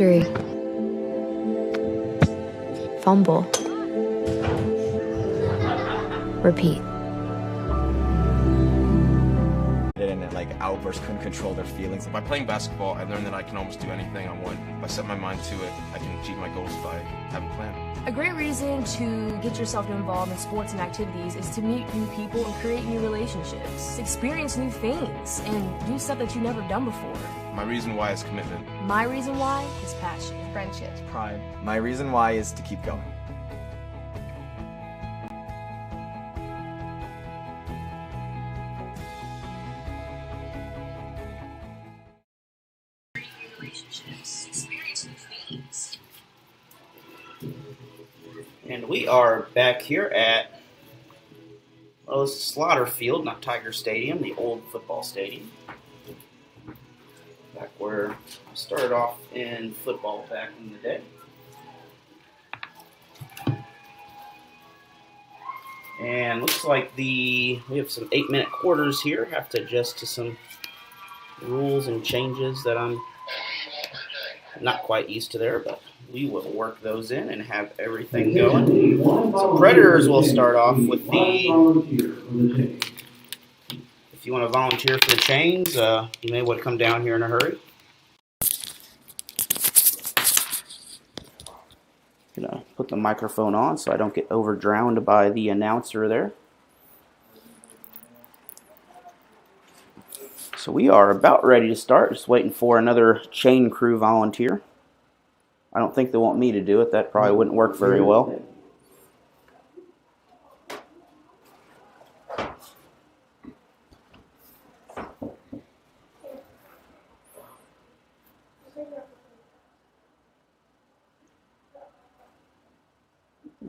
victory. Fumble. Repeat. And like outbursts, couldn't control their feelings. By playing basketball, I learned that I can almost do anything I want. If I set my mind to it, I can achieve my goals if I have a plan. A great reason to get yourself involved in sports and activities is to meet new people and create new relationships, experience new things, and do stuff that you've never done before. My reason why is commitment. My reason why is passion. Friendships. Pride. My reason why is to keep going. And we are back here at, well, this is Slaughter Field, not Tiger Stadium, the old football stadium. Back where I started off in football back in the day. And looks like we have some 8-minute quarters here. Have to adjust to some rules and changes that I'm not quite used to there, but we will work those in and have everything going. So Predators will start off with the, if you want to volunteer for the chains, you may want to come down here in a hurry. Gonna put the microphone on so I don't get over-drowned by the announcer there. So we are about ready to start, just waiting for another chain crew volunteer. I don't think they want me to do it. That probably wouldn't work very well.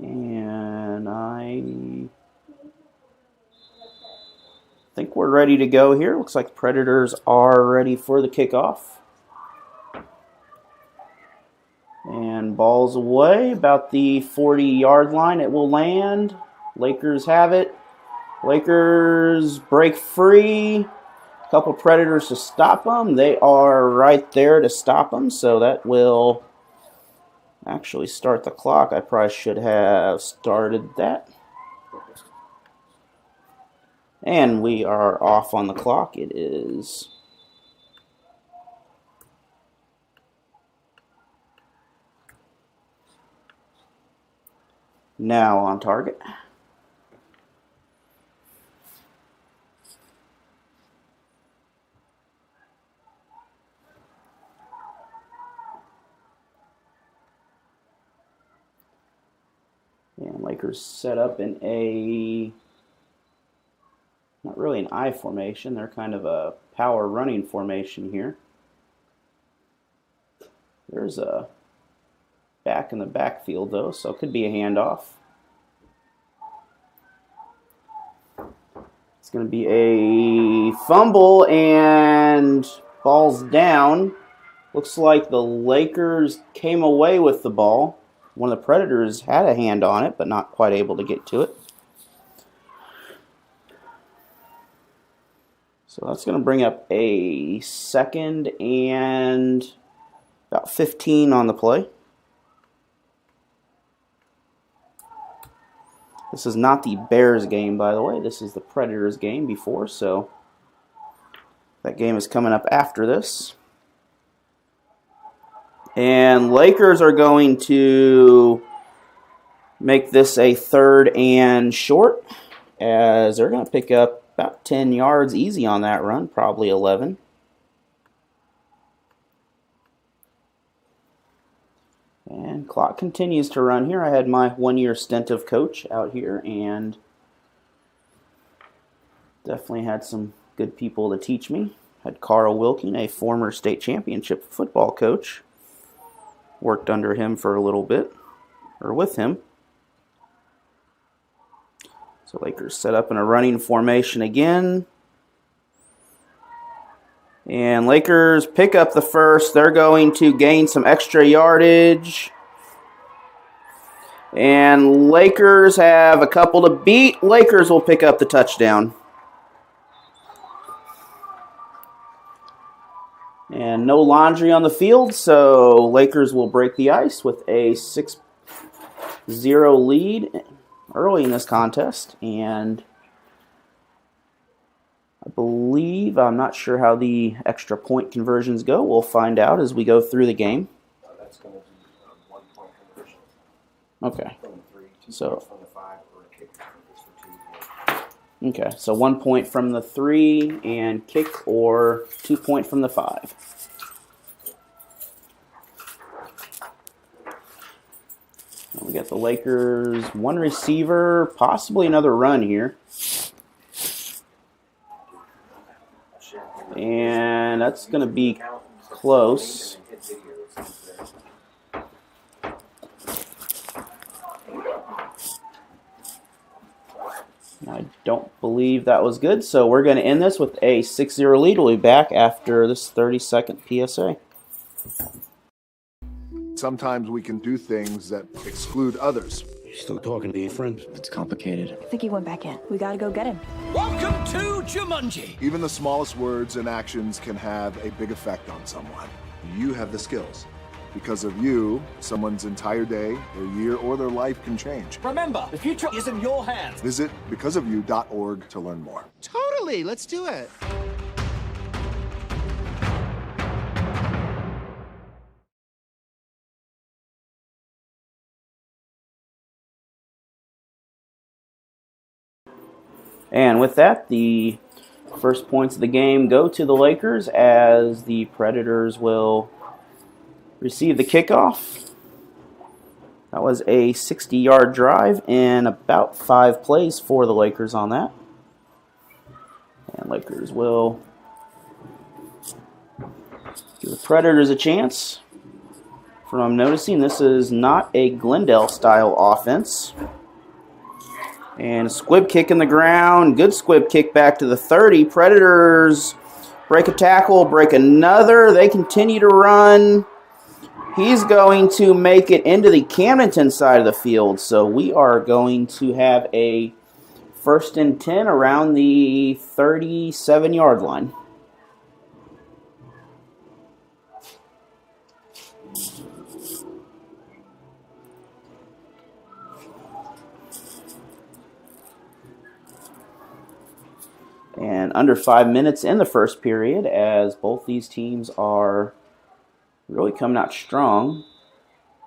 And I think we're ready to go here. Looks like the Predators are ready for the kickoff. And ball's away, about the 40-yard line it will land. Lakers have it. Lakers break free. A couple Predators to stop them. They are right there to stop them, so that will actually start the clock. I probably should have started that. And we are off on the clock. It is now on target. And Lakers set up in a, not really an I formation, they're kind of a power running formation here. There's a back in the backfield though, so it could be a handoff. It's going to be a fumble and ball's down. Looks like the Lakers came away with the ball. One of the Predators had a hand on it, but not quite able to get to it. So that's going to bring up a 2nd and about 15 on the play. This is not the Bears game, by the way. This is the Predators game before, so that game is coming up after this. And Lakers are going to make this a 3rd and short, as they're going to pick up about 10 yards easy on that run, probably 11. And clock continues to run here. I had my 1-year stint of coach out here, and definitely had some good people to teach me. Had Carl Wilking, a former state championship football coach. Worked under him for a little bit, or with him. So Lakers set up in a running formation again. And Lakers pick up the first. They're going to gain some extra yardage. And Lakers have a couple to beat. Lakers will pick up the touchdown. And no laundry on the field, so Lakers will break the ice with a 6-0 lead early in this contest. And I believe, I'm not sure how the extra point conversions go. We'll find out as we go through the game. That's going to be 1 point conversion. Okay. From the 3, 2 So, points from the 5, or a kick for 2. okay, so 1 point from the 3 and kick, or 2 point from the 5. We got the Lakers, 1 receiver, possibly another run here. And that's going to be close. I don't believe that was good, so we're going to end this with a 6-0 lead. We'll be back after this 30-second PSA. Sometimes we can do things that exclude others. You still talking to your friend? It's complicated. I think he went back in. We gotta go get him. Welcome to Jumanji. Even the smallest words and actions can have a big effect on someone. You have the skills. Because of you, someone's entire day, their year, or their life can change. Remember, the future is in your hands. Visit becauseofyou.org to learn more. Totally, let's do it. And with that, the first points of the game go to the Lakers as the Predators will receive the kickoff. That was a 60-yard drive and about 5 plays for the Lakers on that. And Lakers will give the Predators a chance. From what I'm noticing, this is not a Glendale-style offense. And a squib kick in the ground. Good squib kick back to the 30. Predators break a tackle, break another. They continue to run. He's going to make it into the Camdenton side of the field. So we are going to have a 1st and 10 around the 37-yard line. And under 5 minutes in the first period, as both these teams are really coming out strong.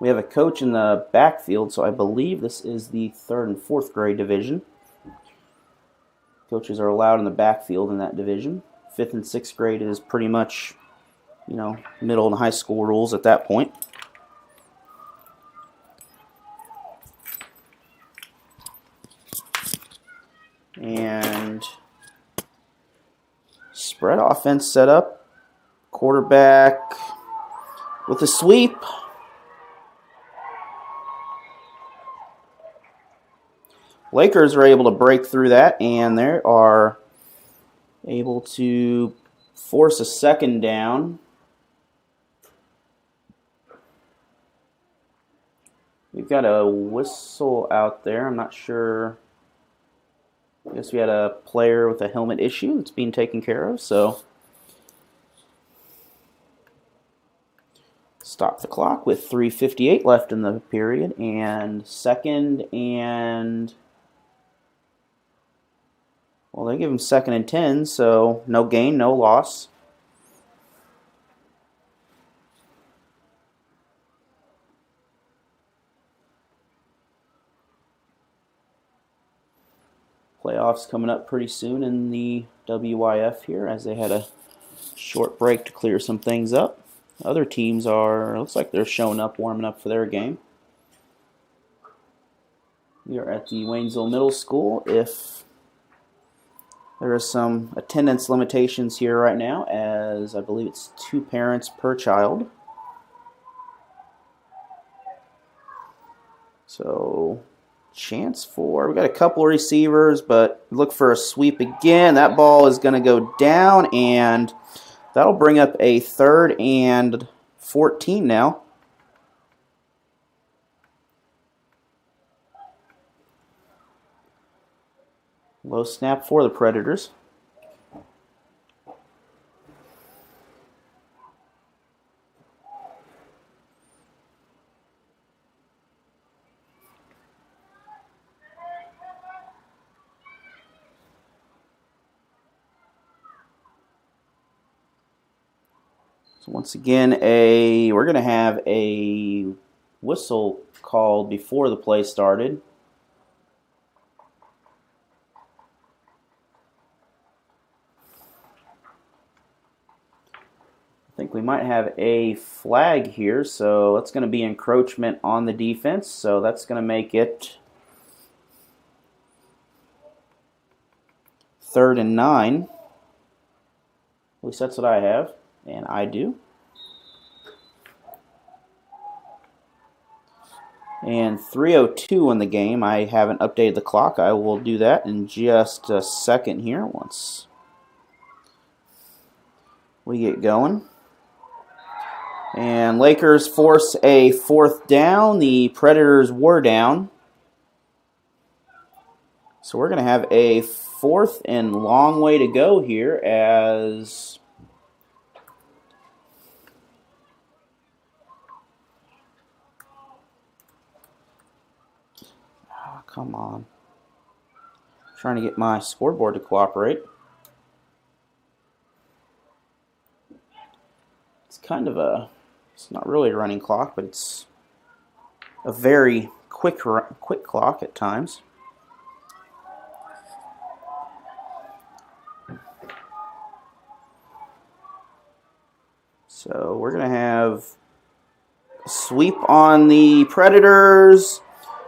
We have a coach in the backfield, so I believe this is the 3rd and 4th grade division. Coaches are allowed in the backfield in that division. 5th and 6th grade is pretty much, middle and high school rules at that point. And spread offense set up. Quarterback with a sweep. Lakers are able to break through that, and they are able to force a 2nd down. We've got a whistle out there. I'm not sure. I guess we had a player with a helmet issue that's being taken care of, so stop the clock with 3:58 left in the period, and 2nd and, well, they give him 2nd and 10, so no gain, no loss. Playoffs coming up pretty soon in the WYF here, as they had a short break to clear some things up. Other teams looks like they're showing up, warming up for their game. We are at the Waynesville Middle School. If there are some attendance limitations here right now, as I believe it's 2 parents per child. So chance for, we got a couple of receivers, but look for a sweep again. That ball is going to go down, and that'll bring up a 3rd and 14 now. Low snap for the Predators. So once again, we're going to have a whistle called before the play started. I think we might have a flag here, so that's going to be encroachment on the defense, so that's going to make it 3rd and 9. At least that's what I have, and I do. And 3:02 in the game. I haven't updated the clock. I will do that in just a second here once we get going. And Lakers force a 4th down. The Predators were down. So we're going to have a 4th and long way to go here as come on. I'm trying to get my scoreboard to cooperate. It's kind of it's not really a running clock, but it's a very quick clock at times. So we're going to have a sweep on the Predators.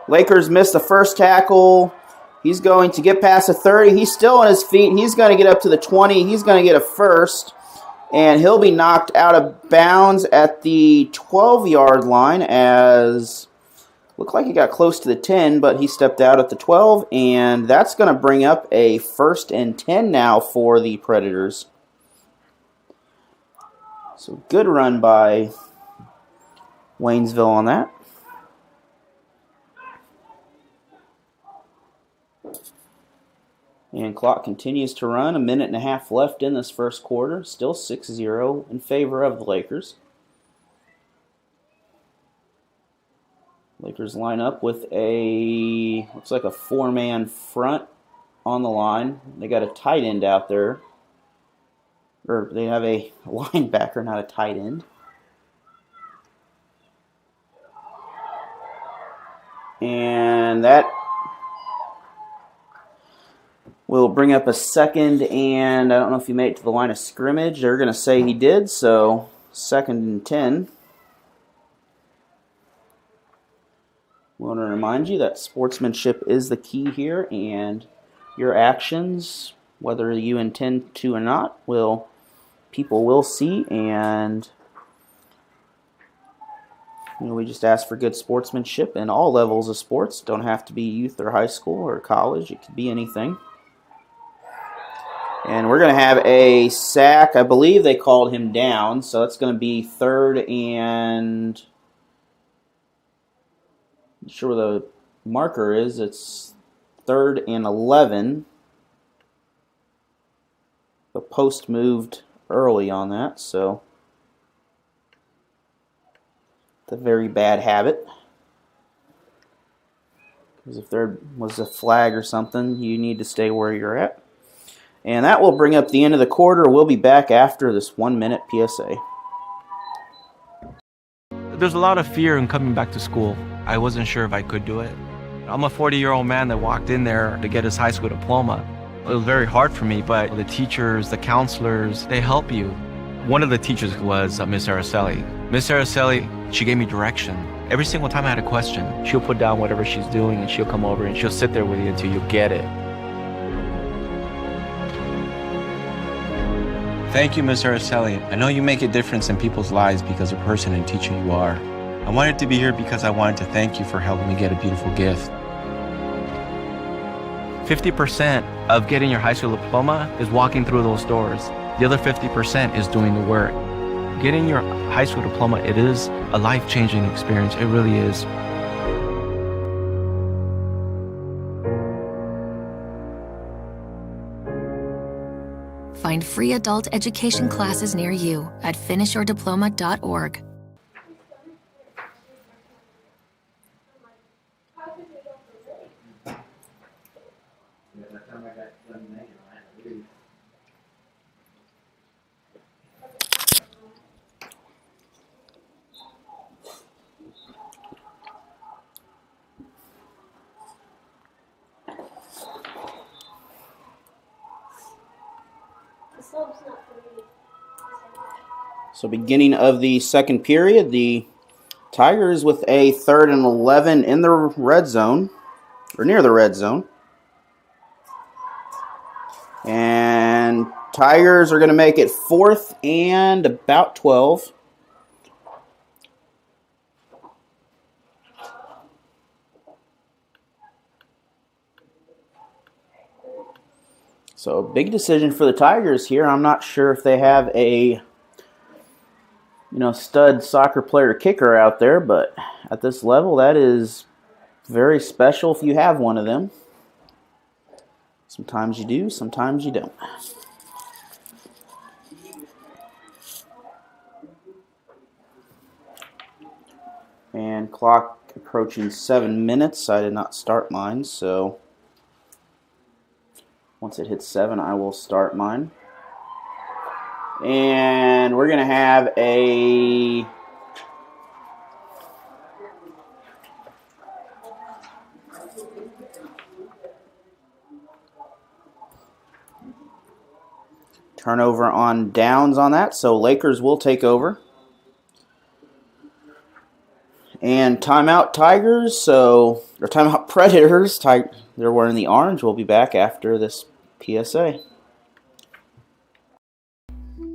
Lakers missed the first tackle. He's going to get past the 30. He's still on his feet. He's going to get up to the 20. He's going to get a first. And he'll be knocked out of bounds at the 12-yard line as looked like he got close to the 10, but he stepped out at the 12. And that's going to bring up a 1st and 10 now for the Predators. So good run by Waynesville on that. And clock continues to run. 1.5 minutes left in this first quarter. Still 6-0 in favor of the Lakers. Lakers line up with looks like a 4-man front on the line. They got a tight end out there. Or they have a linebacker, not a tight end. And that will bring up a 2nd, and I don't know if he made it to the line of scrimmage. They're going to say he did, so 2nd and 10. I want to remind you that sportsmanship is the key here, and your actions, whether you intend to or not, people will see, and we just ask for good sportsmanship in all levels of sports. Don't have to be youth or high school or college. It could be anything. And we're going to have a sack. I believe they called him down, so that's going to be 3rd and... I'm not sure where the marker is. It's 3rd and 11. The post moved early on that, so it's a very bad habit. Because if there was a flag or something, you need to stay where you're at. And that will bring up the end of the quarter. We'll be back after this 1-minute PSA. There's a lot of fear in coming back to school. I wasn't sure if I could do it. I'm a 40-year-old man that walked in there to get his high school diploma. It was very hard for me, but the teachers, the counselors, they help you. One of the teachers was Miss Araceli. Miss Araceli, she gave me direction. Every single time I had a question, she'll put down whatever she's doing and she'll come over and she'll sit there with you until you get it. Thank you, Ms. Araceli. I know you make a difference in people's lives because of the person and teacher you are. I wanted to be here because I wanted to thank you for helping me get a beautiful gift. 50% of getting your high school diploma is walking through those doors. The other 50% is doing the work. Getting your high school diploma, it is a life-changing experience. It really is. Find free adult education classes near you at finishyourdiploma.org. So beginning of the second period, the Tigers with a 3rd and 11 in the red zone, or near the red zone. And Tigers are going to make it 4th and about 12. So big decision for the Tigers here. I'm not sure if they have a stud soccer player kicker out there, but at this level that is very special if you have one of them. Sometimes you do, sometimes you don't. And clock approaching 7 minutes. I did not start mine, so once it hits 7, I will start mine. And we're going to have a turnover on downs on that, so Lakers will take over. And timeout Tigers, or timeout Predators. They're wearing the orange. We'll be back after this PSA.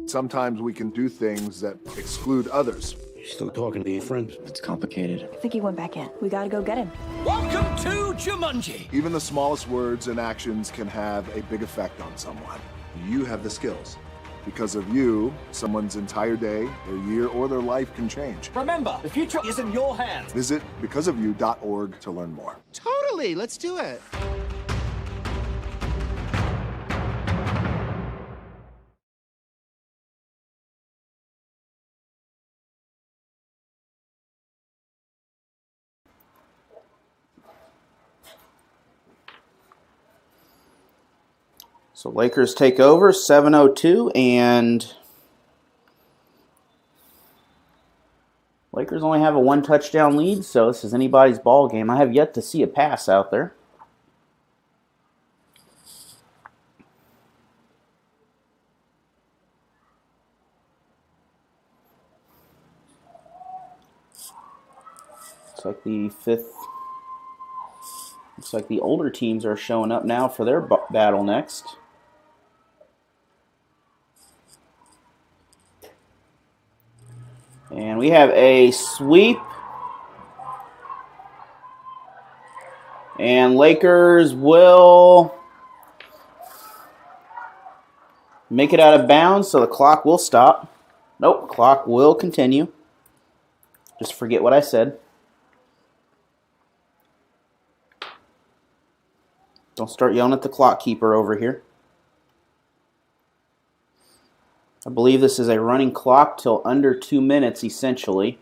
Sometimes we can do things that exclude others. You still talking to your friend? It's complicated. I think he went back in. We gotta go get him. Welcome to Jumanji. Even the smallest words and actions can have a big effect on someone. You have the skills. Because of you, someone's entire day, their year, or their life can change. Remember, the future is in your hands. Visit becauseofyou.org to learn more. Totally, let's do it. So Lakers take over, 7:02, and Lakers only have a 1-touchdown lead, so this is anybody's ball game. I have yet to see a pass out there. Looks like the older teams are showing up now for their battle next. And we have a sweep. And Lakers will make it out of bounds, so the clock will stop. Nope, clock will continue. Just forget what I said. Don't start yelling at the clock keeper over here. I believe this is a running clock till under 2 minutes, essentially.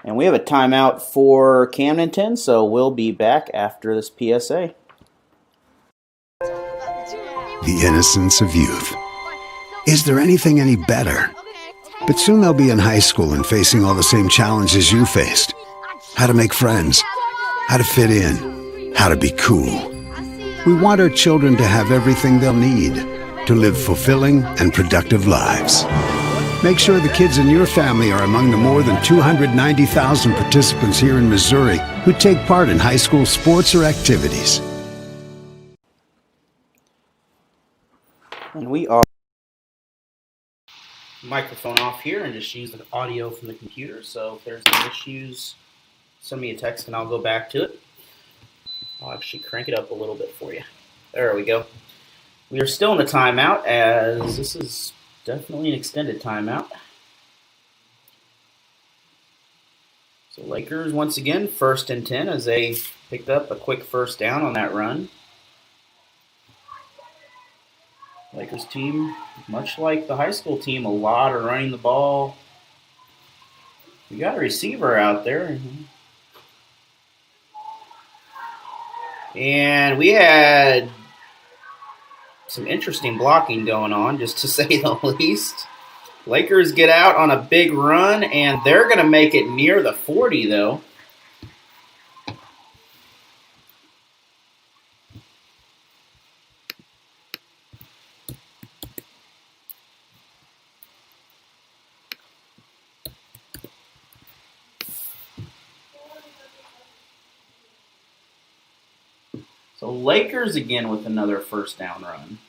And we have a timeout for Camdenton, so we'll be back after this PSA. The innocence of youth. Is there anything any better? But soon they'll be in high school and facing all the same challenges you faced. How to make friends, how to fit in, how to be cool. We want our children to have everything they'll need to live fulfilling and productive lives. Make sure the kids in your family are among the more than 290,000 participants here in Missouri who take part in high school sports or activities. And we are microphone off here and just use the audio from the computer. So if there's any issues, send me a text and I'll go back to it. I'll actually crank it up a little bit for you. There we go. We are still in the timeout, as this is definitely an extended timeout. So Lakers, once again, 1st and 10 as they picked up a quick first down on that run. Lakers team, much like the high school team, a lot of running the ball. We got a receiver out there. And we had some interesting blocking going on, just to say the least. Lakers get out on a big run, and they're going to make it near the 40, though. So Lakers again with another first down run.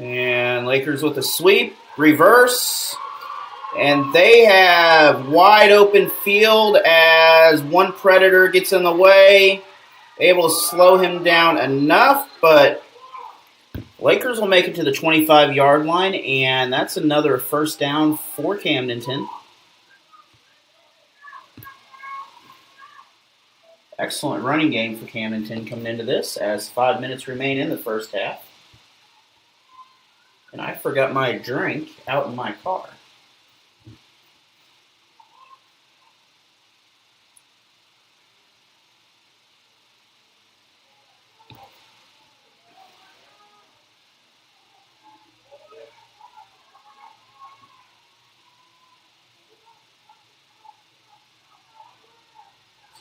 And Lakers with a sweep, reverse. And they have wide open field as one Predator gets in the way. Able to slow him down enough, but Lakers will make it to the 25-yard line, and that's another first down for Camdenton. Excellent running game for Camdenton coming into this as 5 minutes remain in the first half. And I forgot my drink out in my car.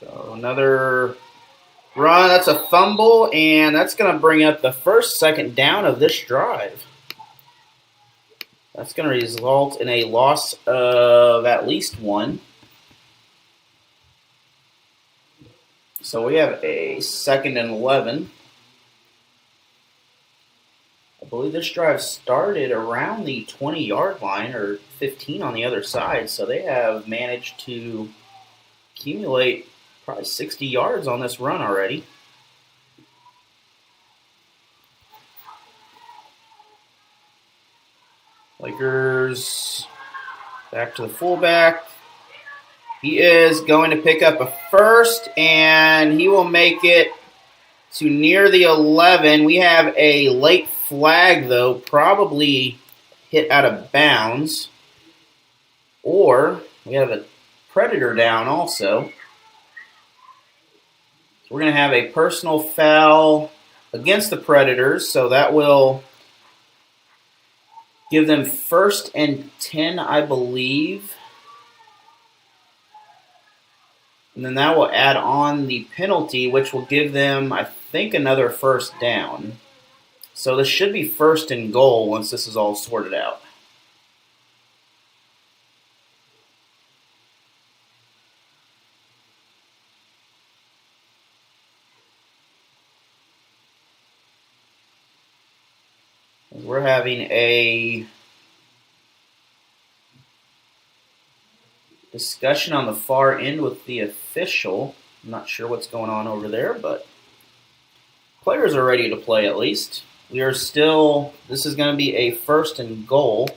So another run, that's a fumble, and that's going to bring up the first second down of this drive. That's going to result in a loss of at least one. So we have a 2nd and 11. I believe this drive started around the 20-yard line or 15 on the other side, so they have managed to accumulate probably 60 yards on this run already. Lakers back to the fullback. He is going to pick up a first, and he will make it to near the 11. We have a late flag, though, probably hit out of bounds. Or we have a Predator down also. We're going to have a personal foul against the Predators, so that will give them 1st and 10, I believe. And then that will add on the penalty, which will give them, I think, another first down. So this should be 1st and goal once this is all sorted out. We're having a discussion on the far end with the official. I'm not sure what's going on over there, but players are ready to play at least. We are still, this is going to be a 1st and goal.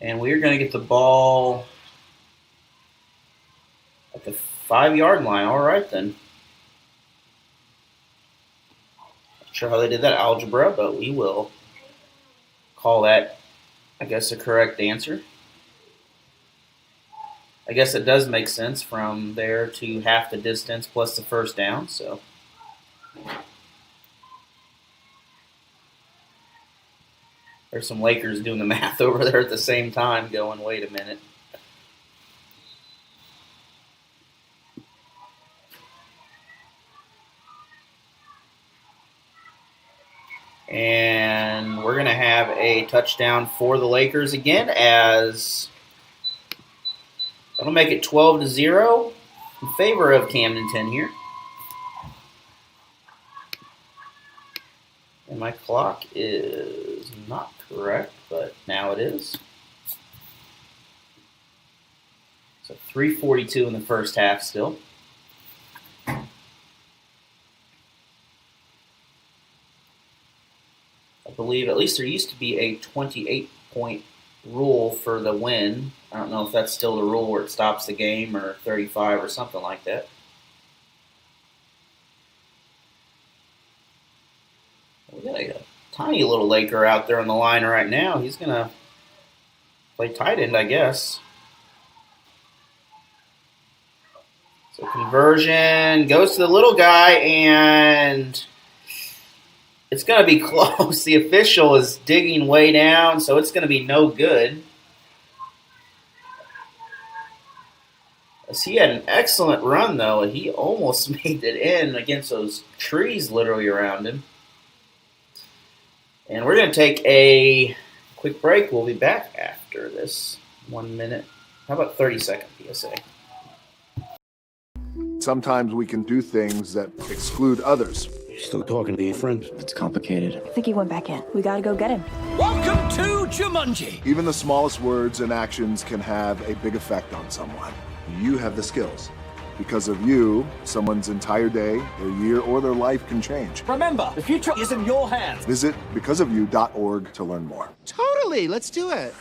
And we're going to get the ball at the 5-yard line. All right, then. Not sure how they did that algebra, but we will call that, I guess, a correct answer. I guess it does make sense from there to half the distance plus the first down, so. There's some Lakers doing the math over there at the same time going, wait a minute. And we're going to have a touchdown for the Lakers again as that'll make it 12-0 in favor of Camdenton here. And my clock is not correct, but now it is. So 3:42 in the first half still. I believe at least there used to be a 28-point rule for the win. I don't know if that's still the rule where it stops the game or 35 or something like that. We got a tiny little Laker out there on the line right now. He's going to play tight end, I guess. So conversion goes to the little guy, and It's going to be close. The official is digging way down, so it's going to be no good. As he had an excellent run, though, and he almost made it in against those trees literally around him. And we're going to take a quick break. We'll be back after this 1 minute. How about 30-second PSA? Sometimes we can do things that exclude others. You still talking to your friend? It's complicated. I think he went back in. We gotta go get him. Welcome to Jumanji. Even the smallest words and actions can have a big effect on someone. You have the skills. Because of you, someone's entire day, their year, or their life can change. Remember, the future is in your hands. Visit becauseofyou.org to learn more. Totally, let's do it.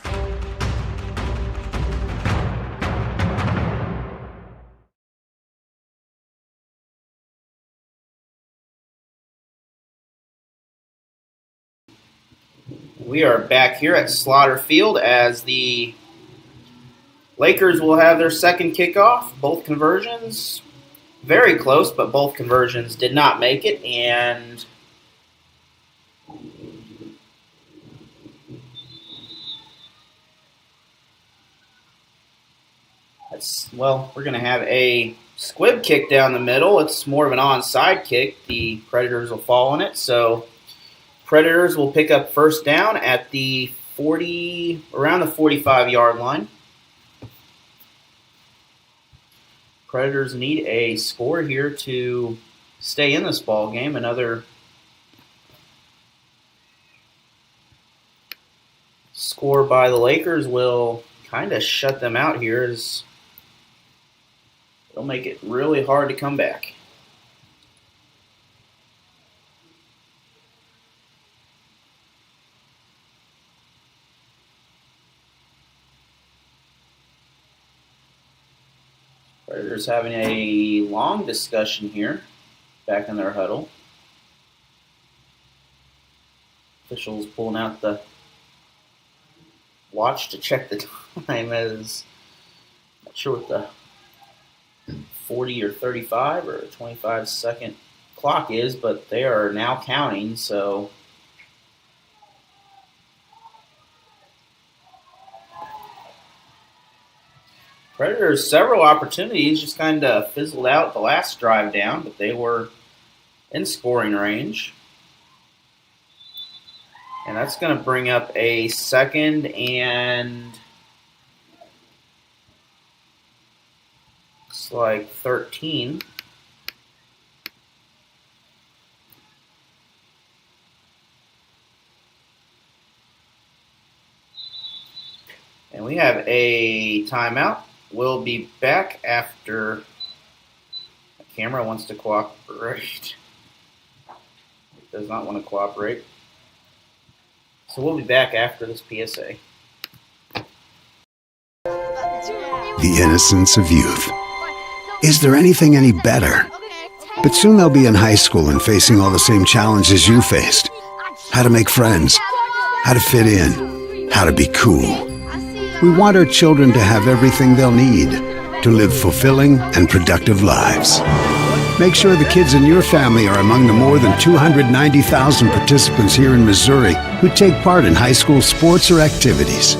We are back here at Slaughter Field as the Lakers will have their second kickoff. Both conversions very close, but both conversions did not make it. And we're going to have a squib kick down the middle. It's more of an onside kick. The Predators will fall on it, so Predators will pick up first down at the around the 45-yard line. Predators need a score here to stay in this ball game. Another score by the Lakers will kind of shut them out here, as it'll make it really hard to come back. Predators having a long discussion here back in their huddle. Officials pulling out the watch to check the time, as not sure what the 40 or 35 or 25-second clock is, but they are now counting, so Predators, several opportunities, just kind of fizzled out the last drive down, but they were in scoring range. And that's going to bring up a second and looks like 13. And we have a timeout. We'll be back after the camera wants to cooperate. It does not want to cooperate. So we'll be back after this PSA. The innocence of youth. Is there anything any better? But soon they'll be in high school and facing all the same challenges you faced. How to make friends, how to fit in, how to be cool. We want our children to have everything they'll need to live fulfilling and productive lives. Make sure the kids in your family are among the more than 290,000 participants here in Missouri who take part in high school sports or activities.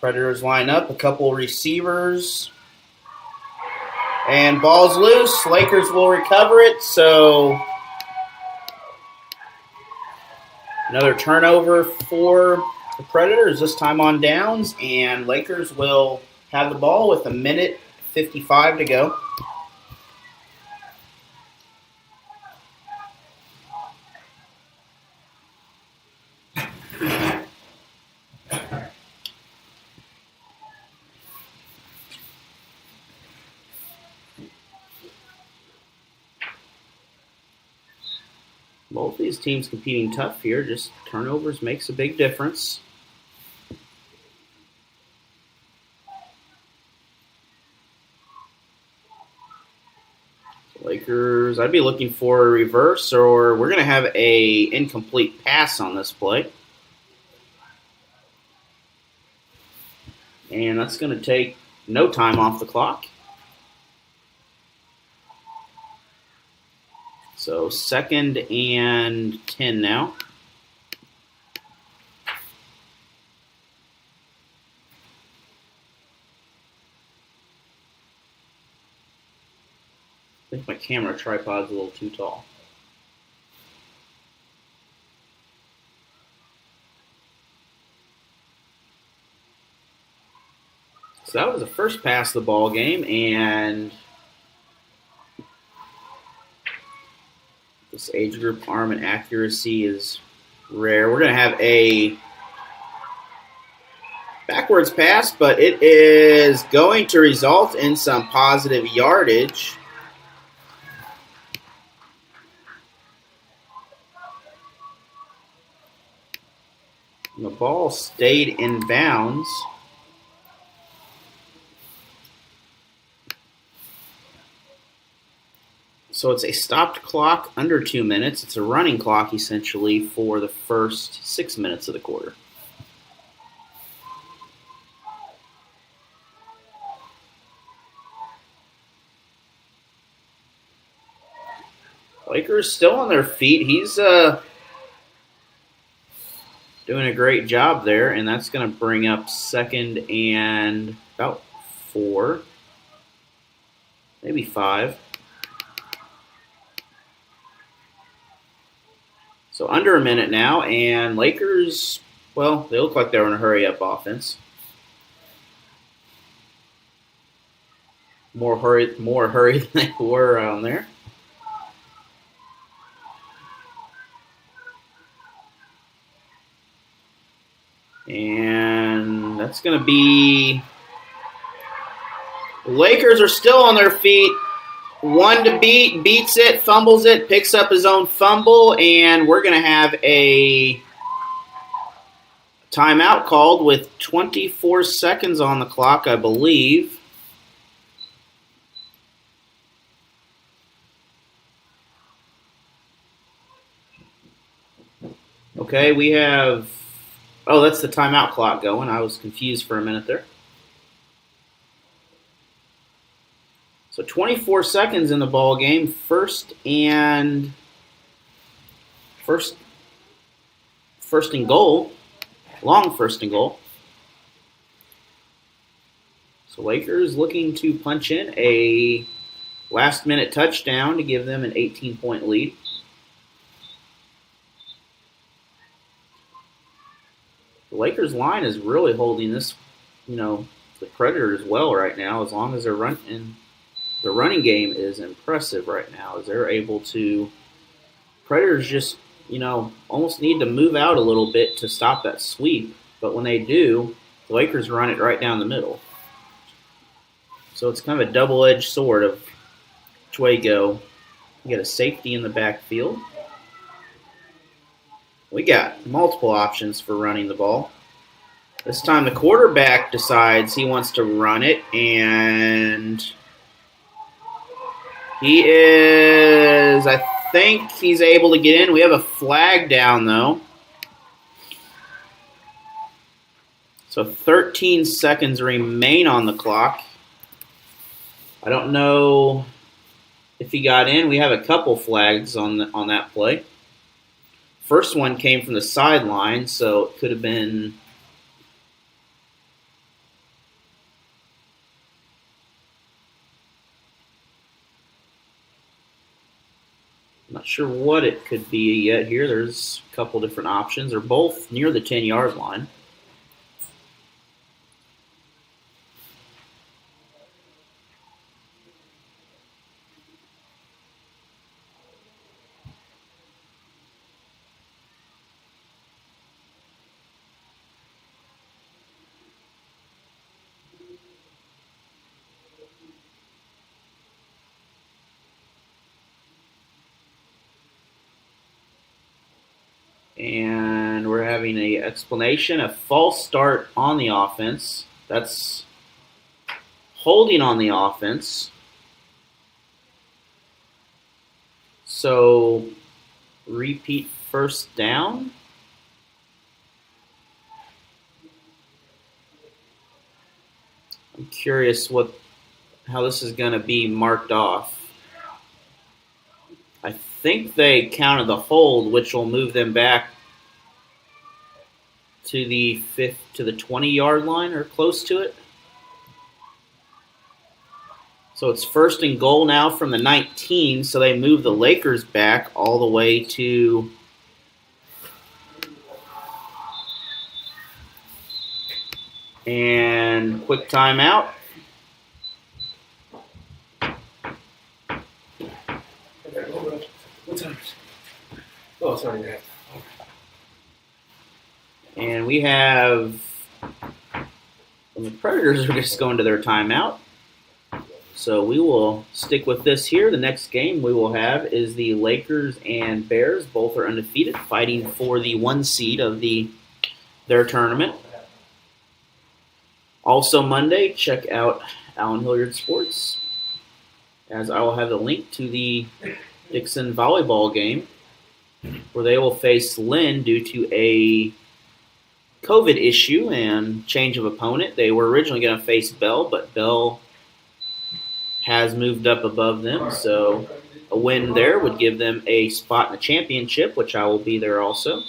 Predators line up, a couple receivers, and ball's loose. Lakers will recover it, so another turnover for the Predators, this time on downs, and Lakers will have the ball with 1:55 to go. Both these teams competing tough here. Just turnovers makes a big difference. Lakers, I'd be looking for a reverse, or we're going to have a incomplete pass on this play. And that's going to take no time off the clock. So 2nd and 10 now. I think my camera tripod's a little too tall. So that was the first pass of the ball game, and this age group arm and accuracy is rare. We're going to have a backwards pass, but it is going to result in some positive yardage. The ball stayed in bounds. So it's a stopped clock under 2 minutes. It's a running clock, essentially, for the first 6 minutes of the quarter. Lakers still on their feet. He's doing a great job there, and that's going to bring up 2nd and about 4, maybe 5. So under a minute now, and Lakers, well, they look like they're in a hurry-up offense. More hurry than they were on there. And that's going to be... The Lakers are still on their feet. 1 to beat, beats it, fumbles it, picks up his own fumble, and we're going to have a timeout called with 24 seconds on the clock, I believe. Okay, we have... Oh, that's the timeout clock going. I was confused for a minute there. So 24 seconds in the ball game. First and goal. Long first and goal. So Lakers looking to punch in a last-minute touchdown to give them an 18-point lead. The Lakers line is really holding this, the Predators well right now, as long as they're running. The running game is impressive right now, as they're able to. Predators just, almost need to move out a little bit to stop that sweep. But when they do, the Lakers run it right down the middle. So it's kind of a double-edged sword of which way you go. You get a safety in the backfield. We got multiple options for running the ball. This time the quarterback decides he wants to run it, and I think he's able to get in. We have a flag down, though. So 13 seconds remain on the clock. I don't know if he got in. We have a couple flags on that play. First one came from the sideline, so it could have been... Not sure what it could be yet here. There's a couple different options. They're both near the 10-yard line. And we're having an explanation, a false start on the offense. That's holding on the offense. So, repeat first down. I'm curious how this is going to be marked off. I think they counted the hold, which will move them back to the 20-yard line or close to it. So it's first and goal now from the 19. So they move the Lakers back all the way to and quick timeout. What time is it? Oh, sorry. And we have the Predators are just going to their timeout. So we will stick with this here. The next game we will have is the Lakers and Bears. Both are undefeated, fighting for the 1 seed of their tournament. Also Monday, check out Alan Hilliard Sports, as I will have the link to the Dixon volleyball game, where they will face Lynn due to a COVID issue and change of opponent. They were originally going to face Bell, but Bell has moved up above them, so a win there would give them a spot in the championship, which I will be there also,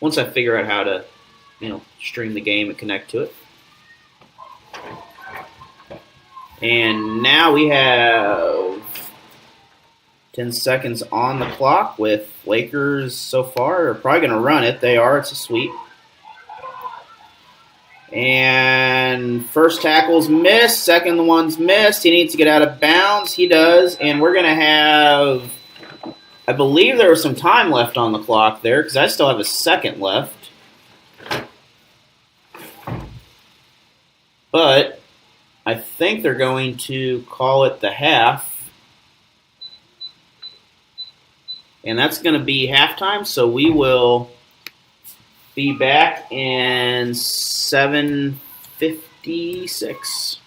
once I figure out how to, stream the game and connect to it. And now we have 10 seconds on the clock with Lakers so far. Are probably going to run it. They are. It's a sweep. And first tackle's missed. Second one's missed. He needs to get out of bounds. He does. And we're going to have, I believe there was some time left on the clock there because I still have a second left. But I think they're going to call it the half. And that's going to be halftime, so we will be back in 7:56.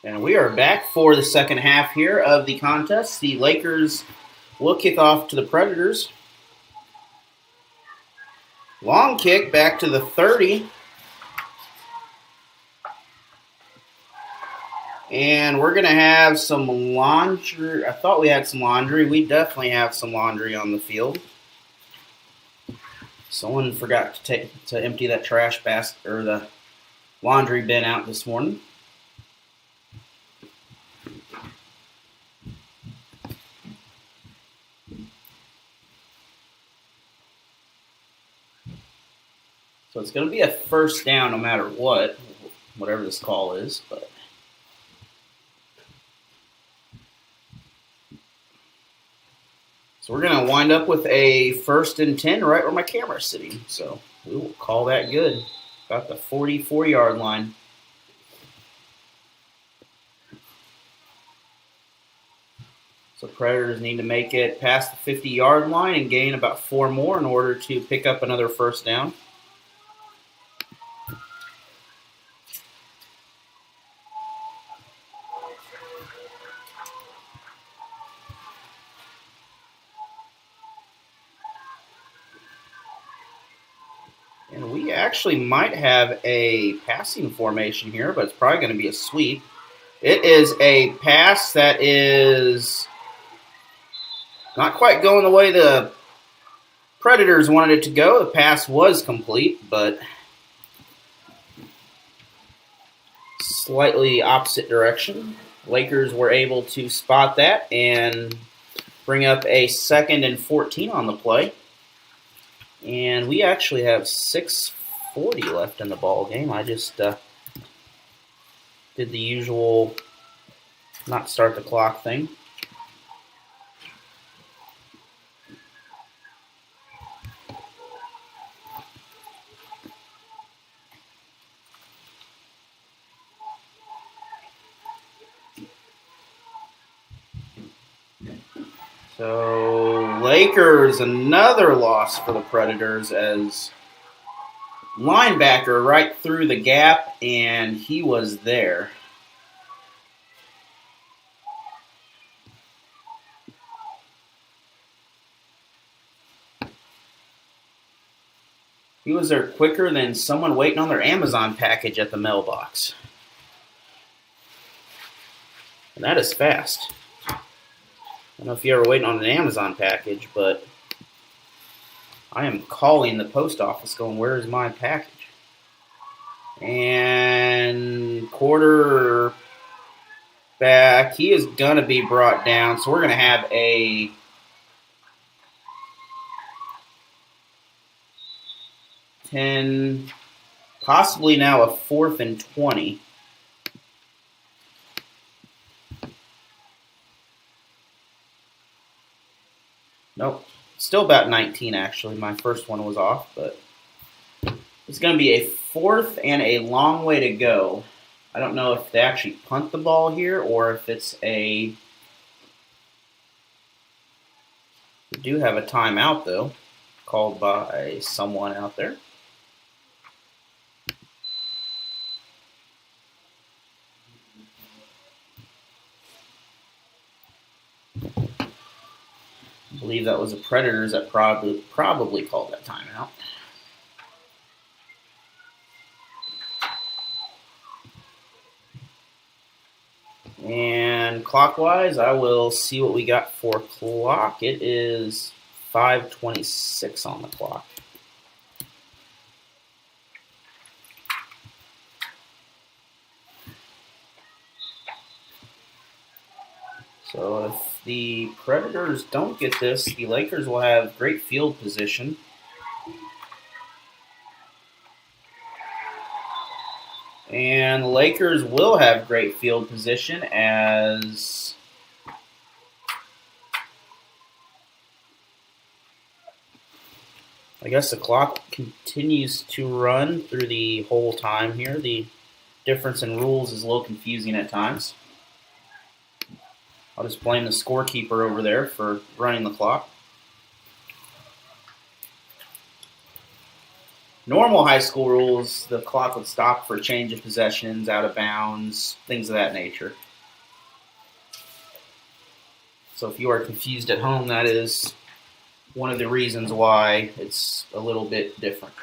And we are back for the second half here of the contest. The Lakers will kick off to the Predators. Long kick back to the 30. And we're going to have some laundry. I thought we had some laundry. We definitely have some laundry on the field. Someone forgot to empty that trash basket or the laundry bin out this morning. So it's going to be a first down no matter what, whatever this call is. But so we're going to wind up with a 1st and 10 right where my camera's sitting. So we will call that good. About the 44-yard line. So Predators need to make it past the 50-yard line and gain about 4 more in order to pick up another first down. And we actually might have a passing formation here, but it's probably going to be a sweep. It is a pass that is not quite going the way the Predators wanted it to go. The pass was complete, but slightly opposite direction. Lakers were able to spot that and bring up a 2nd and 14 on the play. And we actually have 6:40 left in the ball game. I just did the usual not start the clock thing. So, Lakers, another loss for the Predators as linebacker right through the gap, and he was there. He was there quicker than someone waiting on their Amazon package at the mailbox. And that is fast. I don't know if you're ever waiting on an Amazon package, but I am calling the post office going, where is my package? And quarterback, he is going to be brought down. So we're going to have a possibly now a 4th and 20. Nope. Still about 19, actually. My first one was off, but it's going to be a 4th and a long way to go. I don't know if they actually punt the ball here or if it's a... We do have a timeout, though, called by someone out there. I believe that was the Predators that probably called that timeout. And clockwise, I will see what we got for clock. It is 5:26 on the clock. So if the Predators don't get this, the Lakers will have great field position. And the Lakers will have great field position as I guess the clock continues to run through the whole time here. The difference in rules is a little confusing at times. I'll just blame the scorekeeper over there for running the clock. normal high school rules, the clock would stop for change of possessions, out of bounds, things of that nature. So if you are confused at home, that is one of the reasons why it's a little bit different.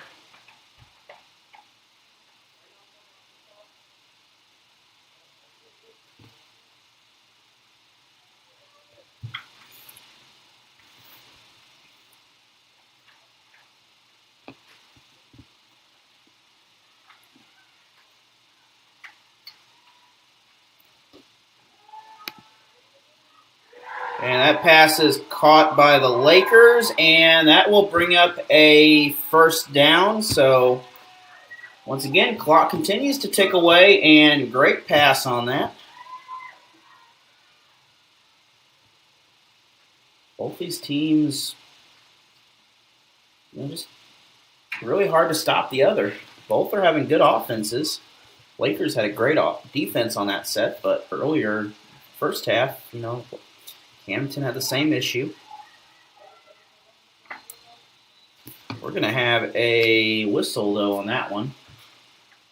And that pass is caught by the Lakers, and that will bring up a first down. So, once again, clock continues to tick away, and great pass on that. Both these teams, just really hard to stop the other. Both are having good offenses. Lakers had a great defense on that set, but earlier, first half, Camden had the same issue. We're going to have a whistle, though, on that one,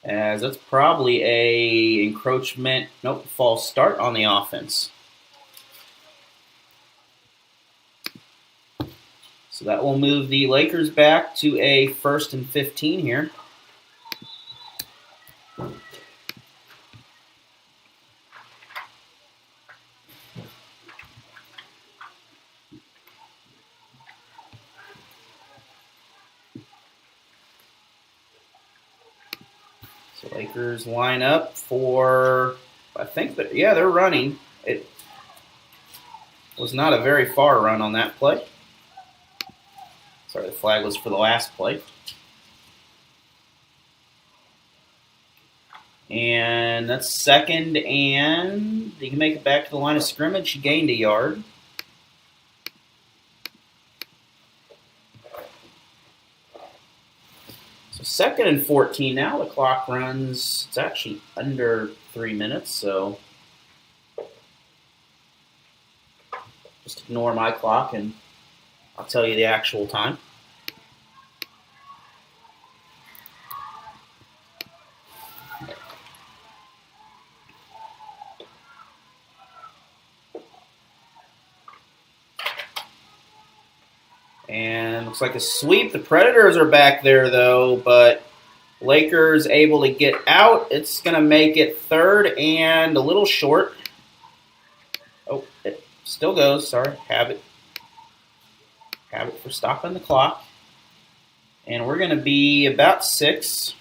as that's probably a encroachment, false start on the offense. So that will move the Lakers back to a 1st and 15 here. So Lakers line up for, they're running. It was not a very far run on that play. Sorry, the flag was for the last play. And that's 2nd, and he can make it back to the line of scrimmage. He gained a yard. So 2nd and 14 now. The clock runs, it's actually under 3 minutes, so just ignore my clock and I'll tell you the actual time. And looks like a sweep. The Predators are back there, though, but Lakers able to get out. It's going to make it 3rd and a little short. Oh, it still goes. Sorry, have it for stopping the clock. And we're going to be about 6.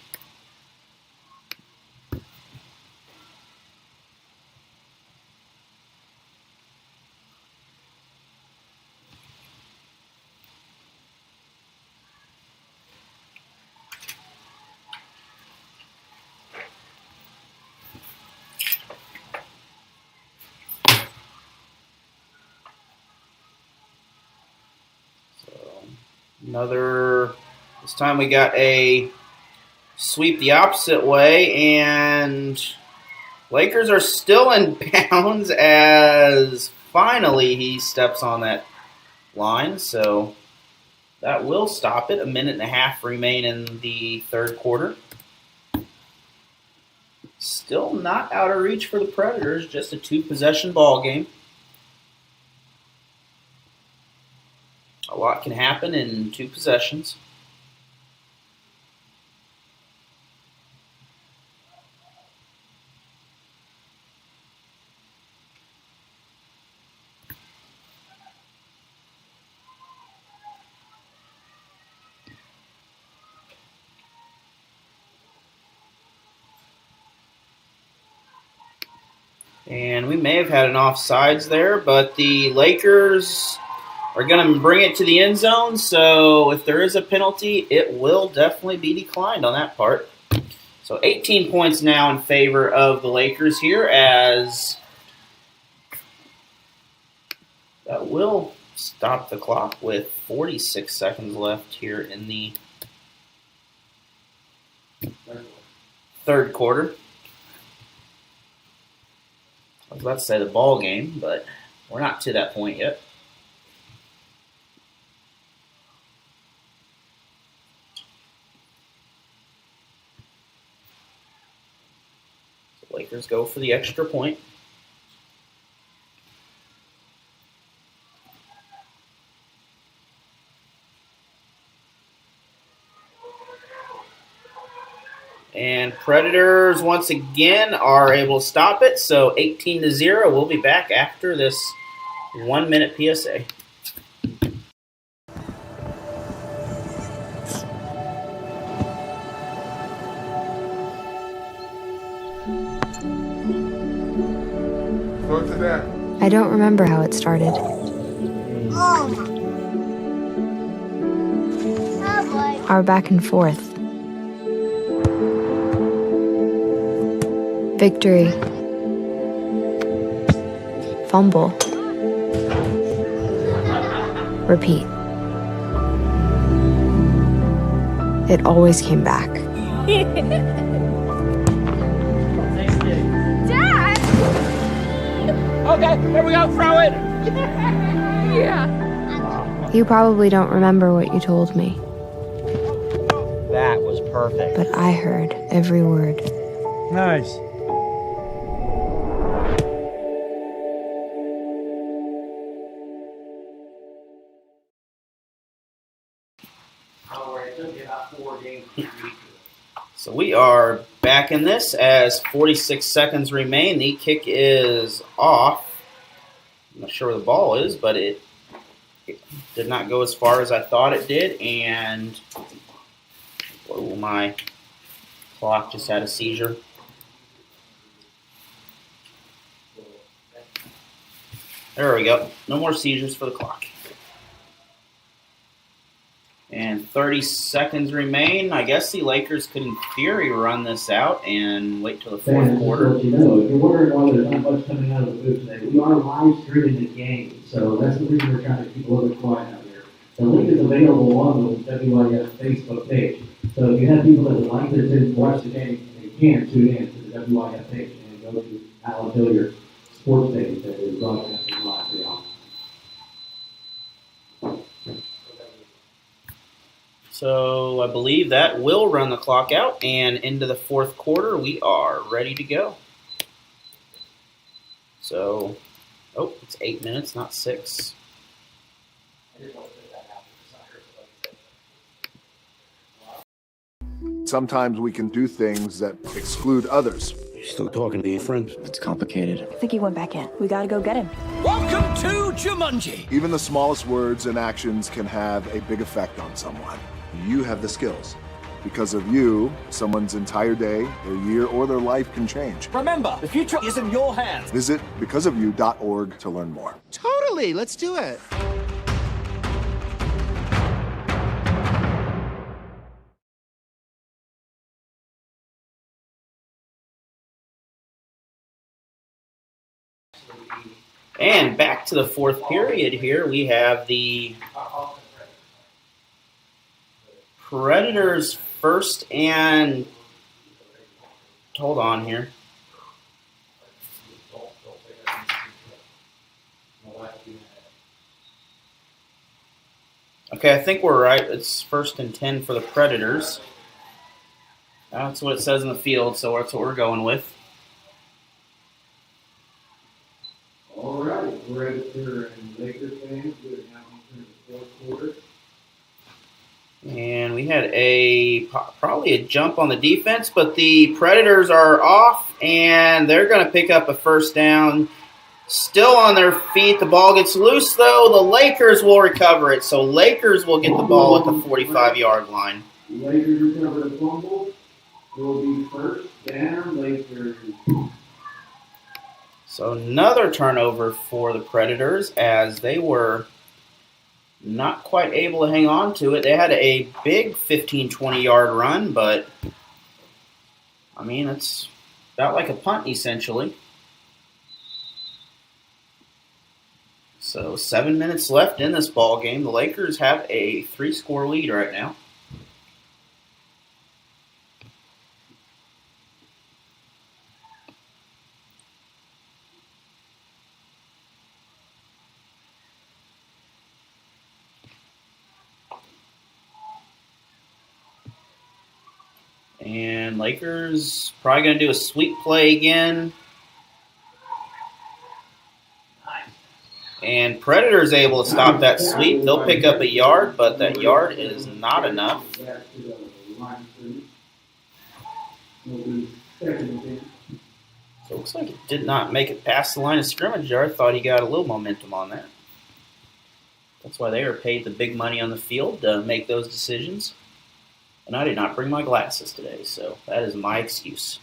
This time we got a sweep the opposite way, and Lakers are still in bounds as finally he steps on that line, so that will stop it. 1.5 minutes remain in the 3rd quarter. Still not out of reach for the Predators, just a 2-possession ball game. A lot can happen in 2 possessions. And we may have had an offsides there, but the Lakers are going to bring it to the end zone, so if there is a penalty, it will definitely be declined on that part. So 18 points now in favor of the Lakers here, as that will stop the clock with 46 seconds left here in the 3rd quarter. I was about to say the ball game, but we're not to that point yet. Lakers go for the extra point. And Predators, once again, are able to stop it. So 18-0. We'll be back after this 1-minute PSA. I don't remember how it started. Our back and forth. Victory. Fumble. Repeat. It always came back. Okay, here we go, throw it! Yeah. You probably don't remember what you told me, That was perfect. but I heard every word. Nice. So we are back in this as 46 seconds remain. The kick is off. I'm not sure where the ball is, but it did not go as far as I thought it did. And oh, my clock just had a seizure. There we go. No more seizures for the clock. And 30 seconds remain. I guess the Lakers could, in theory, run this out and wait till the fourth quarter. If you're wondering why there's not much coming out of the booth today, we are live streaming the game, so that's the reason we're trying to keep a little bit quiet out here. The link is available on the WIF Facebook page. So if you have people that would like to watch the game, they can tune in to the WIF page and go to Alan Hilliard's sports page that is broadcasting live for y'all. So I believe that will run the clock out, and into the fourth quarter, we are ready to go. So, oh, it's 8 minutes, not 6. Sometimes we can do things that exclude others. Still talking to your friends? It's complicated. I think he went back in. We gotta go get him. Welcome to Jumanji! Even the smallest words and actions can have a big effect on someone. You have the skills. Because of you, someone's entire day, their year, or their life can change. Remember, the future is in your hands. Visit becauseofyou.org to learn more. Totally, let's do it. And back to the fourth period here, we have the Predators first and... Hold on here. Okay, I think we're right. It's 1st and 10 for the Predators. That's what it says in the field, so that's what we're going with. All right, Predator and Lakers fans, we're now entering the fourth quarter. And we had probably a jump on the defense, but the Predators are off, and they're going to pick up a first down. Still on their feet. The ball gets loose, though. The Lakers will recover it, so Lakers will get the ball at the 45-yard line. Lakers recover the fumble. It will be first down, Lakers. So another turnover for the Predators as they were not quite able to hang on to it. They had a big 15, 20-yard run, but, I mean, it's about like a punt, essentially. So 7 minutes left in this ball game. The Lakers have a 3-score lead right now. And And Lakers probably going to do a sweep play again. And Predators able to stop that sweep. They'll pick up a yard, but that yard is not enough. So it looks like it did not make it past the line of scrimmage there. I thought he got a little momentum on that. That's why they are paid the big money on the field to make those decisions. And I did not bring my glasses today, so that is my excuse.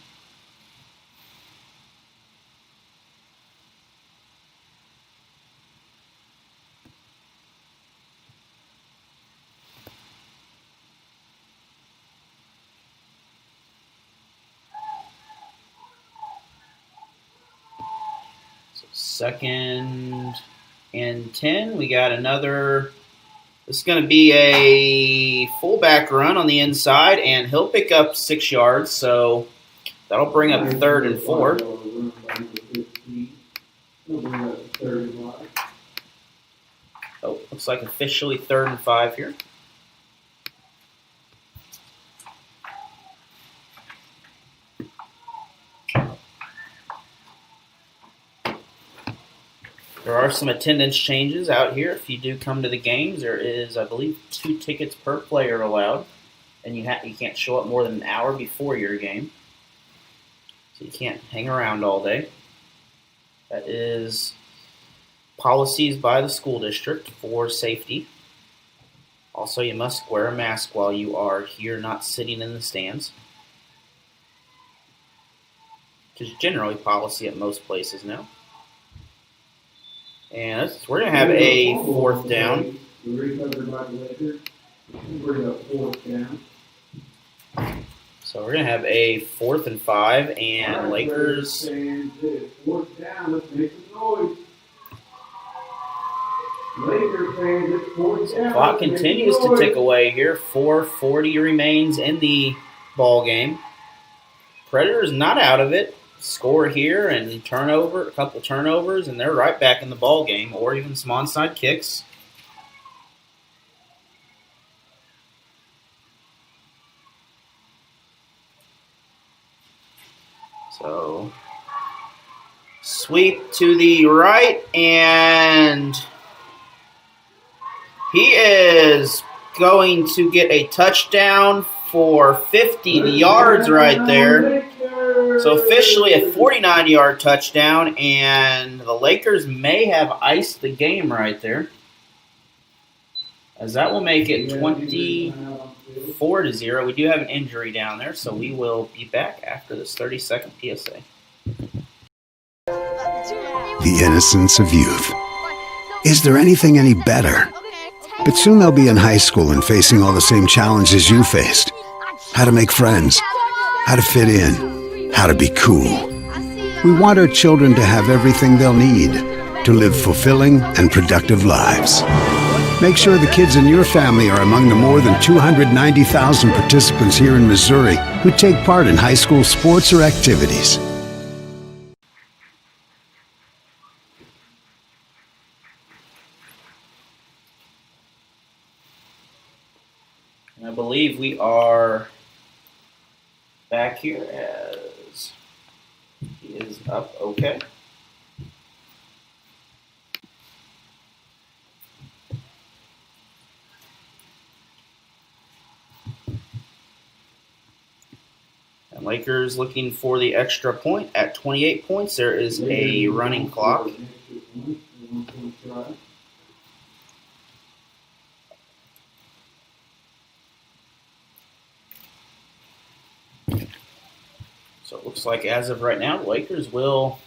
So 2nd and 10. We got another. This is going to be a fullback run on the inside, and he'll pick up 6 yards, so that'll bring up 3rd and 4. Oh, looks like officially 3rd and 5 here. There are some attendance changes out here. If you do come to the games, there is, I believe, 2 tickets per player allowed, and you can't show up more than an hour before your game, so you can't hang around all day. That is policies by the school district for safety. Also, you must wear a mask while you are here, not sitting in the stands, which is generally policy at most places now. And we're going to have a 4th down. So we're going to have a 4th and 5, and Lakers. The clock continues to tick away here. 4:40 remains in the ball game. Predators not out of it. Score here and a couple turnovers, and they're right back in the ball game, or even some onside kicks. So, sweep to the right, and he is going to get a touchdown for 50 yards right there. So officially a 49-yard touchdown, and the Lakers may have iced the game right there, as that will make it 24-0. We do have an injury down there, so we will be back after this 30-second PSA. The innocence of youth. Is there anything any better? But soon they'll be in high school and facing all the same challenges you faced. How to make friends, how to fit in, how to be cool. We want our children to have everything they'll need to live fulfilling and productive lives. Make sure the kids in your family are among the more than 290,000 participants here in Missouri who take part in high school sports or activities. And I believe we are back here as he is up okay. And Lakers looking for the extra point at 28 points. There is a running clock. So it looks like as of right now, the Lakers will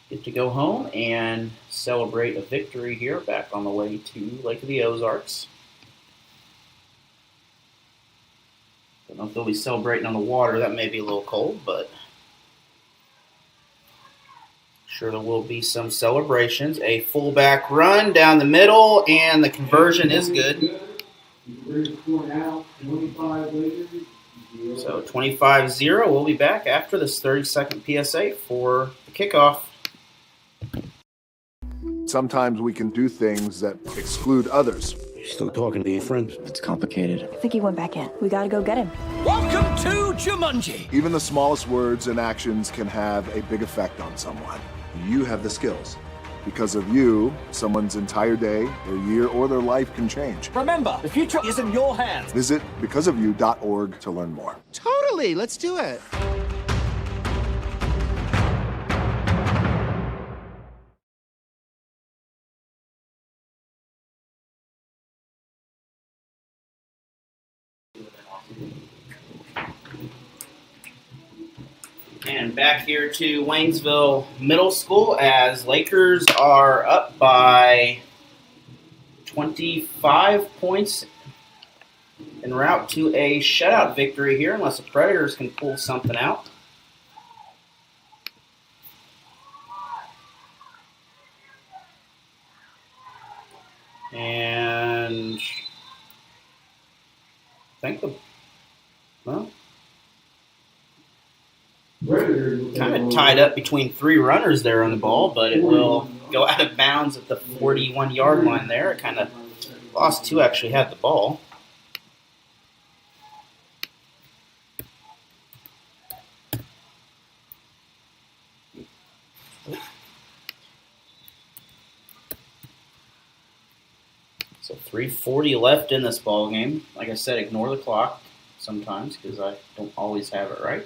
get to go home and celebrate a victory here back on the way to Lake of the Ozarks. Don't know if they'll be celebrating on the water. That may be a little cold, but sure there will be some celebrations. A fullback run down the middle, and the conversion is good. So 25-0. We'll be back after this 30-second PSA for the kickoff. Sometimes we can do things that exclude others. Still talking to your friend? It's complicated. I think he went back in. We gotta go get him. Welcome to Jumanji. Even the smallest words and actions can have a big effect on someone. You have the skills. Because of you, someone's entire day, their year, or their life can change. Remember, the future is in your hands. Visit becauseofyou.org to learn more. Totally, let's do it. And back here to Waynesville Middle School as Lakers are up by 25 points en route to a shutout victory here, unless the Predators can pull something out. And I think kind of tied up between three runners there on the ball, but it will go out of bounds at the 41-yard line there. It kind of lost who actually had the ball. So 3:40 left in this ball game. Like I said, ignore the clock sometimes because I don't always have it right.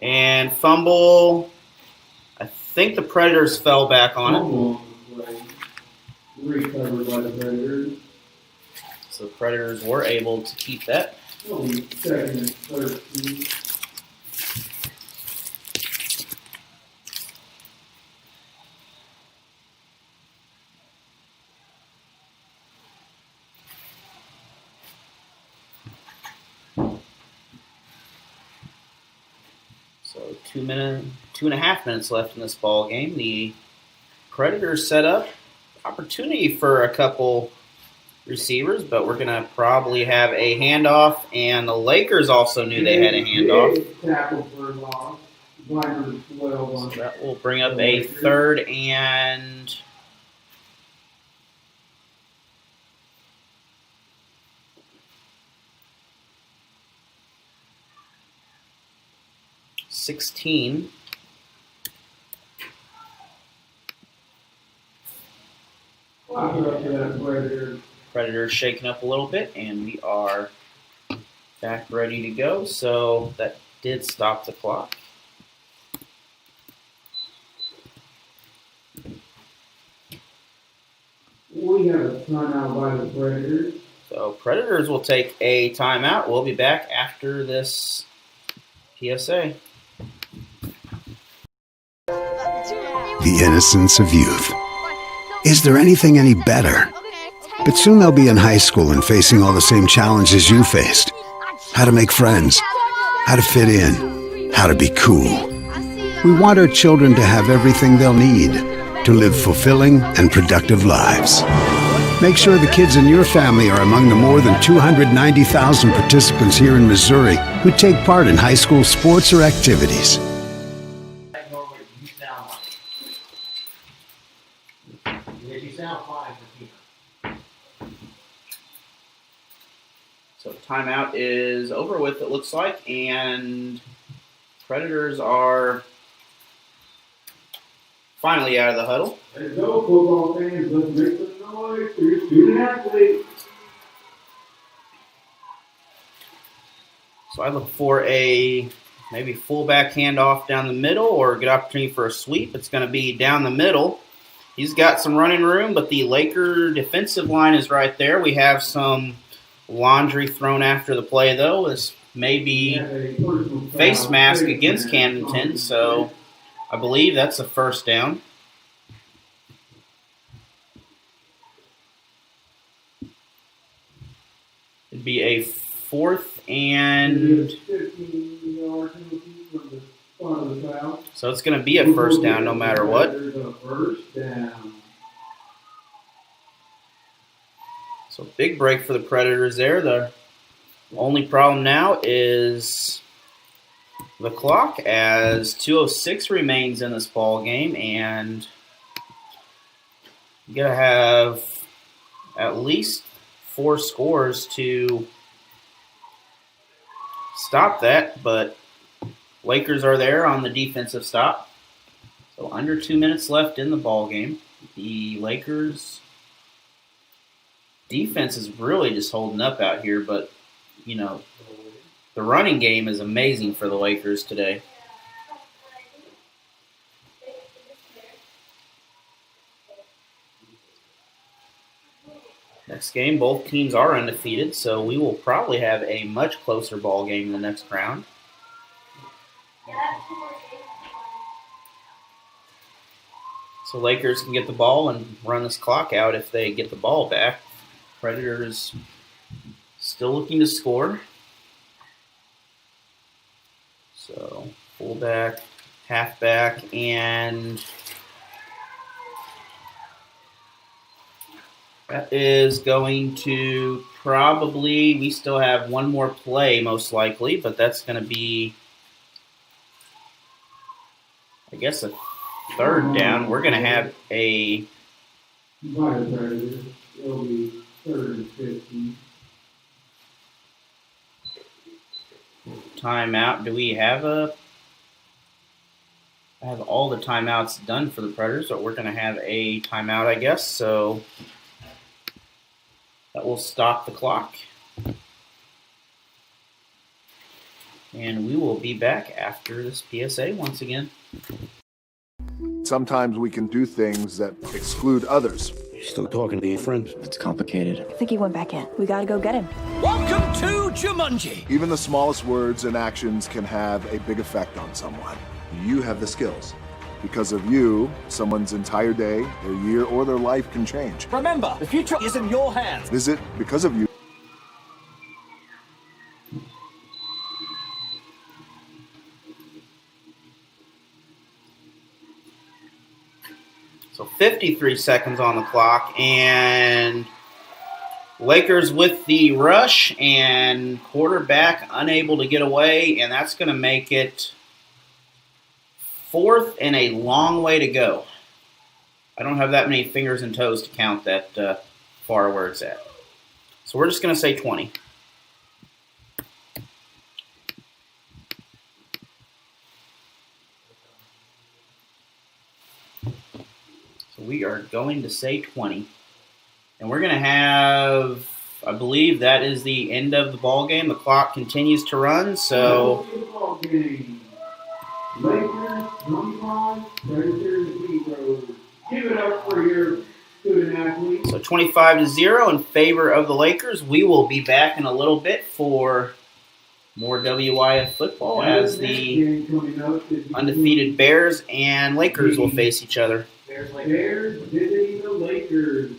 And fumble. I think the Predators fell back on it. Recovered by the Predators. So the Predators were able to keep that. Second and 13. So 2.5 minutes left in this ball game. The Predators set up opportunity for a couple receivers, but we're going to probably have a handoff, and the Lakers also knew they had a handoff. Tackle for loss. So that will bring up a 3rd and 16. Predators shaking up a little bit, and we are back ready to go. So that did stop the clock. We have a timeout by the Predators. So Predators will take a timeout. We'll be back after this PSA. The innocence of youth. Is there anything any better? But soon they'll be in high school and facing all the same challenges you faced. How to make friends, how to fit in, how to be cool. We want our children to have everything they'll need to live fulfilling and productive lives. Make sure the kids in your family are among the more than 290,000 participants here in Missouri who take part in high school sports or activities. So timeout is over with, it looks like, and Predators are finally out of the huddle. Let's go, football fans. Let's make some noise for your student athletes. So I look for a maybe fullback handoff down the middle or a good opportunity for a sweep. It's going to be down the middle. He's got some running room, but the Laker defensive line is right there. We have some laundry thrown after the play, though. This may be face mask against Camden, so I believe that's a first down. It'd be a 4th and So it's going to be a first down no matter what. So big break for the Predators there. The only problem now is the clock, as 2:06 remains in this ball game, and you got to have at least 4 scores to stop that, but Lakers are there on the defensive stop. So under 2 minutes left in the ball game. The Lakers defense is really just holding up out here, but you know, the running game is amazing for the Lakers today. Next game, both teams are undefeated, so we will probably have a much closer ball game in the next round. So Lakers can get the ball and run this clock out if they get the ball back. Predators still looking to score. So fullback, halfback, and that is going to probably, we still have one more play most likely, but that's going to be, I guess, a third down. We're going to have a It'll be 3rd and 15. timeout. Do we have a... I have all the timeouts done for the Predators, but we're going to have a timeout, I guess. So that will stop the clock. And we will be back after this PSA once again. Sometimes we can do things that exclude others. Still talking to your friend? It's complicated. I think he went back in. We gotta go get him. Welcome to Jumanji. Even the smallest words and actions can have a big effect on someone. You have the skills. Because of you, someone's entire day, their year, or their life can change. Remember, the future is in your hands. Visit because of you. So 53 seconds on the clock, and Lakers with the rush, and quarterback unable to get away, and that's going to make it 4th and a long way to go. I don't have that many fingers and toes to count that far where it's at. So we're just going to say 20. So we are going to say 20. And we're going to have, I believe that is the end of the ball game. The clock continues to run, so... Lakers 25, Predators 0. Give it up for your student athletes. So 25-0 in favor of the Lakers. We will be back in a little bit for more WIF football as the undefeated Bears and Lakers will face each other. Bears visiting the Lakers.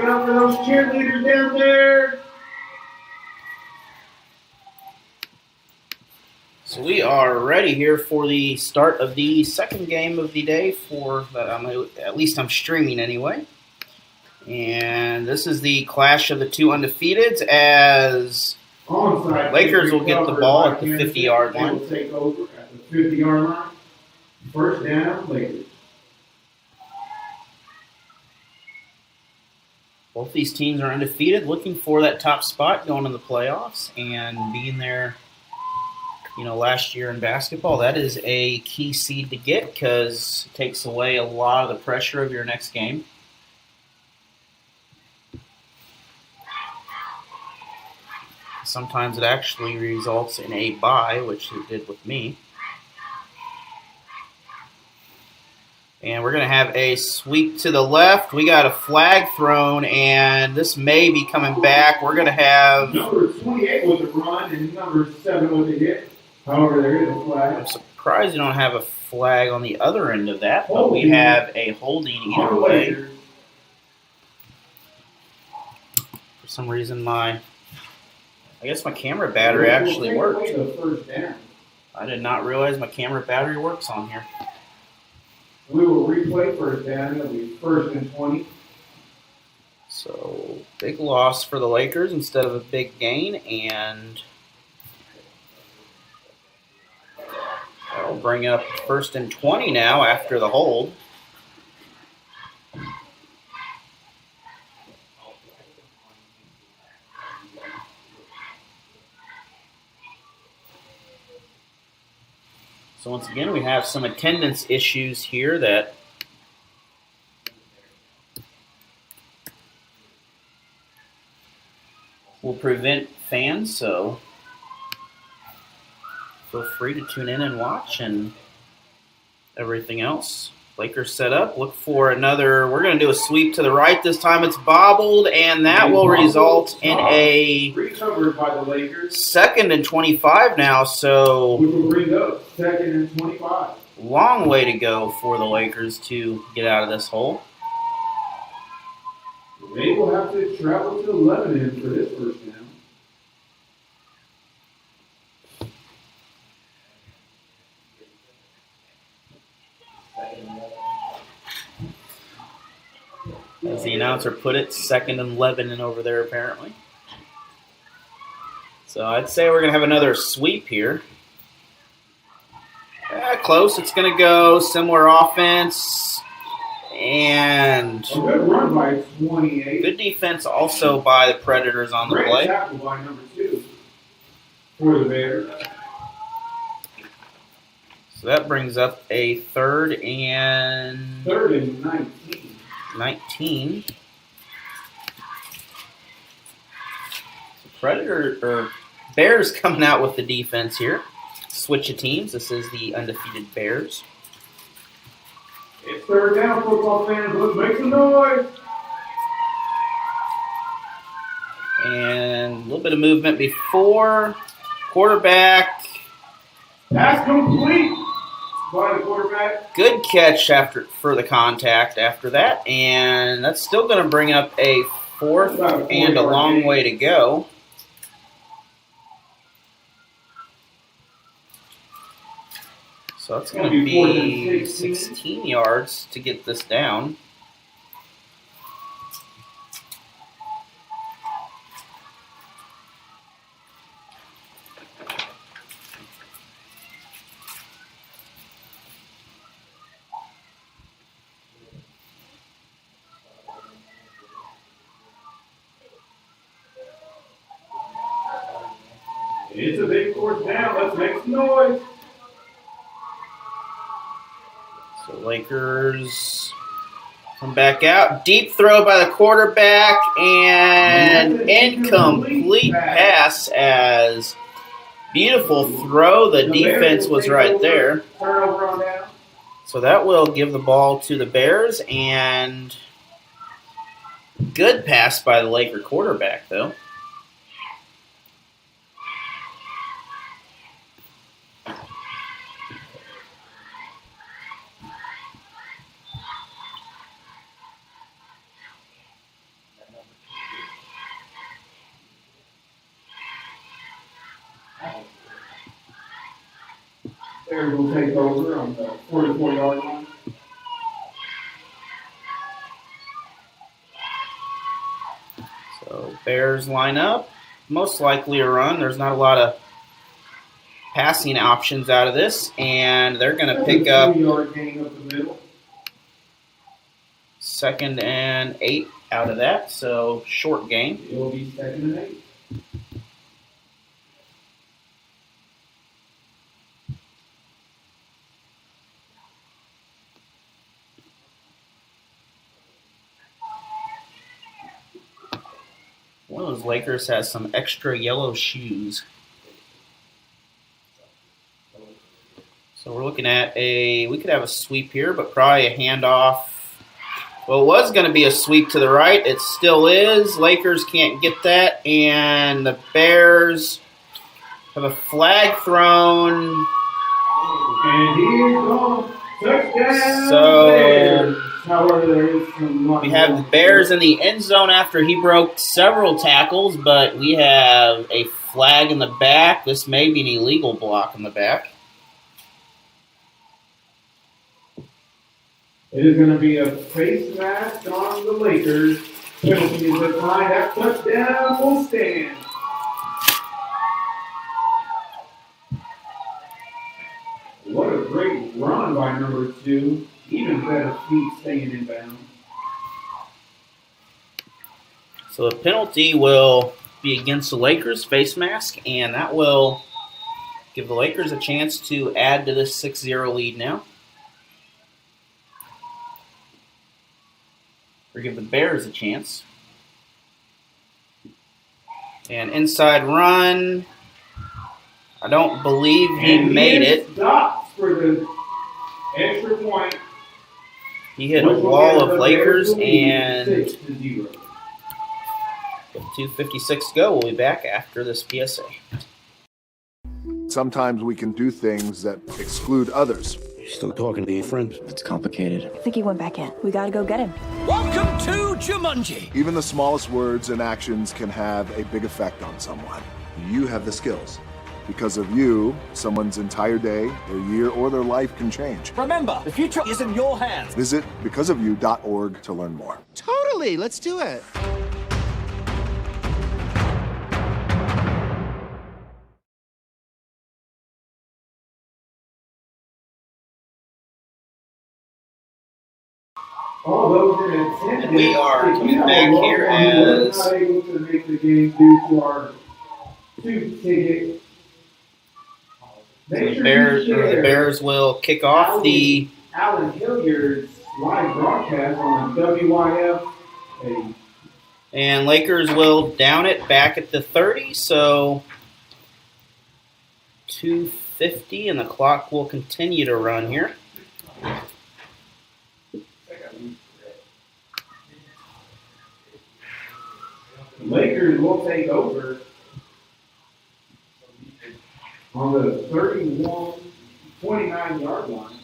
up for those cheerleaders down there. So we are ready here for the start of the second game of the day for that. At least I'm streaming anyway. And this is the clash of the two undefeateds as Lakers will get the ball at the 50-yard line. They will take over at the 50-yard line. First down, Lakers. Both these teams are undefeated, looking for that top spot going in the playoffs and being there. Last year in basketball, that is a key seed to get because it takes away a lot of the pressure of your next game. Sometimes it actually results in a bye, which it did with me. And we're going to have a sweep to the left. We got a flag thrown, and this may be coming back. We're going to have... Number 28 with a run and number 7 with a hit. However, there is a flag. I'm surprised you don't have a flag on the other end of that, but we have a holding either way. For some reason, I guess my camera battery actually worked. I did not realize my camera battery works on here. We will replay first down. It'll be 1st and 20. So, big loss for the Lakers instead of a big gain, and that'll bring up 1st and 20 now after the hold. So once again, we have some attendance issues here that will prevent fans, so feel free to tune in and watch and everything else. Lakers set up. Look for another. We're going to do a sweep to the right. This time it's bobbled, and that will result in a recovered by the Lakers. 2nd and 25 now. So we will bring up 2nd and 25. Long way to go for the Lakers to get out of this hole. They will have to travel to Lebanon for this first down. As the announcer put it, 2nd and Lebanon over there apparently. So I'd say we're going to have another sweep here. Close. It's going to go similar offense. And a good run by 28. Good defense also by the Predators on the Great play. Tackle by number 2 for the Bears. So that brings up a 3rd and 19. So Bears coming out with the defense here. Switch of teams. This is the undefeated Bears. It's 3rd down, football fans. Let's make some noise. And a little bit of movement before. Quarterback. Pass complete by the quarterback. Good catch for the contact after that. And that's still going to bring up a 4th and a long way to go. So that's going to be 16 yards to get this down. It's a big 4th down. Let's make some noise. So Lakers come back out. Deep throw by the quarterback and incomplete pass as beautiful throw. The defense was right there. So that will give the ball to the Bears and good pass by the Laker quarterback though. Bears will take over on the 44-yard line. So Bears line up. Most likely a run. There's not a lot of passing options out of this, and they're going to pick up 2-yard gain up the middle. 2nd and 8 out of that, so short gain. It will be 2nd and 8. One of those Lakers has some extra yellow shoes. So we're looking at we could have a sweep here, but probably a handoff. Well, it was going to be a sweep to the right. It still is. Lakers can't get that, and the Bears have a flag thrown. And he's gone. Touchdown. So Bears. However, there is some we have the Bears in the end zone after he broke several tackles, but we have a flag in the back. This may be an illegal block in the back. It is going to be a face mask on the Lakers. Penalty is applied. That touchdown will stand. What a great run by number 2. Even better feet staying in bounds. So the penalty will be against the Lakers, face mask, and that will give the Lakers a chance to add to this 6-0 lead now. Or give the Bears a chance. And inside run. I don't believe he made it. Stops for the extra point. He hit a wall of Lakers, and with 2:56 to go, we'll be back after this PSA. Sometimes we can do things that exclude others. Still talking to your friend? It's complicated. I think he went back in. We gotta go get him. Welcome to Jumanji. Even the smallest words and actions can have a big effect on someone. You have the skills. Because of you, someone's entire day, their year, or their life can change. Remember, the future is in your hands. Visit becauseofyou.org to learn more. Totally, let's do it. All those in attendance, And we are if you coming have back a loved here one who was as not able to make the game due to our 2-ticket. the Bears will kick off the Alan Hilliard's live broadcast on WYF. and Lakers will down it back at the 30, so 2:50, and the clock will continue to run here. The Lakers will take over on the 29-yard line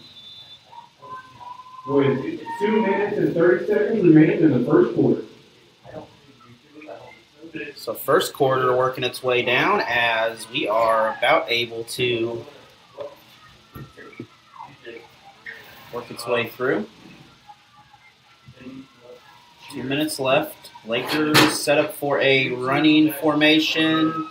with 2 minutes and 30 seconds remaining in the first quarter. So first quarter working its way down as we are about able to work its way through. 2 minutes left. Lakers set up for a running formation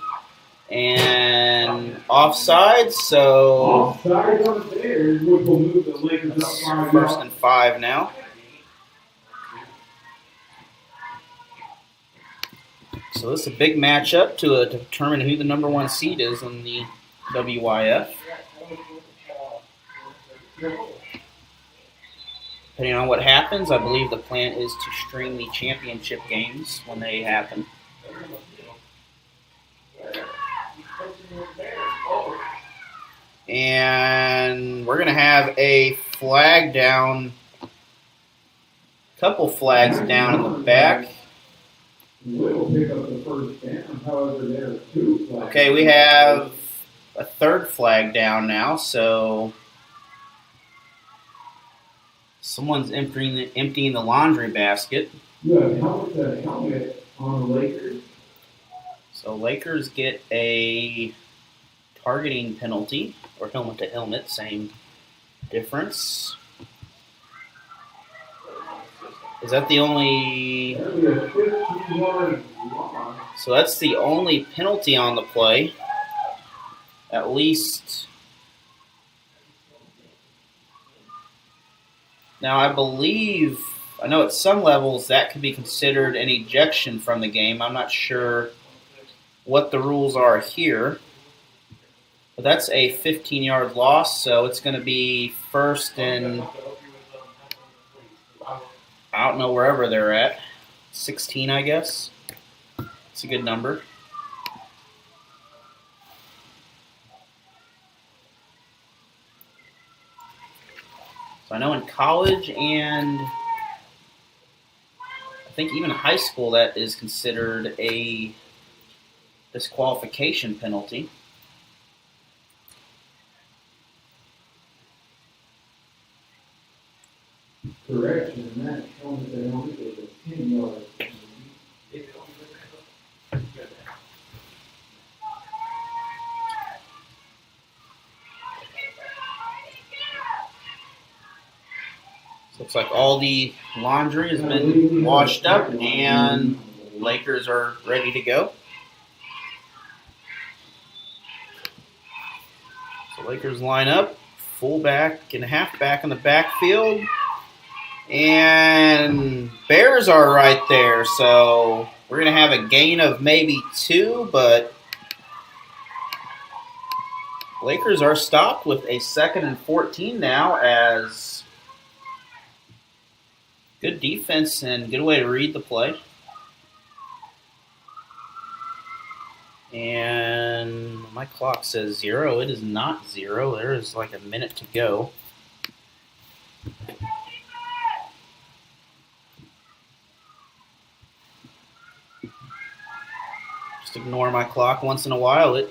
and offside, so offside on the Bears, which will move the Lakers up 5 first and 5 now. So this is a big matchup to determine who the number 1 seed is in the WYF. Depending on what happens, I believe the plan is to stream the championship games when they happen. And we're going to have a flag down, couple flags down in the back. Will pick up the first down. However, there are 2 flags. Okay, we have a third flag down now, so someone's emptying the laundry basket. You have helmet on the Lakers. So Lakers get a targeting penalty, or helmet to helmet, same difference. Is that the only... So that's the only penalty on the play. At least... Now I believe, I know at some levels that could be considered an ejection from the game. I'm not sure what the rules are here. But that's a 15-yard loss, so it's going to be first and, I don't know, wherever they're at. 16, I guess. It's a good number. So I know in college and I think even high school that is considered a disqualification penalty. Correction, and that helmet to helmet is a 10-yard. Looks like all the laundry has been washed up and Lakers are ready to go. So Lakers line up, fullback and halfback in the backfield. And Bears are right there, so we're going to have a gain of maybe 2, but Lakers are stopped with a 2nd and 14 now, as good defense and good way to read the play. And my clock says 0. It is not 0. There is like a minute to go. Just ignore my clock once in a while. It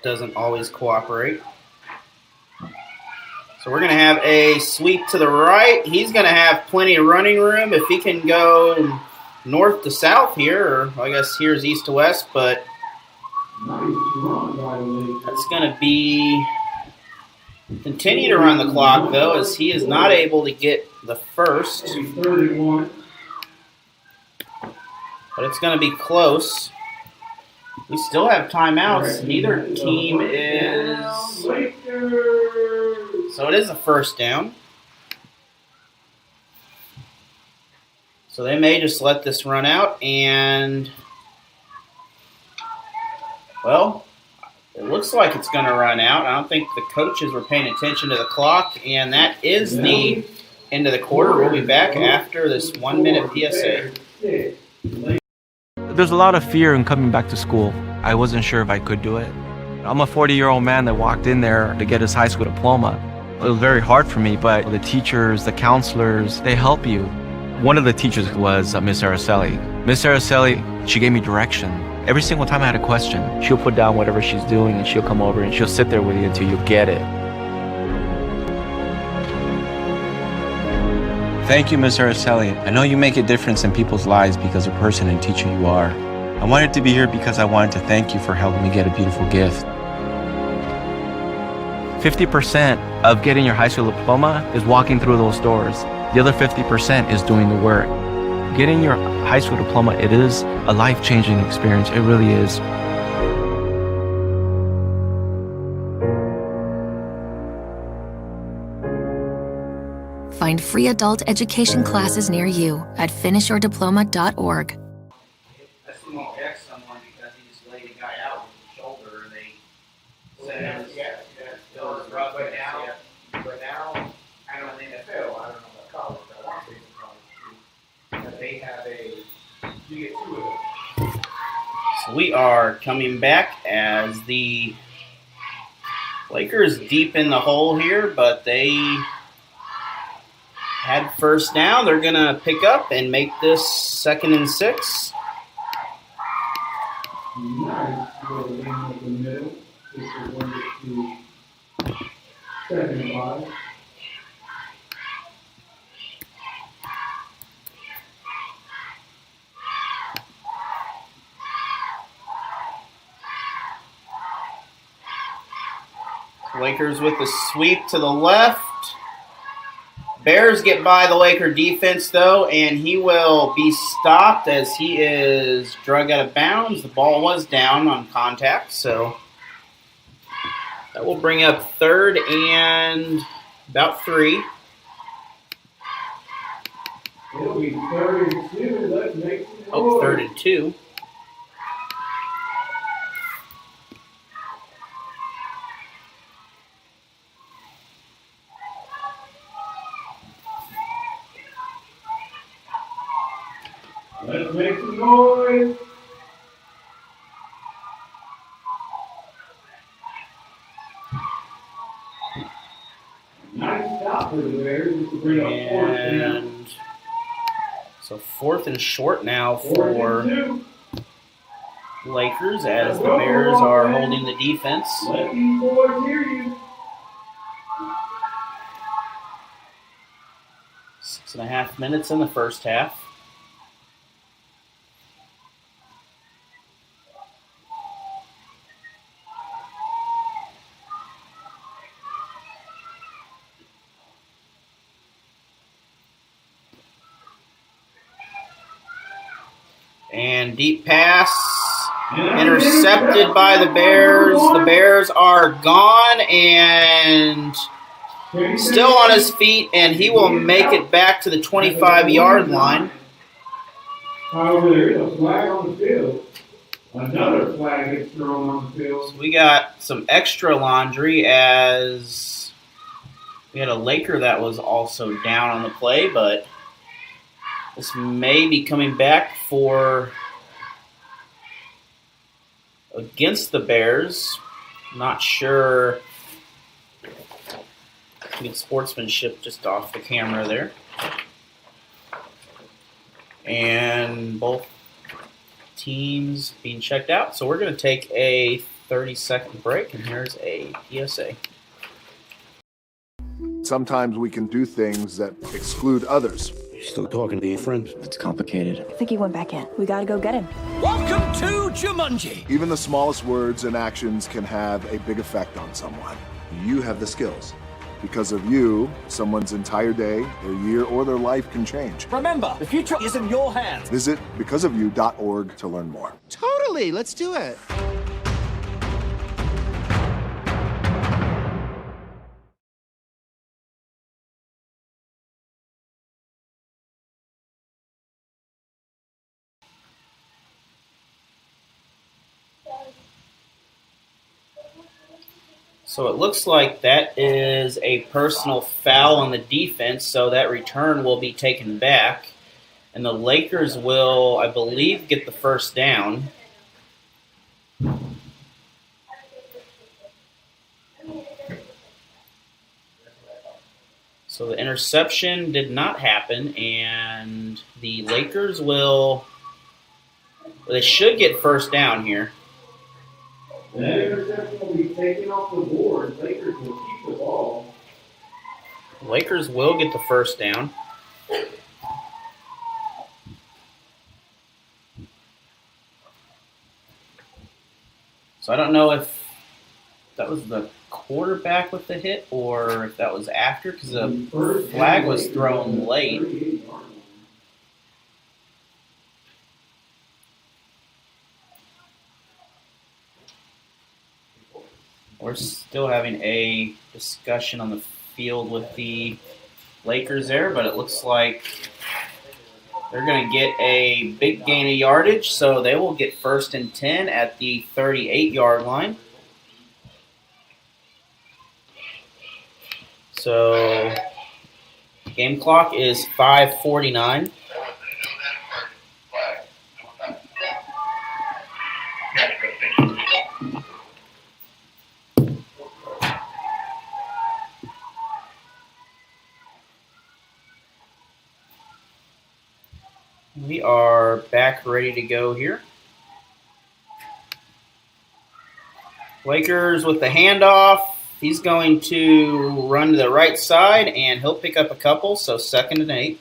doesn't always cooperate. So we're going to have a sweep to the right. He's going to have plenty of running room if he can go north to south here, or I guess here's east to west, but that's going to be continue to run the clock, though, as he is not able to get the first. But it's going to be close. We still have timeouts. Neither team is... So it is a first down. So they may just let this run out, and, well, it looks like it's going to run out. I don't think the coaches were paying attention to the clock, and that is the end of the quarter. We'll be back after this 1-minute PSA. There's a lot of fear in coming back to school. I wasn't sure if I could do it. I'm a 40-year-old man that walked in there to get his high school diploma. It was very hard for me, but the teachers, the counselors, they help you. One of the teachers was Miss Araceli. Miss Araceli, she gave me direction. Every single time I had a question, she'll put down whatever she's doing and she'll come over and she'll sit there with you until you get it. Thank you, Miss Araceli. I know you make a difference in people's lives because of the person and teacher you are. I wanted to be here because I wanted to thank you for helping me get a beautiful gift. 50% of getting your high school diploma is walking through those doors. The other 50% is doing the work. Getting your high school diploma, it is a life-changing experience. It really is. Find free adult education classes near you at finishyourdiploma.org. Someone because he just laid a guy out with his shoulder, and they said it was rough. But now, I don't think NFL, I don't know about college, but I want to say from college too, that they have you get 2 of them. So we are coming back as the Lakers deep in the hole here, but they had first down. They're going to pick up and make this 2nd and 6. Nice. Go down the middle. This is 1 to 2nd and 5. Lakers with the sweep to the left. Bears get by the Laker defense, though, and he will be stopped as he is drug out of bounds. The ball was down on contact, so that will bring up 3rd and about 3. It'll be 3rd and 2. Let's make some Oh, noise. 3rd and 2. Let's make some noise. Nice stop for the Bears. This will bring up 4th down. And so 4th and short now 4th for and 2. Lakers as the Bears are holding the defense. Let these boys hear you. 6.5 minutes in the first half. And deep pass, intercepted by the Bears. The Bears are gone and still on his feet, and he will make it back to the 25-yard line. However, there is a flag on the field. Another flag gets thrown on the field. So we got some extra laundry as we had a Laker that was also down on the play, but this may be coming back for against the Bears. Not sure. Good sportsmanship just off the camera there. And both teams being checked out. So we're going to take a 30-second break, and here's a PSA. Sometimes we can do things that exclude others. Still talking to your friend? It's complicated. I think he went back in. We gotta go get him. Welcome to Jumanji. Even the smallest words and actions can have a big effect on someone. You have the skills. Because of you, someone's entire day, their year, or their life can change. Remember, the future is in your hands. Visit becauseofyou.org to learn more. Totally, let's do it. So it looks like that is a personal foul on the defense, so that return will be taken back. And the Lakers will, I believe, get the first down. So the interception did not happen, and the Lakers they should get first down here. That interception will be taken off the board. Lakers will keep the ball. Lakers will get the first down. So I don't know if that was the quarterback with the hit or if that was after, because the flag was thrown late. We're still having a discussion on the field with the Lakers there, but it looks like they're going to get a big gain of yardage, so they will get first and 10 at the 38-yard line. So game clock is 5:49. We are back ready to go here. Lakers with the handoff. He's going to run to the right side, and he'll pick up a couple, so 2nd and 8.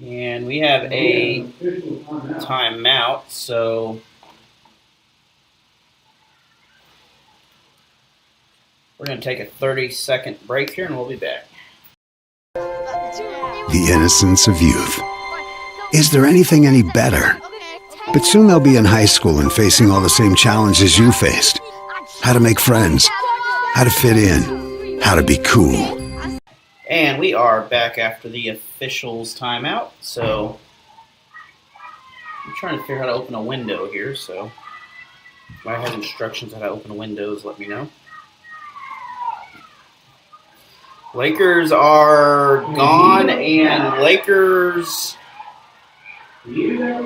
And we have a timeout, so we're going to take a 30-second break here, and we'll be back. The innocence of youth. Is there anything any better? But soon they'll be in high school and facing all the same challenges you faced. How to make friends, how to fit in, how to be cool. And we are back after the officials timeout, so I'm trying to figure out how to open a window here, so if I have instructions on how to open windows, let me know. Lakers are gone, and Lakers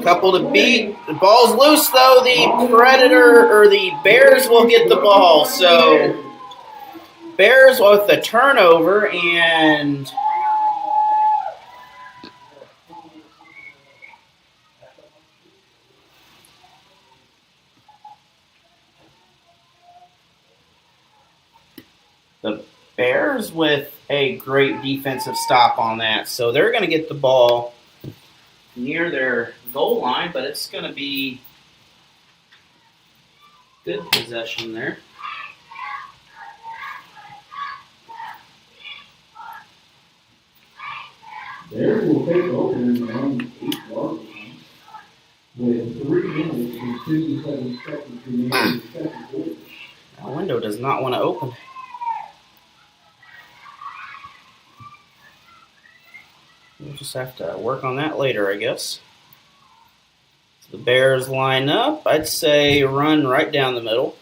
couple to beat. The ball's loose, though. The Predator, or the Bears, will get the ball. So Bears with the turnover, and the Bears with a great defensive stop on that. So they're going to get the ball near their goal line, but it's going to be good possession there. Bears will take over in their own 8-yard line with 3 minutes and 57 seconds remaining in the second quarter. That window does not want to open. We'll just have to work on that later, I guess. So the Bears line up. I'd say run right down the middle.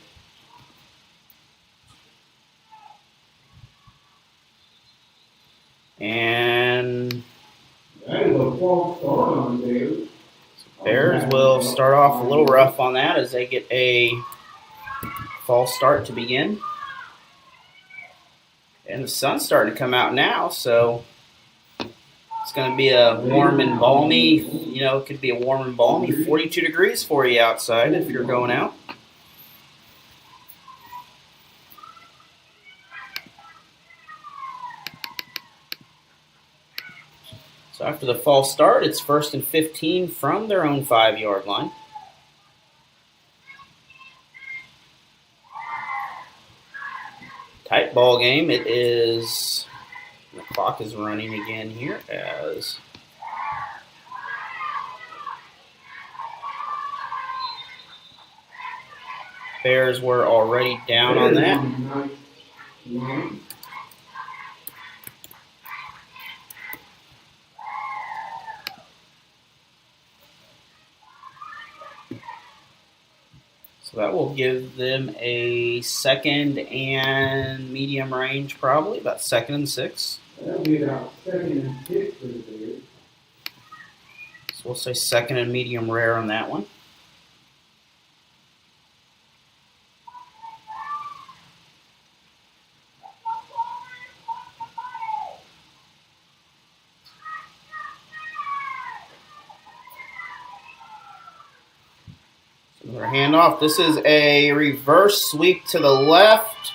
And that is a false start on the Bears. Bears will start off a little rough on that as they get a false start to begin. And the sun's starting to come out now, so it's going to be a warm and balmy, it could be a warm and balmy 42 degrees for you outside if you're going out. So after the false start, it's 1st and 15 from their own 5-yard line. Tight ball game. It is. The clock is running again here as Bears were already down on that. So that will give them a 2nd and medium range, probably about 2nd and 6. That'll be about 2nd and 6 for the Bears. So we'll say 2nd and medium rare on that one. Another handoff. This is a reverse sweep to the left.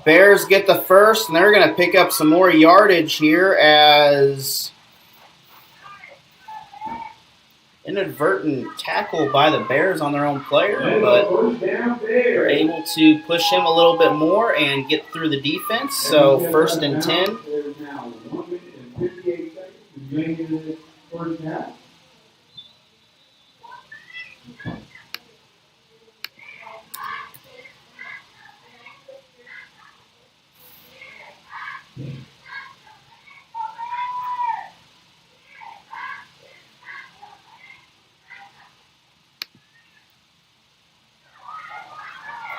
Bears get the first, and they're going to pick up some more yardage here as inadvertent tackle by the Bears on their own player, but they're able to push him a little bit more and get through the defense. So 1st and 10. There's now 1 minute and 58 seconds remaining in the first half.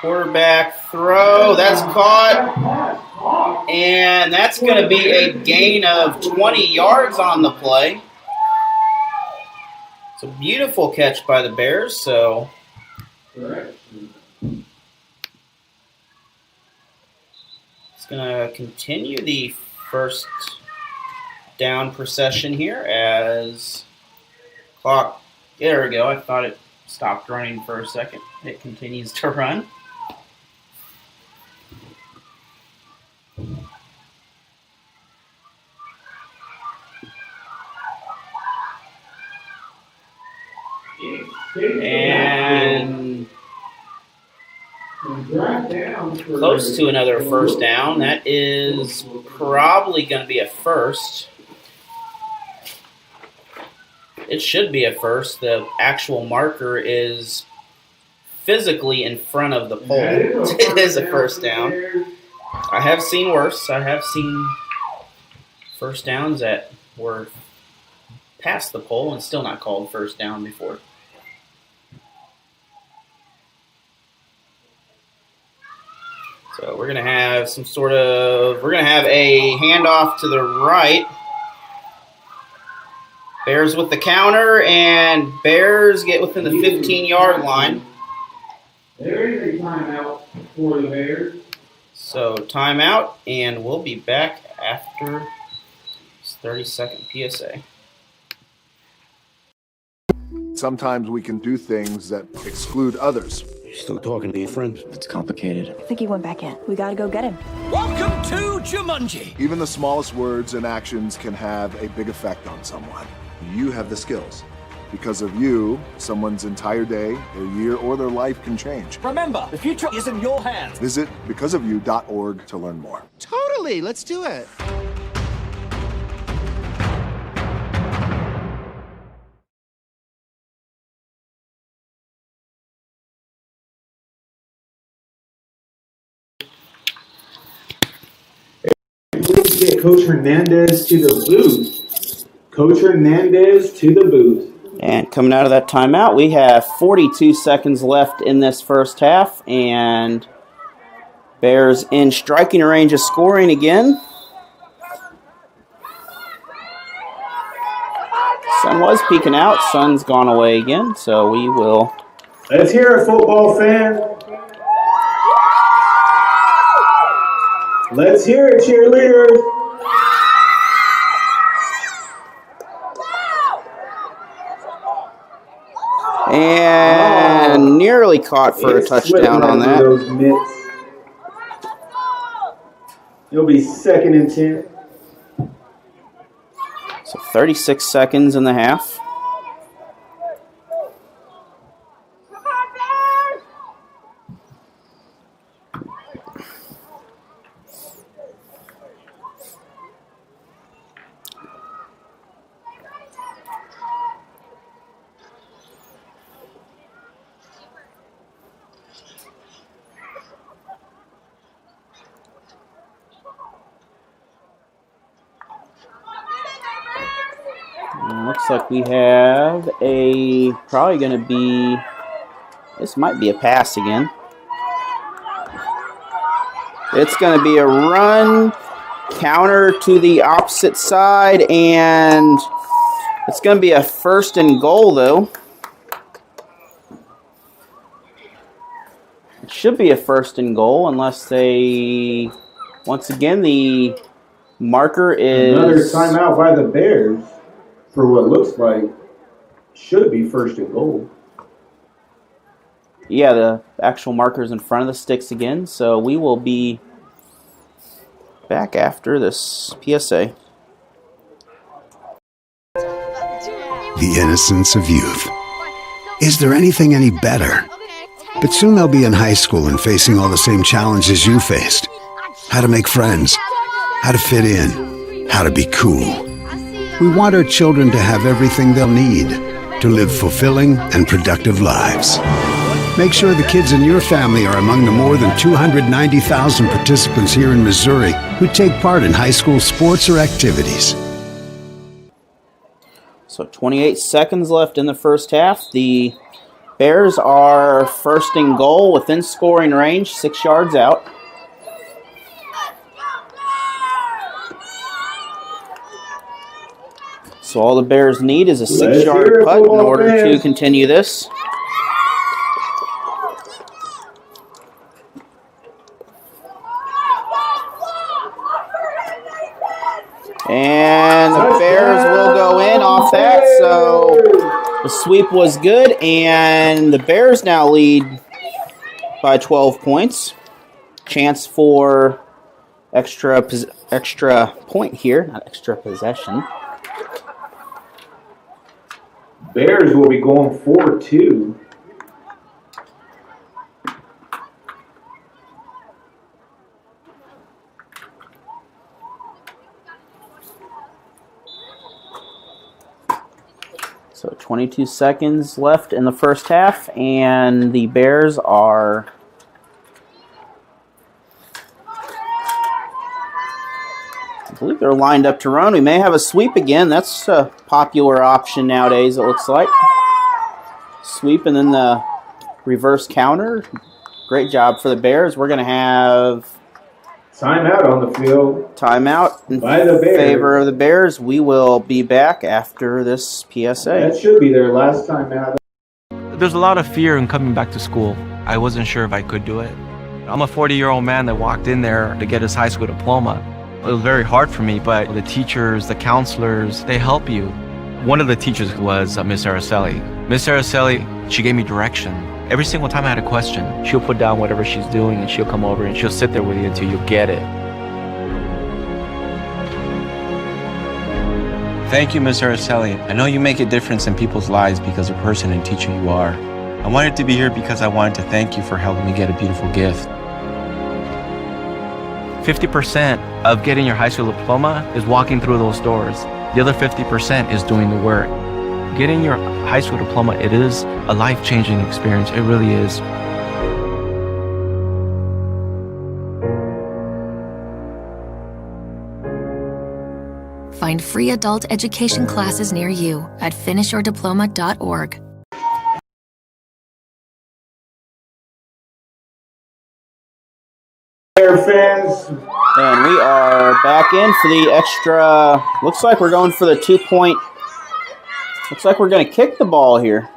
Quarterback throw, that's caught, and that's going to be a gain of 20 yards on the play. It's a beautiful catch by the Bears, so it's going to continue the first down procession here as clock, there we go, I thought it stopped running for a second. It continues to run. And close to another first down. That is probably going to be a first. It should be a first. The actual marker is physically in front of the pole. It is a first down. I have seen worse. I have seen first downs that were past the pole and still not called first down before. So we're going to have we're going to have a handoff to the right. Bears with the counter, and Bears get within the 15-yard line. There is a timeout for the Bears. So timeout, and we'll be back after this 30-second PSA. Sometimes we can do things that exclude others. Still talking to your friend? It's complicated. I think he went back in. We gotta go get him. Welcome to Jumanji. Even the smallest words and actions can have a big effect on someone. You have the skills. Because of you, someone's entire day, their year, or their life can change. Remember, the future is in your hands. Visit becauseofyou.org to learn more. Totally, let's do it. Please get Coach Hernandez to the booth. Coach Hernandez to the booth. And coming out of that timeout, we have 42 seconds left in this first half, and Bears in striking range of scoring again. Sun was peeking out. Sun's gone away again, so we will. Let's hear it, football fan. Let's hear it, cheerleaders. And nearly caught for a touchdown on that. It'll be 2nd and 10. So 36 seconds in the half. Looks like we have probably going to be, this might be a pass again. It's going to be a run, counter to the opposite side, and it's going to be a 1st and goal, though. It should be a 1st and goal unless they, once again, the marker is... Another timeout by the Bears. For what looks like should be 1st and goal. Yeah, the actual marker's in front of the sticks again, so we will be back after this PSA. The innocence of youth. Is there anything any better? But soon they'll be in high school and facing all the same challenges you faced. How to make friends, how to fit in, how to be cool. We want our children to have everything they'll need to live fulfilling and productive lives. Make sure the kids in your family are among the more than 290,000 participants here in Missouri who take part in high school sports or activities. So 28 seconds left in the first half. The Bears are 1st and goal within scoring range, 6 yards out. So all the Bears need is a 6-yard putt in order to continue this. And the Bears will go in off that, so The sweep was good, and the Bears now lead by 12 points. Chance for extra point here, not extra possession. Bears will be going 4-2. So 22 seconds left in the first half, and the Bears are I believe they're lined up to run. We may have a sweep again. That's a popular option nowadays, it looks like. Sweep and then the reverse counter. Great job for the Bears. We're going to have timeout on the field. Timeout in by the Bears. Favor of the Bears. We will be back after this PSA. That should be their last timeout. There's a lot of fear in coming back to school. I wasn't sure if I could do it. I'm a 40-year-old man that walked in there to get his high school diploma. It was very hard for me, but the teachers, the counselors, they help you. One of the teachers was Miss Araceli. Miss Araceli, she gave me direction. Every single time I had a question, she'll put down whatever she's doing and she'll come over and she'll sit there with you until you get it. Thank you, Miss Araceli. I know you make a difference in people's lives because of the person and teacher you are. I wanted to be here because I wanted to thank you for helping me get a beautiful gift. 50% of getting your high school diploma is walking through those doors. The other 50% is doing the work. Getting your high school diploma, it is a life-changing experience. It really is. Find free adult education classes near you at finishyourdiploma.org. Fans. And we are back in for the extra. Looks like we're going for the 2-point. Looks like we're going to kick the ball here.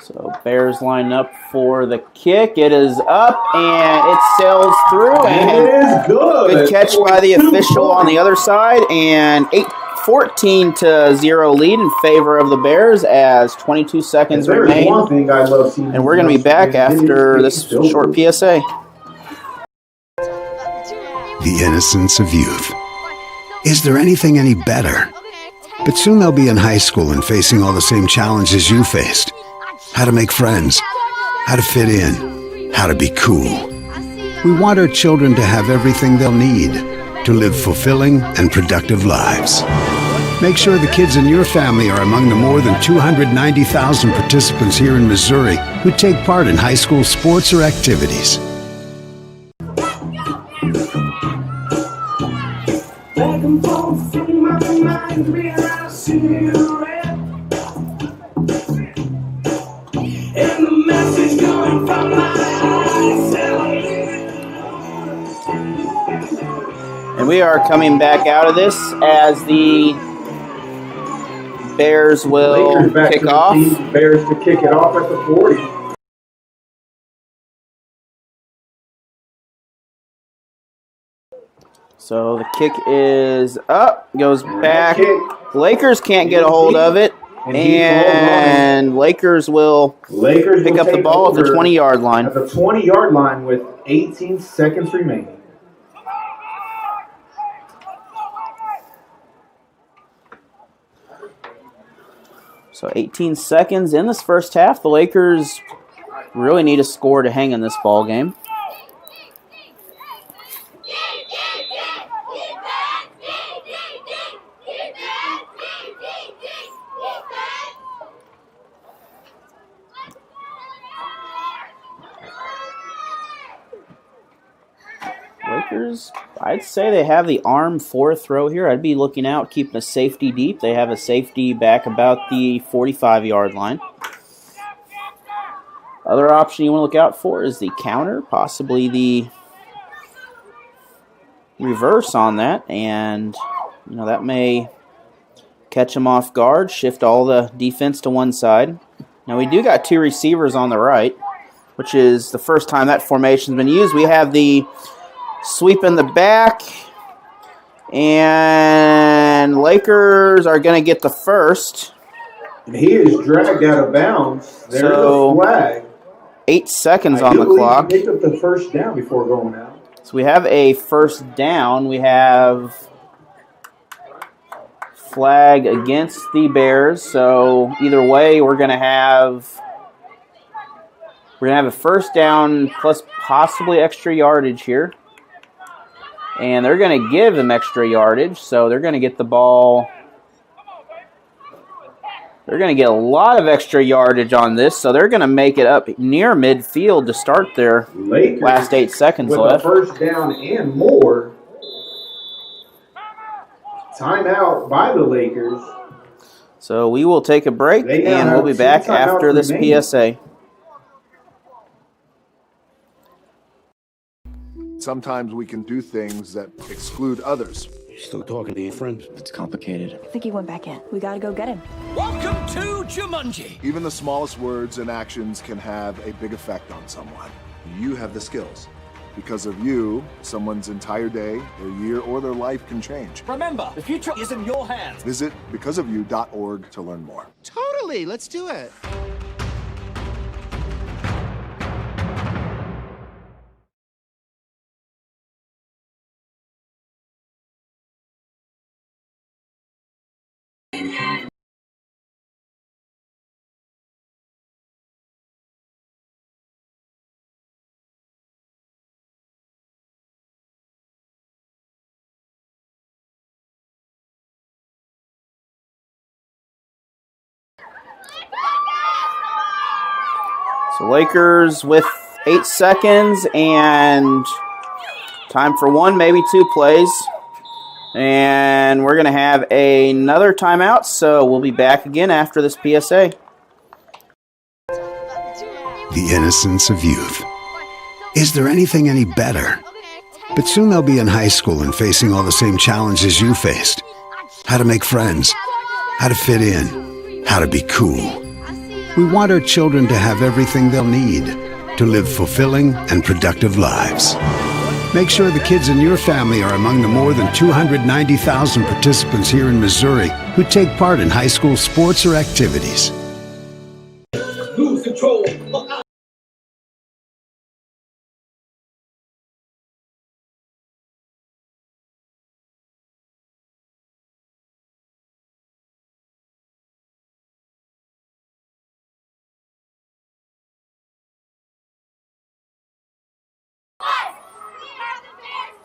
So Bears line up for the kick. It is up and it sails through. And it is good. Good catch by the official on the other side. And 14-0 lead in favor of the Bears as 22 seconds remain. One thing I love seeing, and we're going to be back after this short PSA. The innocence of youth. Is there anything any better? But soon they'll be in high school and facing all the same challenges you faced. How to make friends, how to fit in, how to be cool. We want our children to have everything they'll need to live fulfilling and productive lives. Make sure the kids in your family are among the more than 290,000 participants here in Missouri who take part in high school sports or activities. And we are coming back out of this as the Bears will kick off. Bears to kick it off at the 40. So the kick is up, goes back. Lakers can't get a hold of it. And Lakers will pick up the ball at the 20-yard line. At the 20-yard line with 18 seconds remaining. So 18 seconds in this first half. The Lakers really need a score to hang in this ball game. Lakers, I'd say they have the arm for a throw here. I'd be looking out, keeping a safety deep. They have a safety back about the 45-yard line. Other option you want to look out for is the counter, possibly the reverse on that, and that may catch them off guard, shift all the defense to one side. Now we do got two receivers on the right, which is the first time that formation's been used. We have the sweep in the back, and And Lakers are going to get the first. And he is dragged out of bounds. There's So, a flag. 8 seconds I on do the believe clock. he picked up the first down before going out. So we have a first down. We have flag against the Bears. So either way, we're going to have a first down plus possibly extra yardage here. And they're going to give them extra yardage. So they're going to get the ball. They're going to get a lot of extra yardage on this. So they're going to make it up near midfield to start their Lakers last 8 seconds with left. a first down and more. Timeout by the Lakers. So we will take a break, and we'll be back after this PSA. Sometimes we can do things that exclude others. You're still talking to your friend? It's complicated. I think he went back in. We gotta go get him. Welcome to Jumanji. Even the smallest words and actions can have a big effect on someone. You have the skills. Because of you, someone's entire day, their year, or their life can change. Remember, the future is in your hands. Visit becauseofyou.org to learn more. Totally, let's do it. So Lakers with 8 seconds and time for one, maybe two plays. And we're going to have another timeout, so we'll be back again after this PSA. The innocence of youth. Is there anything any better? But soon they'll be in high school and facing all the same challenges you faced. How to make friends, how to fit in, how to be cool. We want our children to have everything they'll need to live fulfilling and productive lives. Make sure the kids in your family are among the more than 290,000 participants here in Missouri who take part in high school sports or activities. Lose control.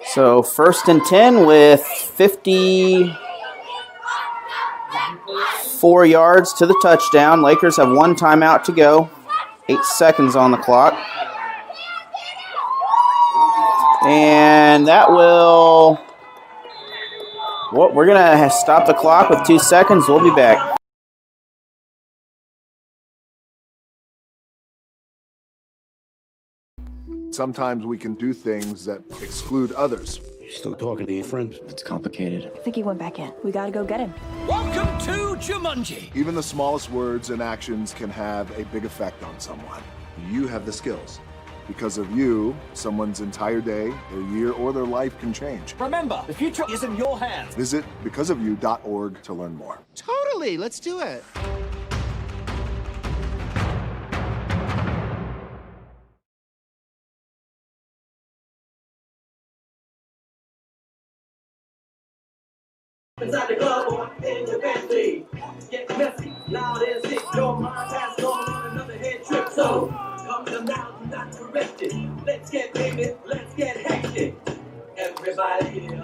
So 1st and 10 with 54 yards to the touchdown. Lakers have one timeout to go. 8 seconds on the clock. And that will... Well, we're going to stop the clock with 2 seconds. We'll be back. Sometimes we can do things that exclude others. You're still talking to your friend? It's complicated. I think he went back in. We gotta go get him. Welcome to Jumanji. Even the smallest words and actions can have a big effect on someone. You have the skills. Because of you, someone's entire day, their year, or their life can change. Remember, the future is in your hands. Visit becauseofyou.org to learn more. Totally, let's do it. Inside the club or in your fancy. Get messy, loud and sick. Your mind has gone on another head trip. So come to now, do not correct it. Let's get baby, let's get hectic. Everybody.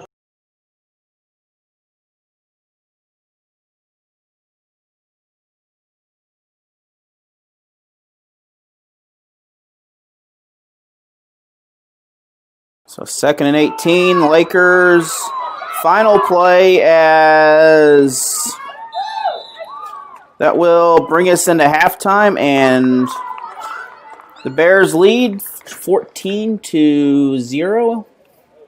So 2nd and 18, Lakers. Final play as that will bring us into halftime, and the Bears lead 14-0,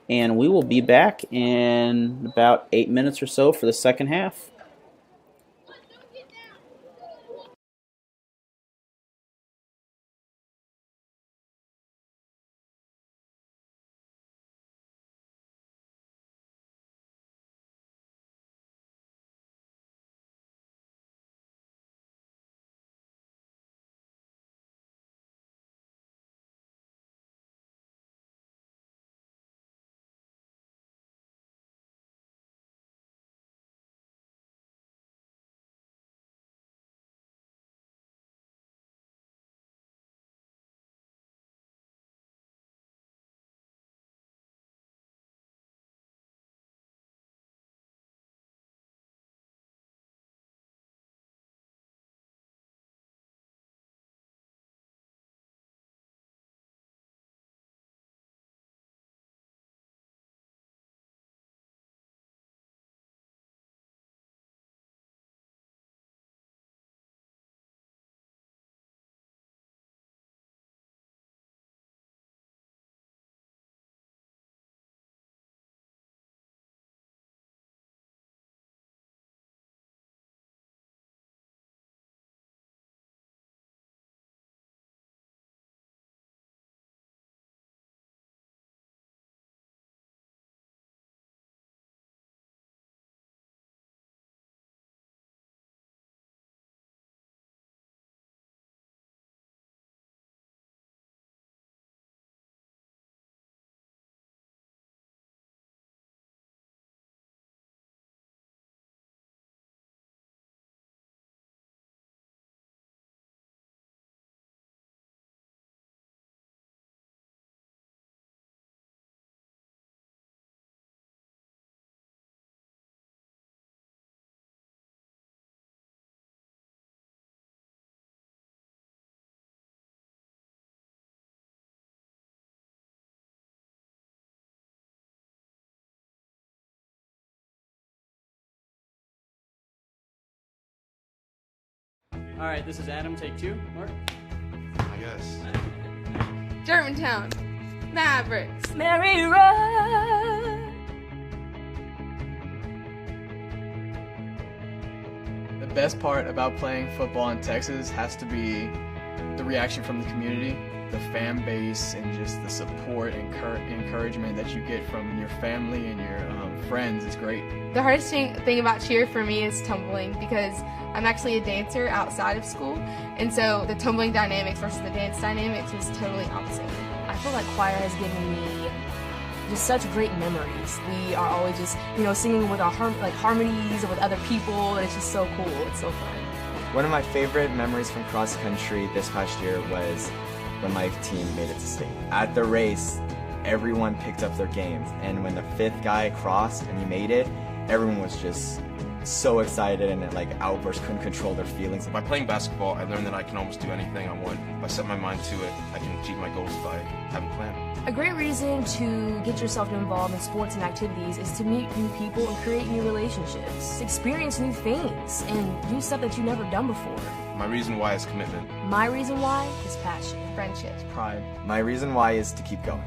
and we will be back in about 8 minutes or so for the second half. All right, this is Adam. Take 2. Mark. I guess. Germantown. Mavericks. Mary Road. The best part about playing football in Texas has to be the reaction from the community, the fan base, and just the support and encouragement that you get from your family and your friends is great. The hardest thing about cheer for me is tumbling, because I'm actually a dancer outside of school, and so the tumbling dynamics versus the dance dynamics was totally opposite. I feel like choir has given me just such great memories. We are always just, singing with our harmonies or with other people, and it's just so cool. It's so fun. One of my favorite memories from cross country this past year was when my team made it to state. At the race, everyone picked up their games, and when the 5th guy crossed and he made it, everyone was just so excited and outbursts, couldn't control their feelings. By playing basketball, I learned that I can almost do anything I want. If I set my mind to it, I can achieve my goals by having a plan. A great reason to get yourself involved in sports and activities is to meet new people and create new relationships, experience new things, and do stuff that you've never done before. My reason why is commitment. My reason why is passion. Friendships. Pride. My reason why is to keep going.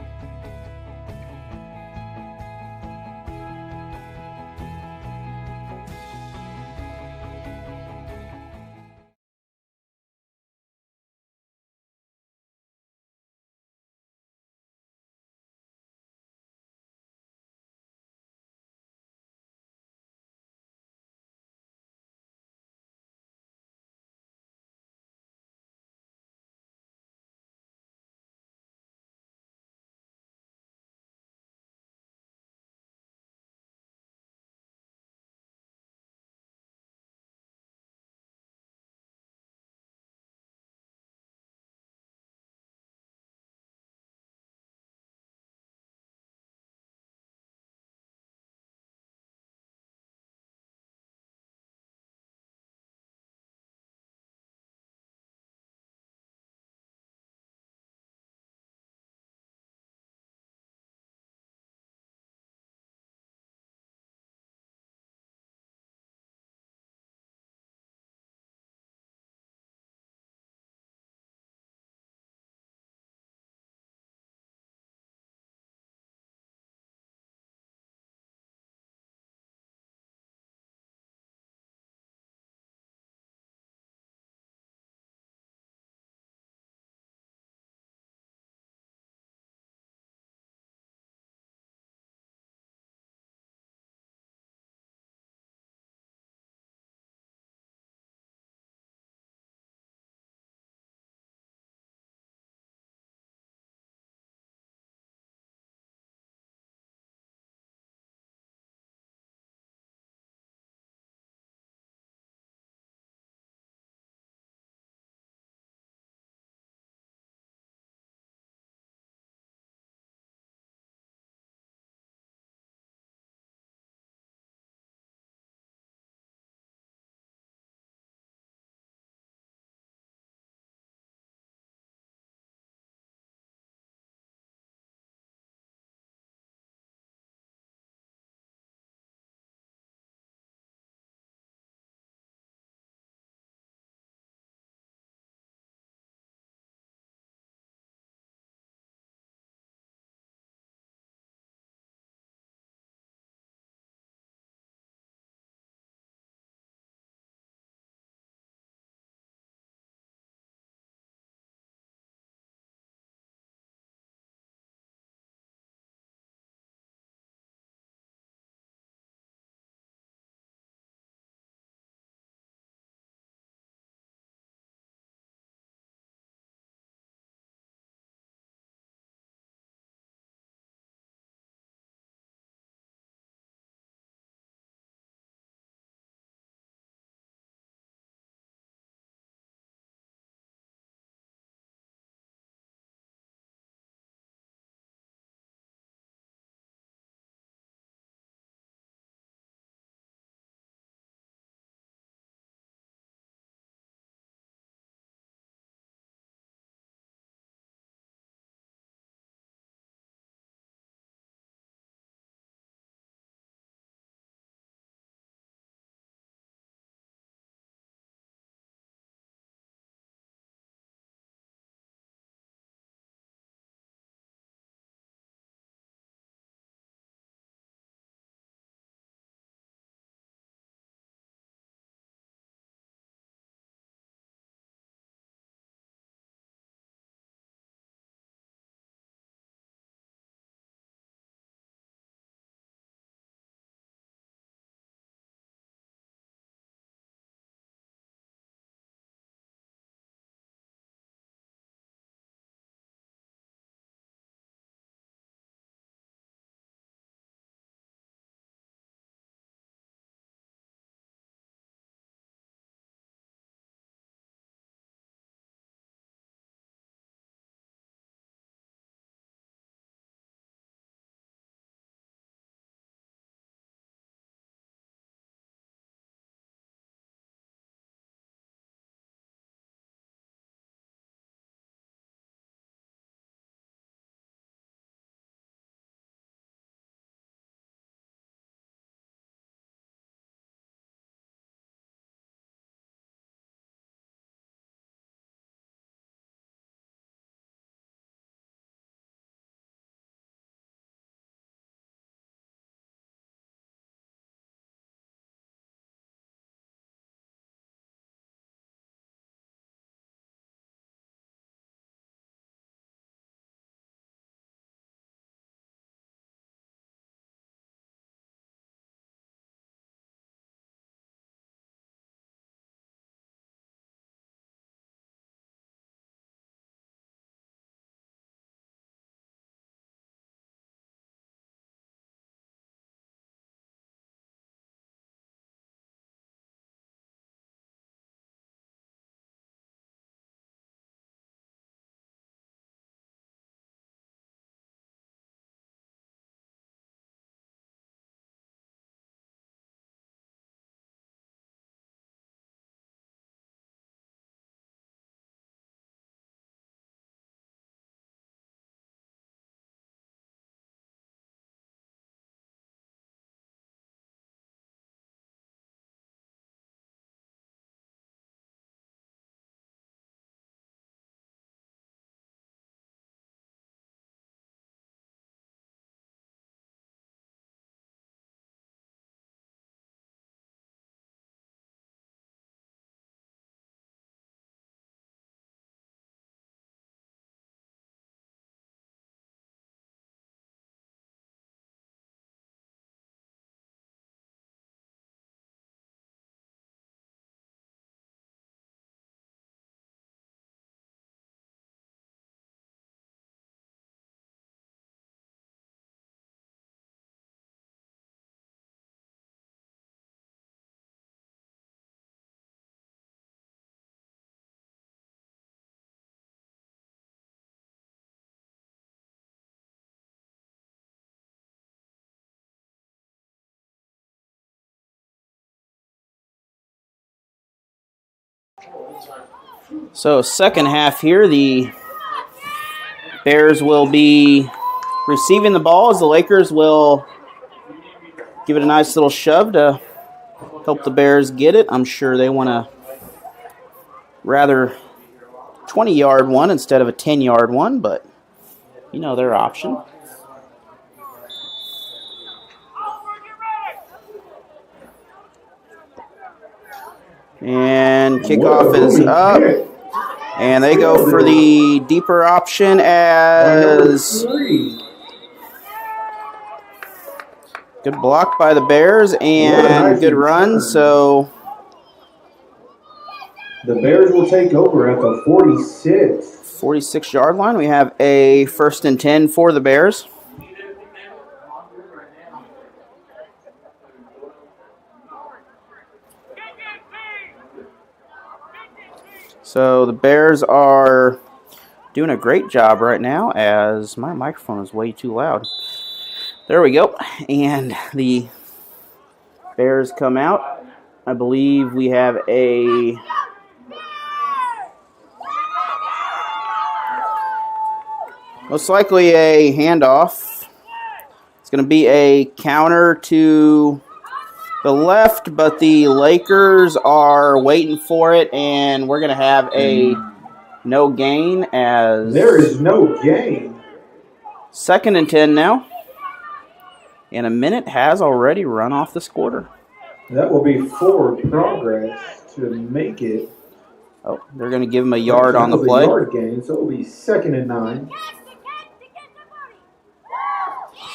So second half here, the Bears will be receiving the ball as the Lakers will give it a nice little shove to help the Bears get it. I'm sure they want a rather 20-yard one instead of a 10-yard one, but you know their option. And kickoff is up. And they go for the deeper option as good block by the Bears and good run. So the Bears will take over at the 46-yard line. We have a 1st and 10 for the Bears. So the Bears are doing a great job right now as my microphone is way too loud. There we go. And the Bears come out. I believe we have a most likely a handoff. It's going to be a counter to the left, but the Lakers are waiting for it, and we're going to have a no gain as there is no gain. 2nd and 10 now. And a minute has already run off this quarter. That will be forward progress to make it. Oh, they're going to give him a yard on the play. Yard gain, so it will be 2nd and 9.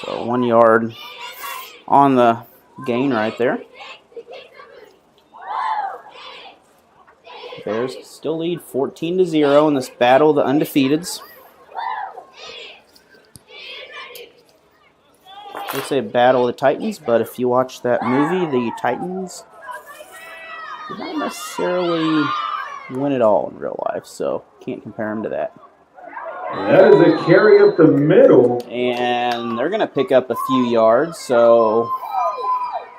So 1 yard on the gain right there. Bears still lead 14-0 in this battle of the undefeateds. They say Battle of the Titans, but if you watch that movie, the Titans did not necessarily win it all in real life, so can't compare them to that. That is a carry up the middle. And they're going to pick up a few yards, so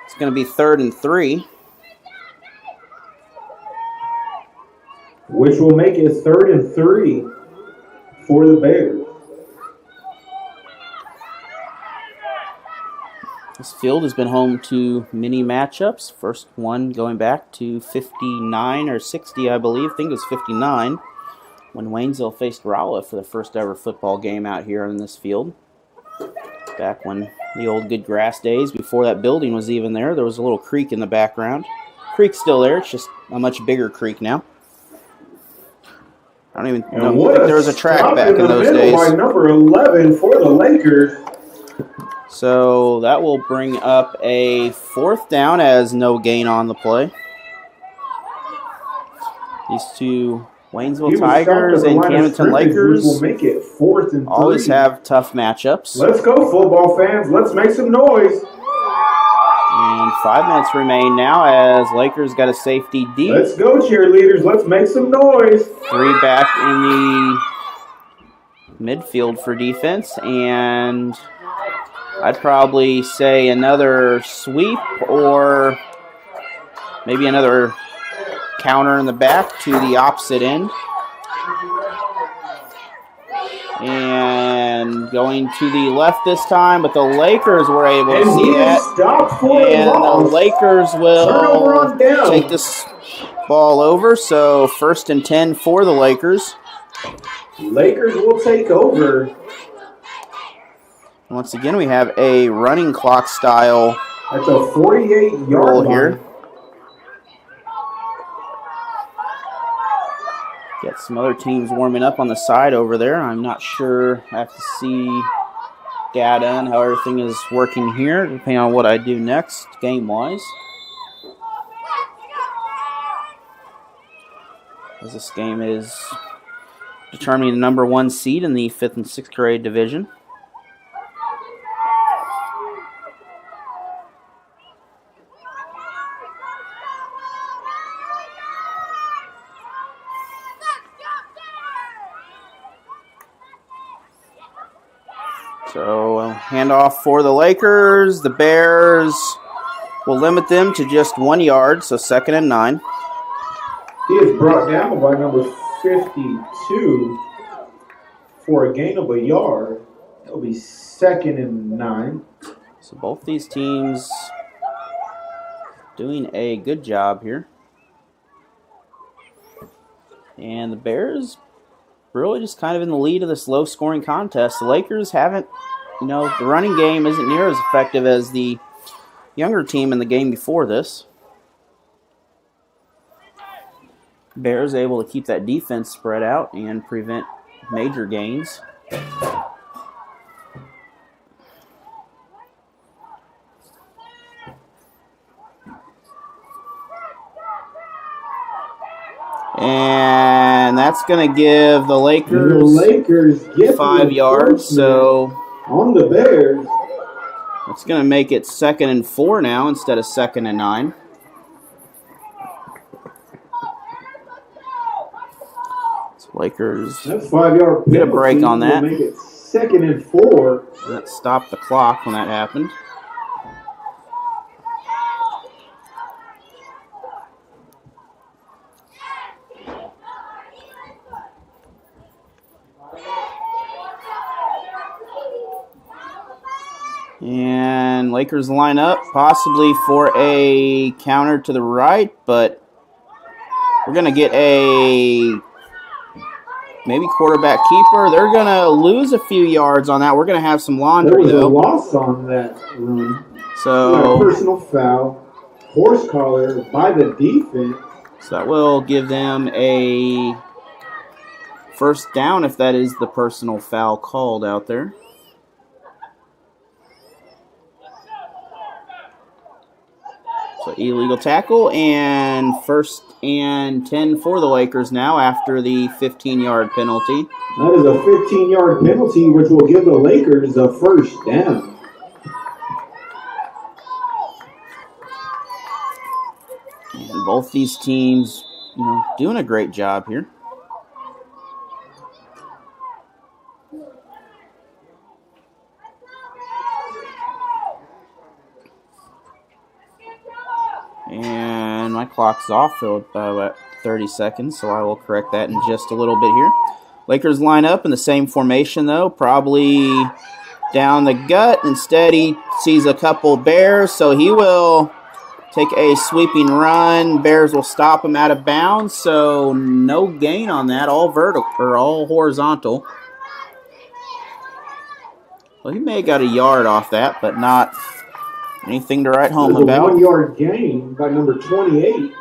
it's going to be 3rd and 3. Which will make it 3rd and 3 for the Bears. This field has been home to many matchups. First one going back to 59 or 60, I believe. I think it was 59 when Waynesville faced Rolla for the first ever football game out here in this field. Back when the old good grass days, before that building was even there, there was a little creek in the background. Creek's still there. It's just a much bigger creek now. I don't even know if there was a track back in those days. By number 11 for the Lakers. So that will bring up a 4th down as no gain on the play. These two Waynesville Tigers and Camden Lakers will make it 4th and 3. Always have tough matchups. Let's go, football fans. Let's make some noise. And 5 minutes remain now as Lakers got a safety deep. Let's go, cheerleaders. Let's make some noise. 3 back in the midfield for defense. And I'd probably say another sweep or maybe another counter in the back to the opposite end. And going to the left this time, but the Lakers were able to see that. And the Lakers will take this ball over. So 1st and 10 for the Lakers. Lakers will take over. Once again, we have a running clock style. That's a 48-yard line here. Get some other teams warming up on the side over there. I'm not sure. I have to see data and how everything is working here, depending on what I do next, game-wise. As this game is determining the number 1 seed in the 5th and 6th grade division. So handoff for the Lakers. The Bears will limit them to just 1 yard, so 2nd and 9. He is brought down by number 52 for a gain of a yard. It'll be 2nd and 9. So both these teams doing a good job here. And the Bears really just kind of in the lead of this low-scoring contest. The Lakers haven't, the running game isn't near as effective as the younger team in the game before this. Bears able to keep that defense spread out and prevent major gains. And that's going to give the Lakers get 5 yards. So on the Bears, it's going to make it 2nd and 4 now instead of 2nd and 9. So Lakers that's 5-yard get a break on that. Make it 2nd and 4. That stopped the clock when that happened. And Lakers line up possibly for a counter to the right, but we're going to get a maybe quarterback keeper. They're going to lose a few yards on that. We're going to have some laundry, though. There was a loss on that run. So a personal foul, horse collar by the defense. So that will give them a first down if that is the personal foul called out there. So illegal tackle and 1st and 10 for the Lakers now after the 15-yard penalty. That is a 15-yard penalty, which will give the Lakers a first down. And both these teams, doing a great job here. And my clock's off by about 30 seconds, so I will correct that in just a little bit here. Lakers line up in the same formation, though, probably down the gut. Instead, he sees a couple Bears, so he will take a sweeping run. Bears will stop him out of bounds, so no gain on that, all vertical or all horizontal. Well, he may have got a yard off that, but not anything to write home about. A 1-yard gain by number 28.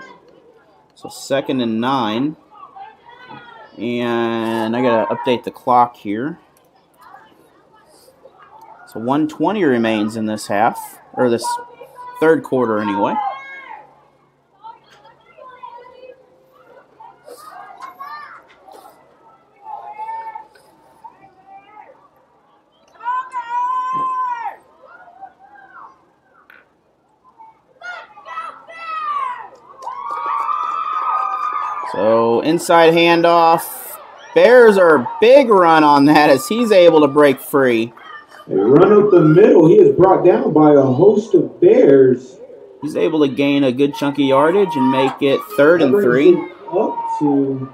So 2nd and 9. And I got to update the clock here. So 1:20 remains in this half, or this third quarter anyway. So inside handoff. Bears are a big run on that as he's able to break free. A run up the middle. He is brought down by a host of Bears. He's able to gain a good chunk of yardage and make it 3rd and 3. Up to.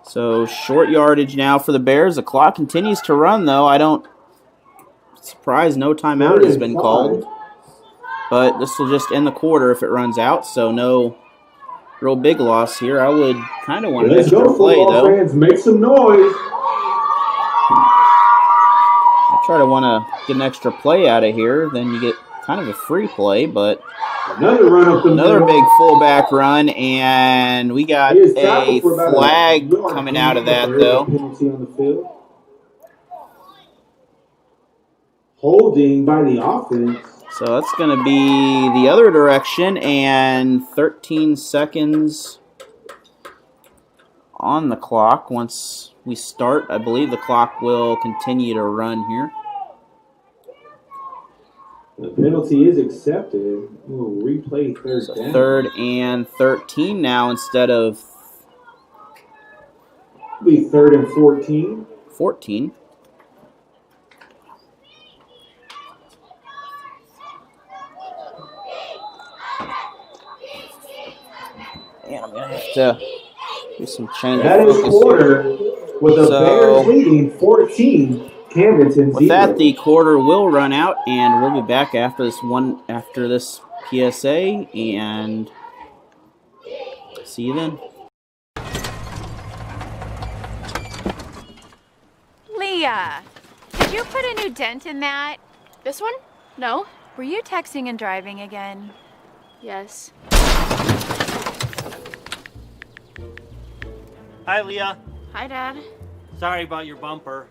So short yardage now for the Bears. The clock continues to run, though. Surprised no timeout has been called. But this will just end the quarter if it runs out, so no real big loss here. I would kind of want an extra play, though. Fans, make some noise. I try to want to get an extra play out of here. Then you get kind of a free play, but another big fullback run, and we got a flag coming out of that, though. Holding by the offense. So that's going to be the other direction, and 13 seconds on the clock. Once we start, I believe the clock will continue to run here. The penalty is accepted. We'll replay third down. 3rd and 13 now instead of... It'll be 3rd and 14. 14. And I'm going to have to do some change That of is focus quarter here. with the So, Bears leading 14, Camdenton 0. With that, the quarter will run out, and we'll be back after this PSA, and see you then. Leah, did you put a new dent in that? This one? No. Were you texting and driving again? Yes. Hi, Leah. Hi, Dad. Sorry about your bumper.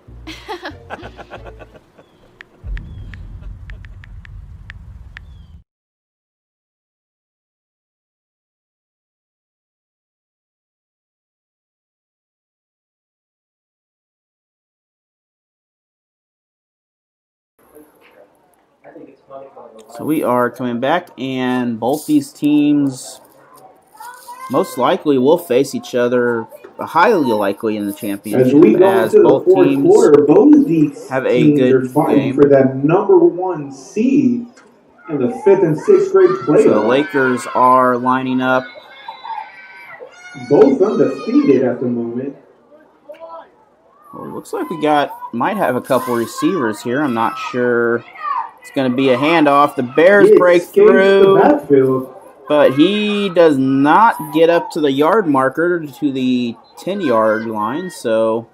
So we are coming back, and both these teams most likely will face each other, highly likely in the championship, As we go as into the both fourth teams quarter, both of these have a teams are good fighting game. for that number 1 seed in the 5th and 6th grade playoff. So the Lakers are lining up. Both undefeated at the moment. Well, it looks like we might have a couple receivers here. I'm not sure. It's going to be a handoff. The Bears break through, the backfield. But he does not get up to the yard marker, to the 10-yard line, so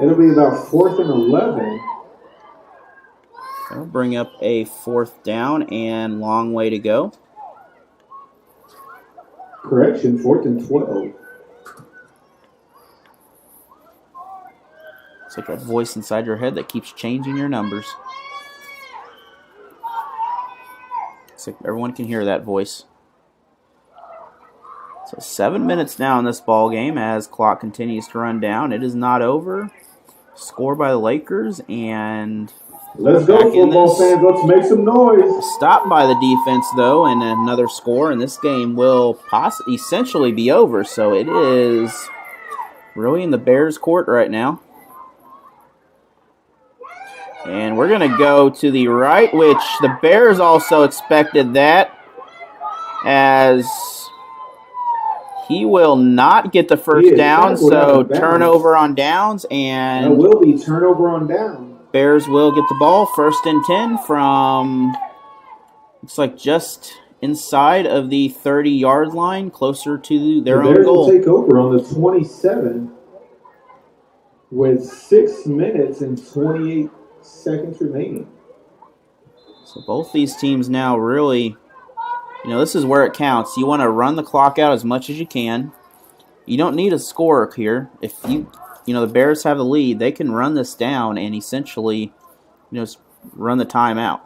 it'll be about 4th and 11. that'll bring up a 4th down and long way to go. Correction, 4th and 12. It's like that voice inside your head that keeps changing your numbers. It's like everyone can hear that voice. So 7 minutes now in this ball game as clock continues to run down. It is not over. Score by the Lakers, and let's go, football fans. Let's make some noise. Stopped by the defense, though, and another score, and this game will essentially be over. So it is really in the Bears' court right now. And we're going to go to the right, which the Bears also expected that, as he will not get the first down, so turnover on downs, and that will be turnover on down. Bears will get the ball, 1st and 10 from, looks like just inside of the 30-yard line, closer to their own Bears goal. will take over on the 27 with 6 minutes and 28 seconds remaining. So both these teams now really, this is where it counts. You want to run the clock out as much as you can. You don't need a score here. If the Bears have the lead, they can run this down and essentially, run the timeout.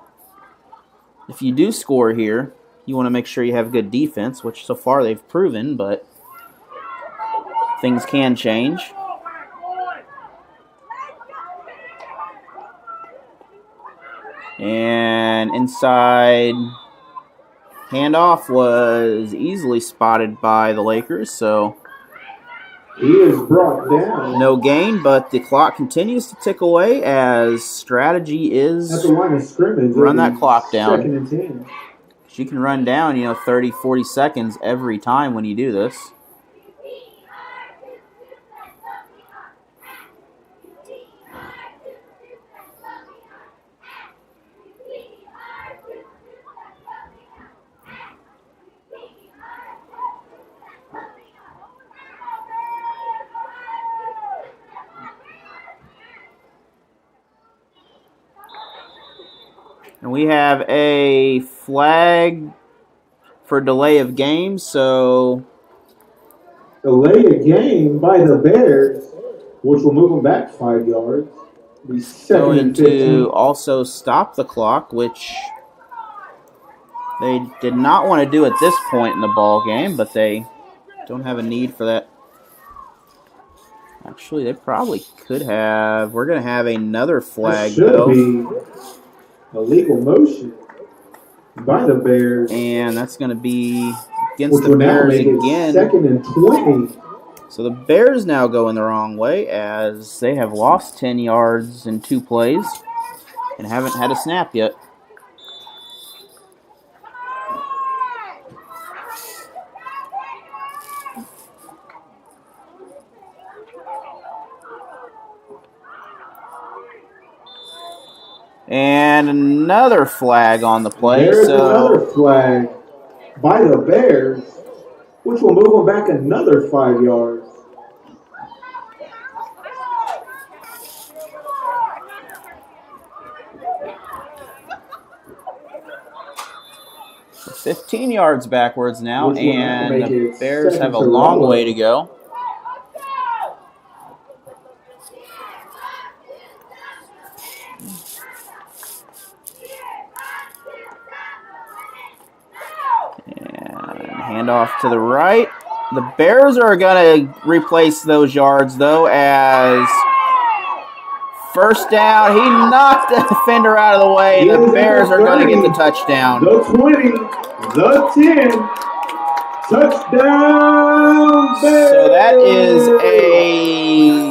If you do score here, you want to make sure you have good defense, which so far they've proven, but things can change. And inside handoff was easily spotted by the Lakers, so he is brought down. No gain, but the clock continues to tick away as strategy is at the line of scrimmage. Run that clock down. 2nd and 10. You can run down, 30, 40 seconds every time when you do this. And we have a flag for delay of game, so delay a game by the Bears, which will move them back 5 yards. Going to also stop the clock, which they did not want to do at this point in the ball game, but they don't have a need for that. Actually, they probably could have. We're going to have another flag, though. Be illegal motion by the Bears. And that's going to be against the Bears again. 2nd and 20. So the Bears now going the wrong way as they have lost 10 yards in 2 plays and haven't had a snap yet. another flag on the play. There's So another flag by the Bears, which will move them back another 5 yards. So 15 yards backwards now, Which will now and make the it Bears second have a to long Rollo. way to go. And handoff to the right. The Bears are going to replace those yards, though, as first down. He knocked the defender out of the way. The Bears are going to get the touchdown. The 20, the 10, touchdown Bears! So that is a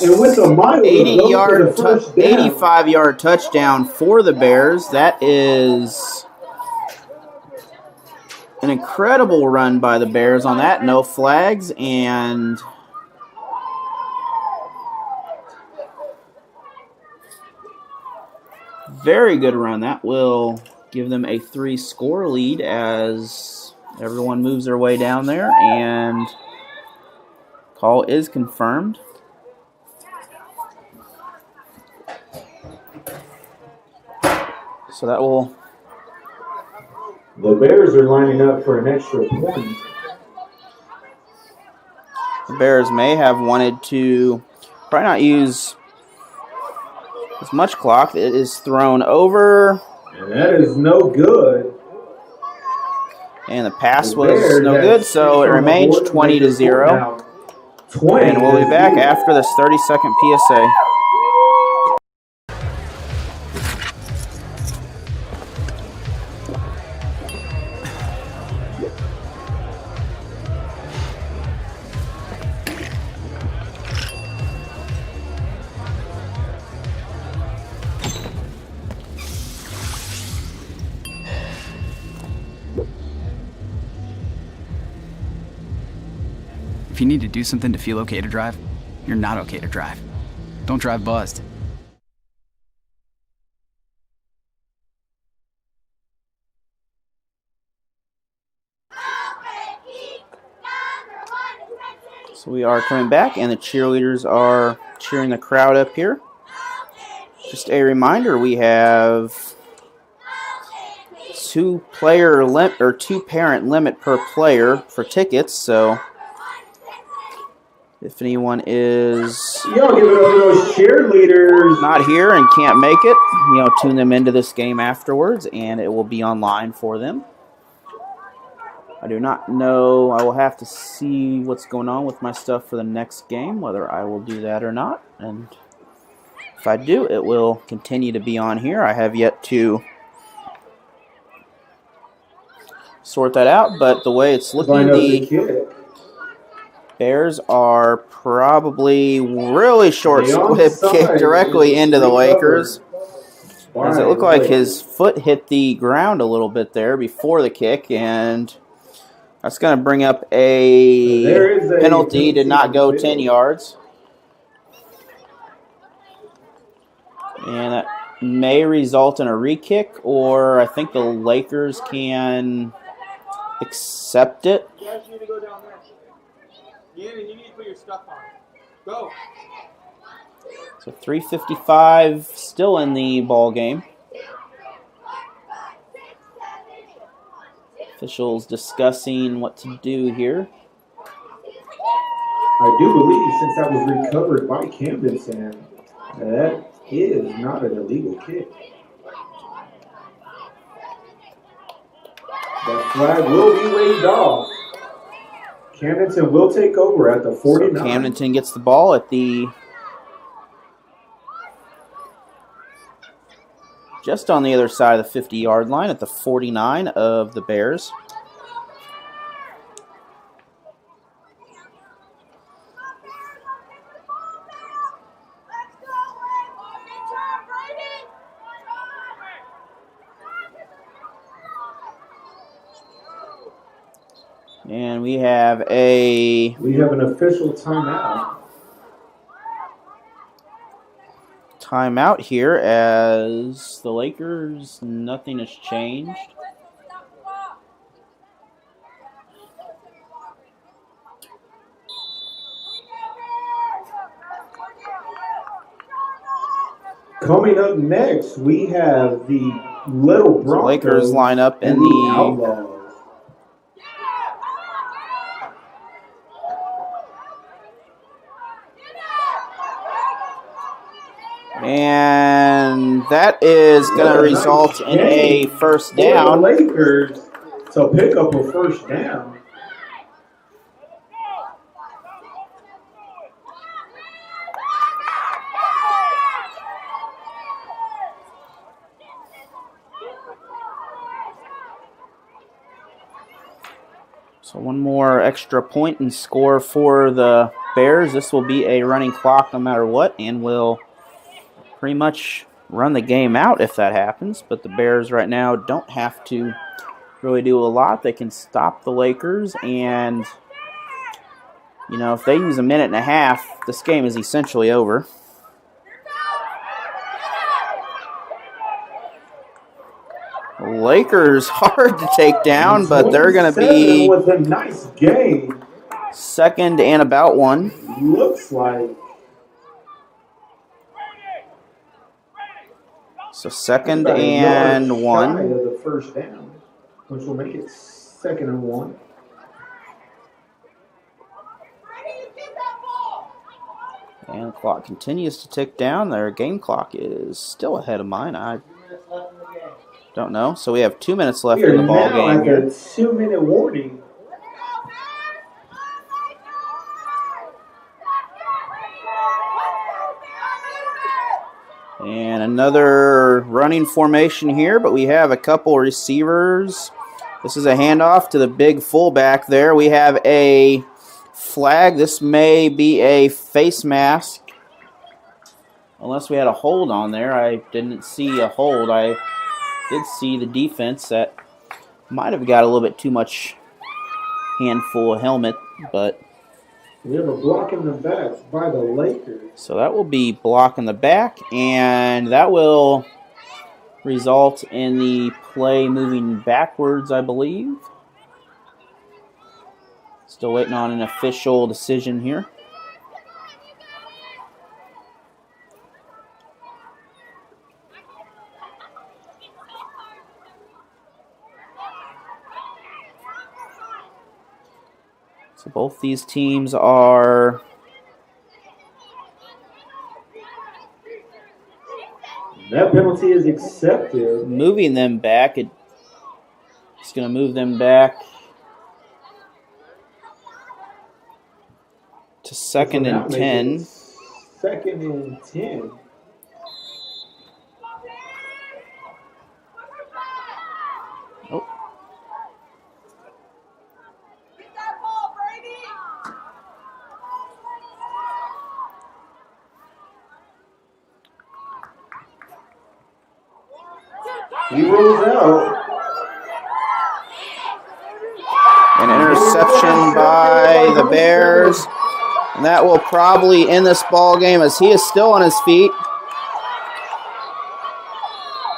and with the mile to go for the first down. 85-yard touchdown for the Bears. That is an incredible run by the Bears on that. No flags, and very good run. That will give them a 3-score lead as everyone moves their way down there, and call is confirmed. So that will... The Bears are lining up for an extra point. The Bears may have wanted to probably not use as much clock. It is thrown over. And that is no good. And the pass was no good, so it remains 20-0. And we'll be back after this 30-second PSA. If you need to do something to feel okay to drive, you're not okay to drive. Don't drive buzzed. So we are coming back, and the cheerleaders are cheering the crowd up here. Just a reminder, we have two-parent limit per player for tickets, so if anyone is Y'all give it up to those cheerleaders. not here and can't make it, tune them into this game afterwards, and it will be online for them. I do not know. I will have to see what's going on with my stuff for the next game, whether I will do that or not. And if I do, it will continue to be on here. I have yet to sort that out, but the way it's looking, the Bears are probably really short squib kick directly into the Lakers. As it looked like his foot hit the ground a little bit there before the kick, and that's going to bring up a penalty. Did not go 10 yards. And that may result in a re-kick, or I think the Lakers can accept it. You guys need to go down there. You need to put your stuff on. Go. So 3:55 still in the ball game. Officials discussing what to do here. I do believe, since that was recovered by Camden, Sam, that is not an illegal kick. That flag will be waved off. Camden will take over at the 49. So Camden gets the ball at the just on the other side of the 50-yard line at the 49 of the Bears. And we have an official timeout. timeout here as the Lakers, nothing has changed. Coming up next, we have the Little Broncos. Lakers line up in the Outlaws. And that is going to result in a first down. For the Lakers to pick up a first down. So one more extra point and score for the Bears. This will be a running clock no matter what, and will pretty much run the game out if that happens. But the Bears right now don't have to really do a lot. They can stop the Lakers, and you know, if they use a minute and a half, this game is essentially over. Lakers hard to take down, but they're going to be with a nice game. Second and about one. Looks like. So second and one. Of the first down, which will make it 2nd and 1. And the clock continues to tick down. Their game clock is still ahead of mine. I don't know. So we have 2 minutes left in the ball game. At the 2-minute warning. And another running formation here, but we have a couple receivers. This is a handoff to the big fullback there. We have a flag. This may be a face mask. Unless we had a hold on there. I didn't see a hold. I did see the defense that might have got a little bit too much handful of helmet, but we have a block in the back by the Lakers. So that will be block in the back, and that will result in the play moving backwards, I believe. Still waiting on an official decision here. So both these teams are that penalty is accepted. Moving them back. It's going to move them back to 2nd and 10. 2nd and 10. Oh. He rolls out. An interception by the Bears. And that will probably end this ball game as he is still on his feet.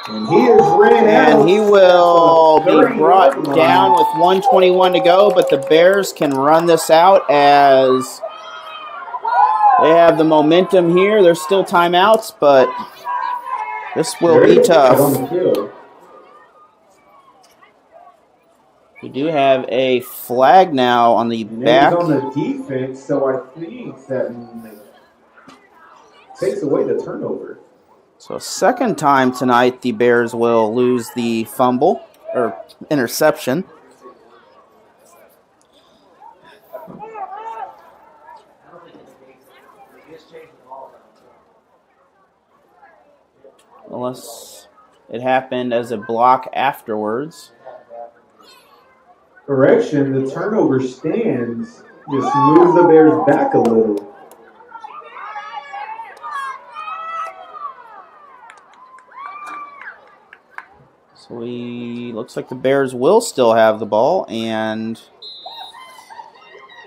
And he is ran out. And he will be brought down with 1:21 to go, but the Bears can run this out as they have the momentum here. There's still timeouts, but this will be tough. We do have a flag now on the back. He's on the defense, so I think that takes away the turnover. So second time tonight, the Bears will lose the fumble or interception. Unless it happened as a block afterwards. Correction, the turnover stands. Just moves the Bears back a little. So looks like the Bears will still have the ball and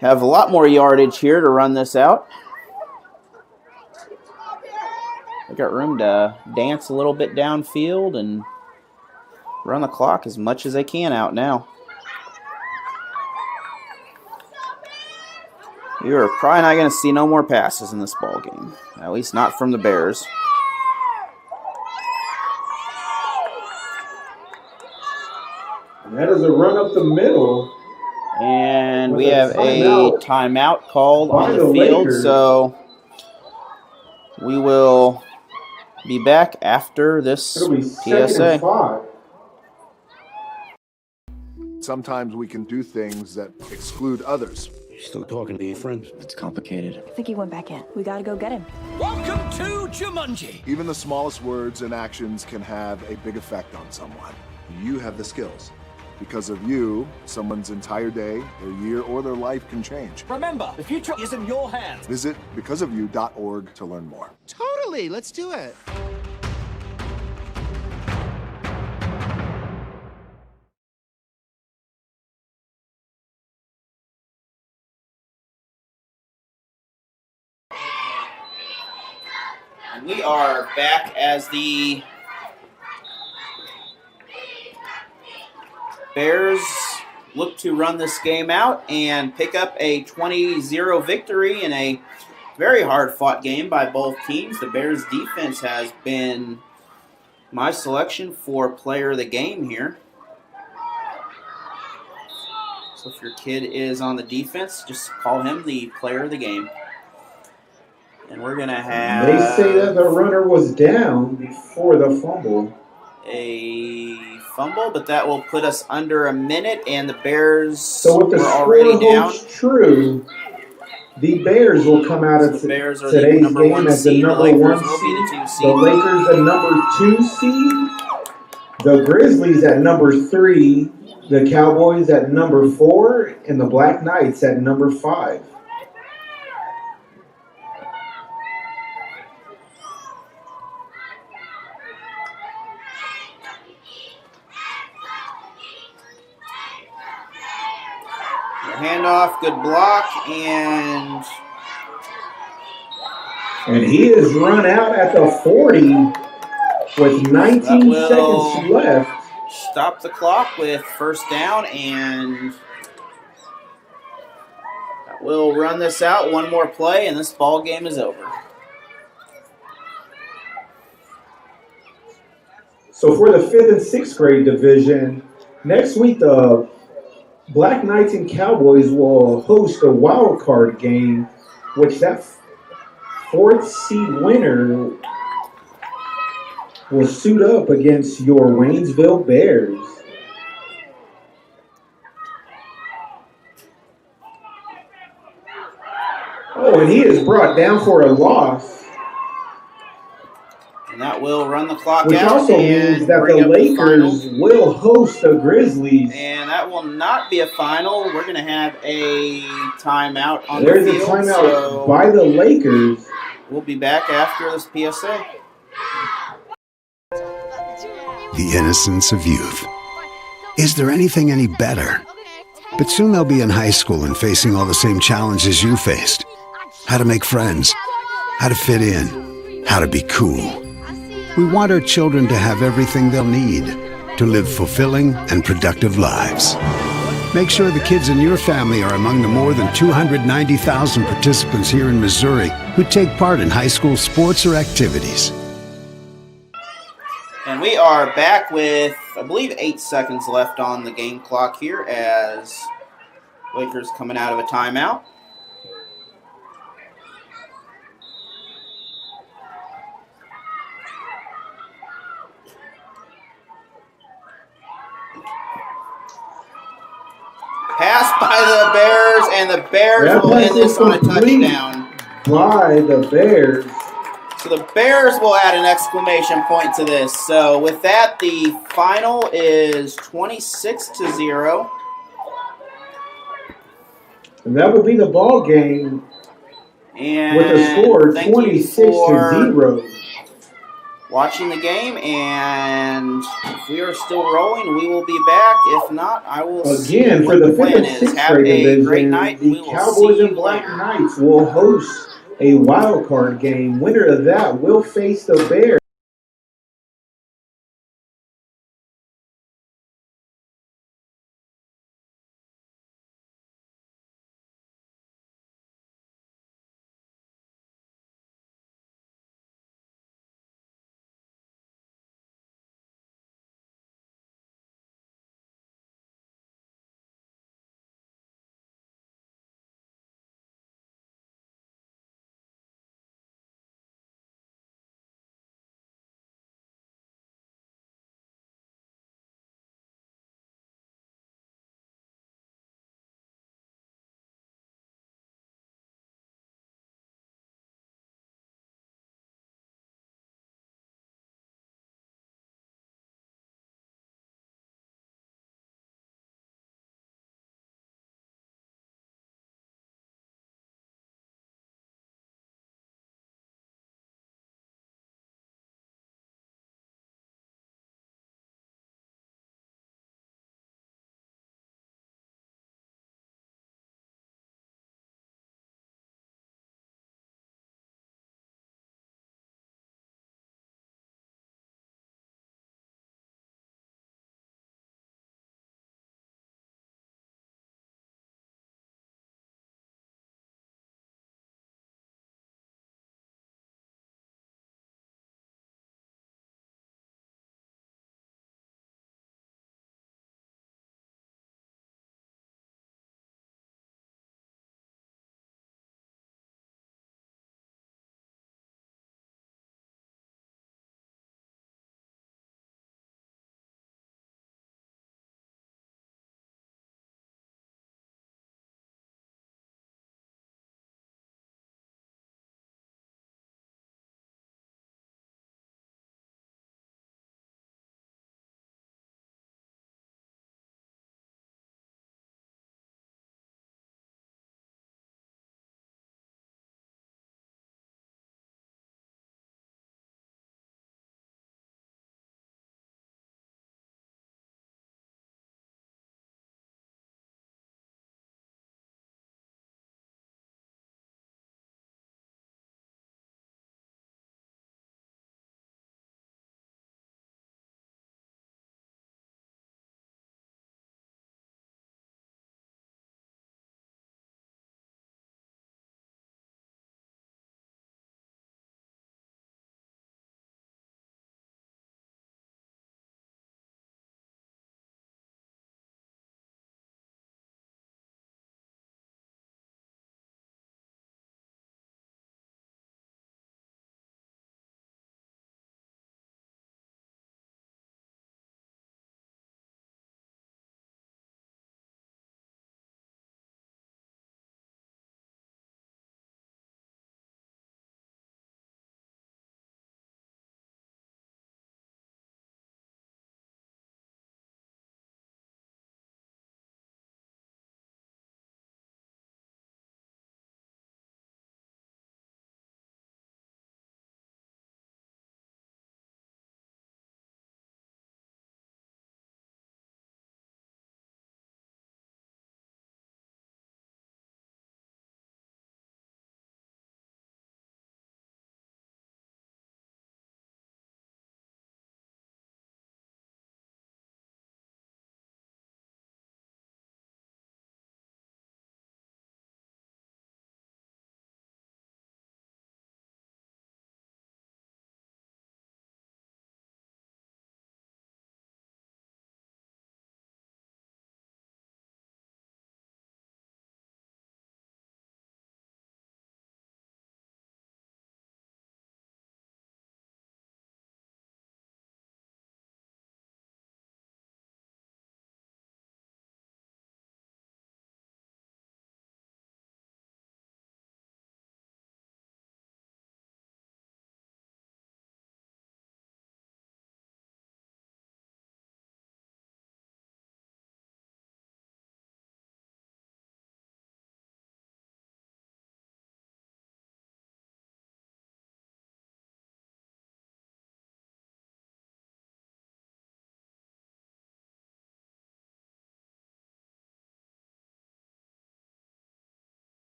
have a lot more yardage here to run this out. got room to dance a little bit downfield and run the clock as much as they can out now. You're probably not going to see no more passes in this ball game, at least not from the Bears. And that is a run up the middle. And we have a timeout called on the field, so we will be back after this PSA. Sometimes we can do things that exclude others. Still talking to your friend? It's complicated. I think he went back in. We gotta go get him. Welcome to Jumanji. Even the smallest words and actions can have a big effect on someone. You have the skills. Because of you, someone's entire day, their year, or their life can change. Remember, the future is in your hands. Visit becauseofyou.org to learn more. Totally, let's do it. And we are back as the Bears look to run this game out and pick up a 20-0 victory in a very hard-fought game by both teams. The Bears' defense has been my selection for player of the game here. So if your kid is on the defense, just call him the player of the game. And we're going to have... They say that the runner was down before the fumble. A fumble, but that will put us under a minute, and the Bears so if the were already down. Holds true, the Bears will come out of today's game as the number 1 seed. The Lakers the number 2 seed. The Grizzlies at number 3. The Cowboys at number 4, and the Black Knights at number 5. Handoff, good block, and he is run out at the 40 with 19 seconds left. Stop the clock with first down, and that will run this out. One more play, and this ball game is over. So for the 5th and 6th grade division, next week the Black Knights and Cowboys will host a wild card game, which that 4th seed winner will suit up against your Waynesville Bears. Oh, and he is brought down for a loss. And that will run the clock Which out. also means that the Lakers will host the Grizzlies. And that will not be a final. We're going to have a timeout on There's the field. There's a timeout by the Lakers. We'll be back after this PSA. The innocence of youth. Is there anything any better? But soon they'll be in high school and facing all the same challenges you faced. How to make friends, how to fit in, how to be cool. We want our children to have everything they'll need to live fulfilling and productive lives. Make sure the kids in your family are among the more than 290,000 participants here in Missouri who take part in high school sports or activities. And we are back with, I believe, 8 seconds left on the game clock here as Lakers coming out of a timeout. Pass by the Bears, and the Bears will end this on a touchdown. By the Bears. So the Bears will add an exclamation point to this. So with that, the final is 26-0. And that will be the ball game and with a score 26-0. Watching the game, and if we are still rolling, we will be back. If not, I will see for what the the plan 5th and is. 6th Have grade a division, great night. the Cowboys and Black Knights will host a wild card game. Winner of that will face the Bears.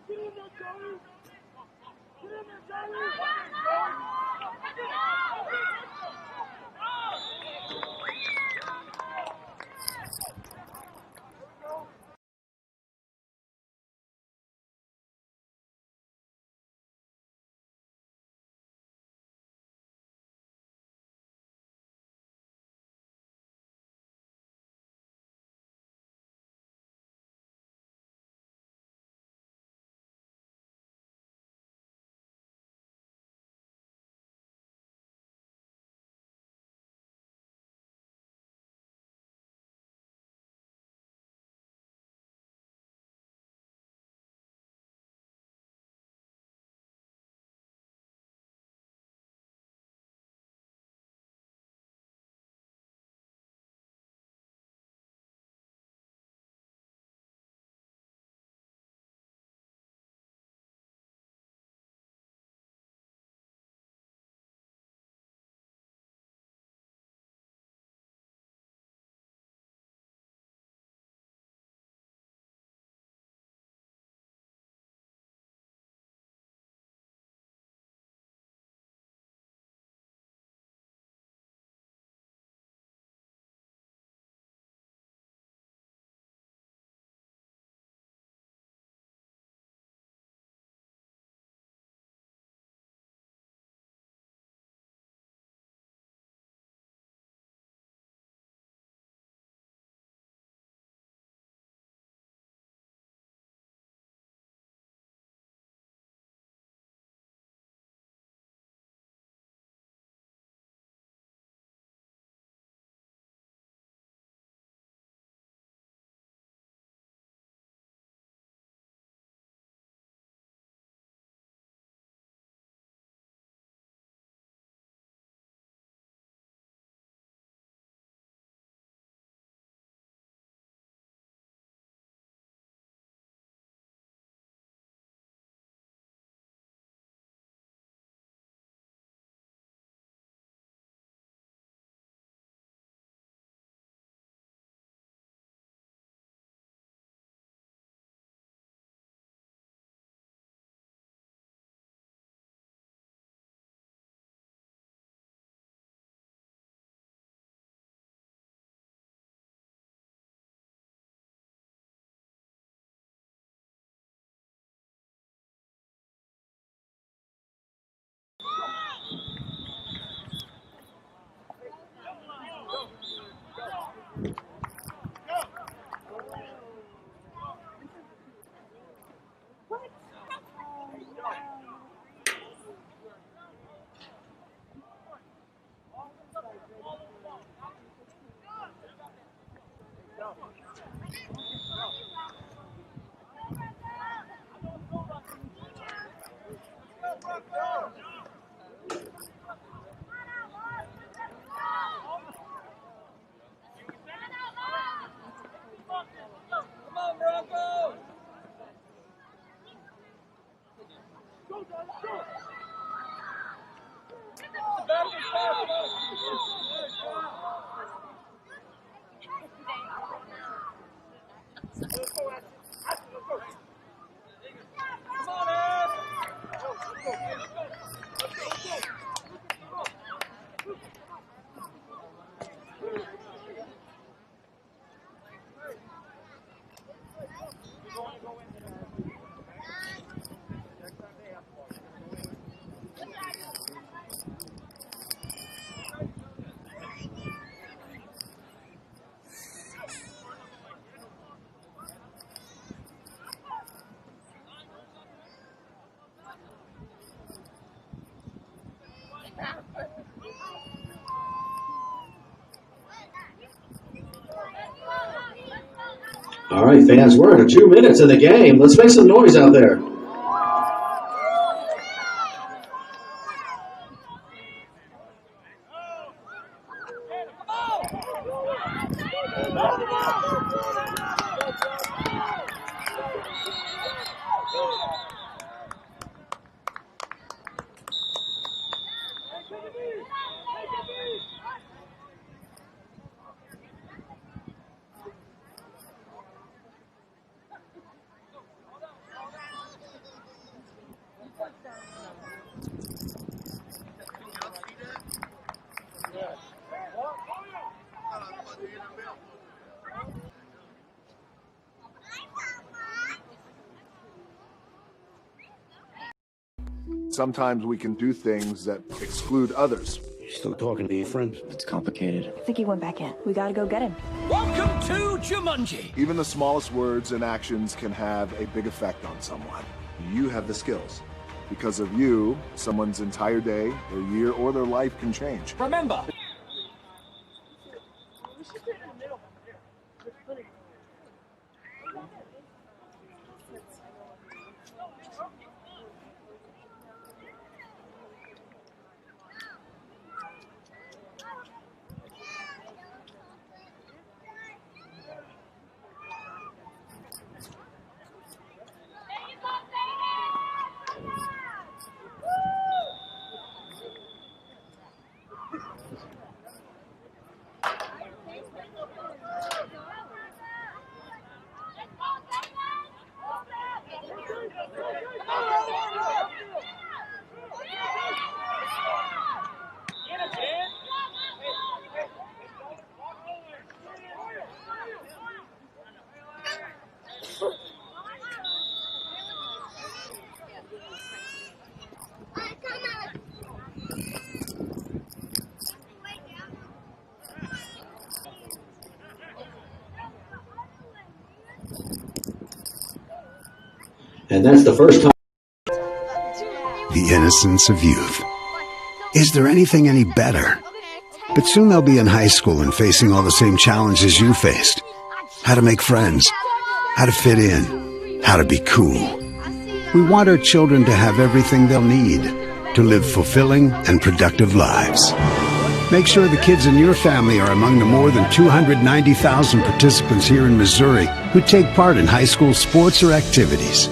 Get in there, Johnny! Get in there, Johnny! All right, fans, we're in 2 minutes of the game. Let's make some noise out there. Sometimes we can do things that exclude others. Still talking to your friend? It's complicated. I think he went back in. We gotta go get him. Welcome to Jumanji. Even the smallest words and actions can have a big effect on someone. You have the skills. Because of you, someone's entire day, their year, or their life can change. Remember, And that's the first time. The innocence of youth. Is there anything any better? But soon they'll be in high school and facing all the same challenges you faced. How to make friends, how to fit in, how to be cool. We want our children to have everything they'll need to live fulfilling and productive lives. Make sure the kids in your family are among the more than 290,000 participants here in Missouri who take part in high school sports or activities.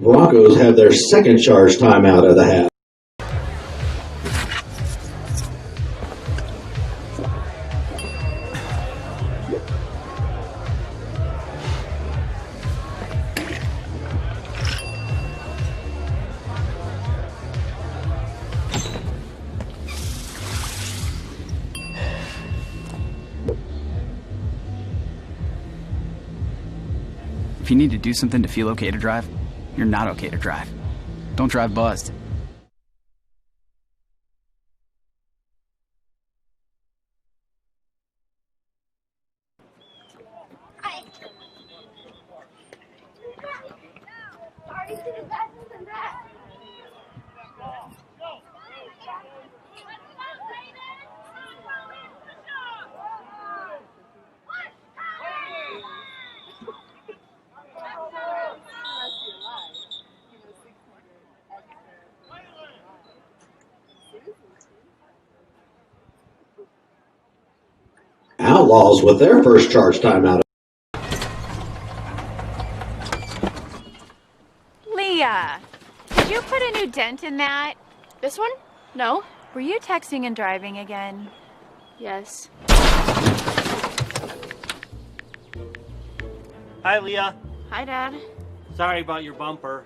Broncos have their second charge timeout of the half. If you need to do something to feel okay to drive, you're not okay to drive. Don't drive buzzed. Outlaws with their first charge timeout. Leah, did you put a new dent in that? This one? No. Were you texting and driving again? Yes. Hi, Leah. Hi, Dad. Sorry about your bumper.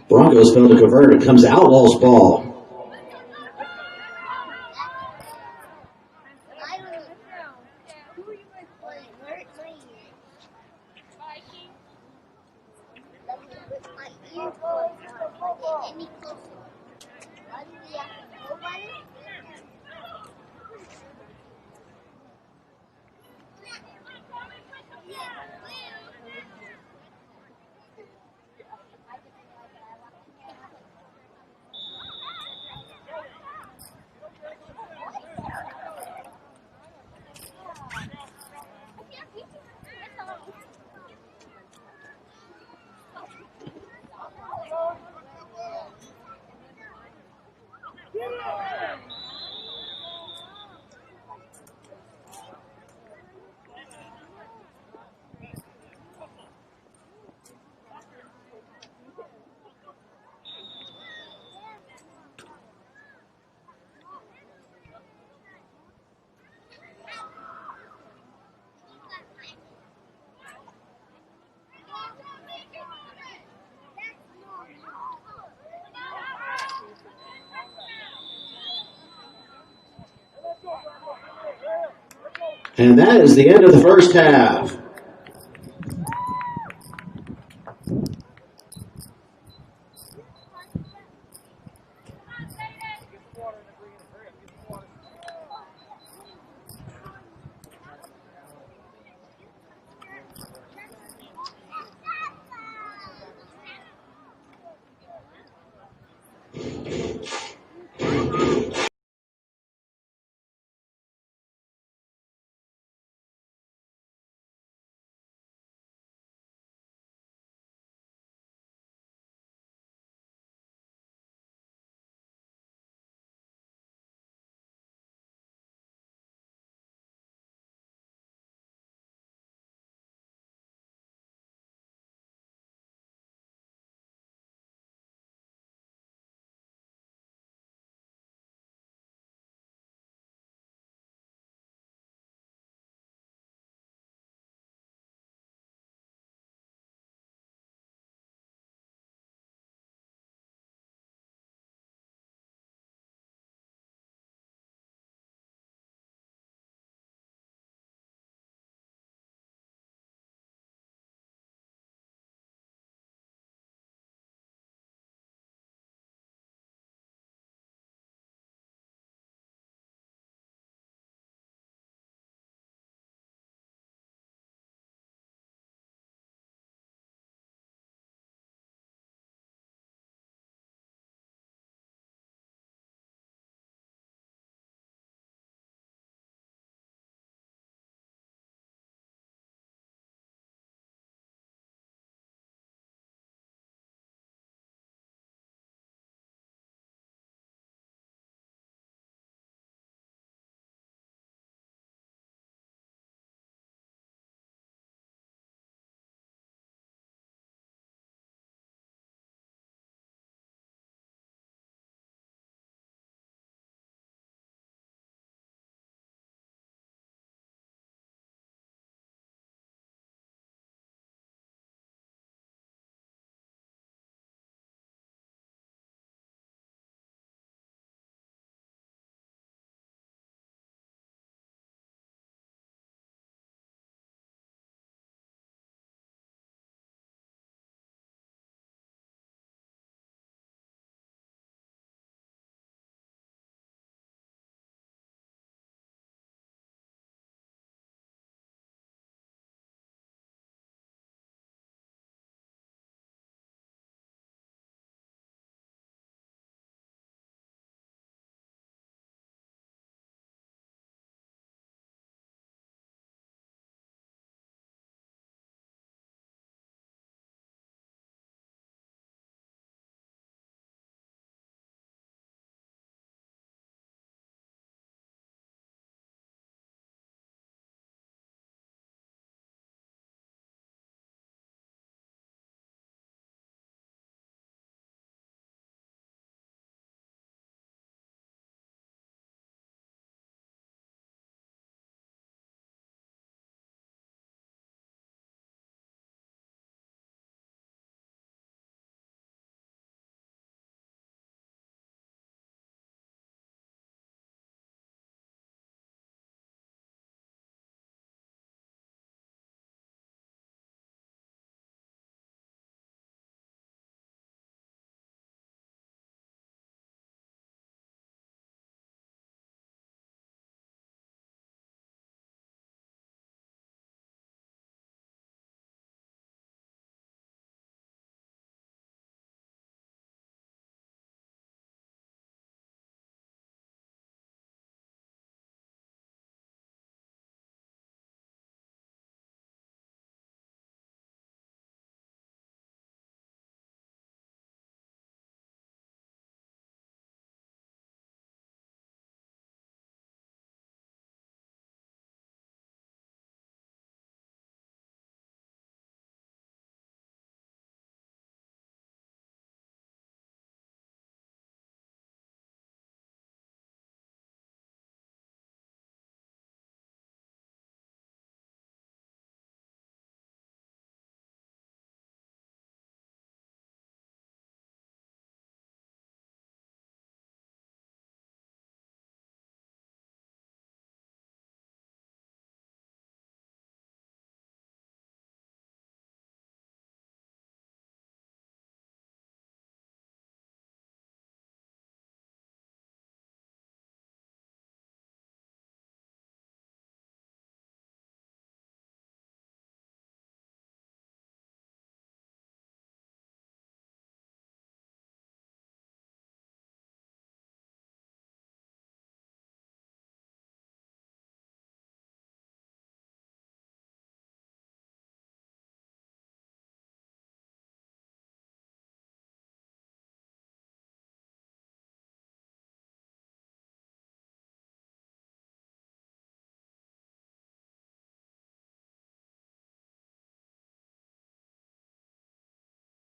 Broncos failed to convert. It comes Outlaws ball. And that is the end of the first half.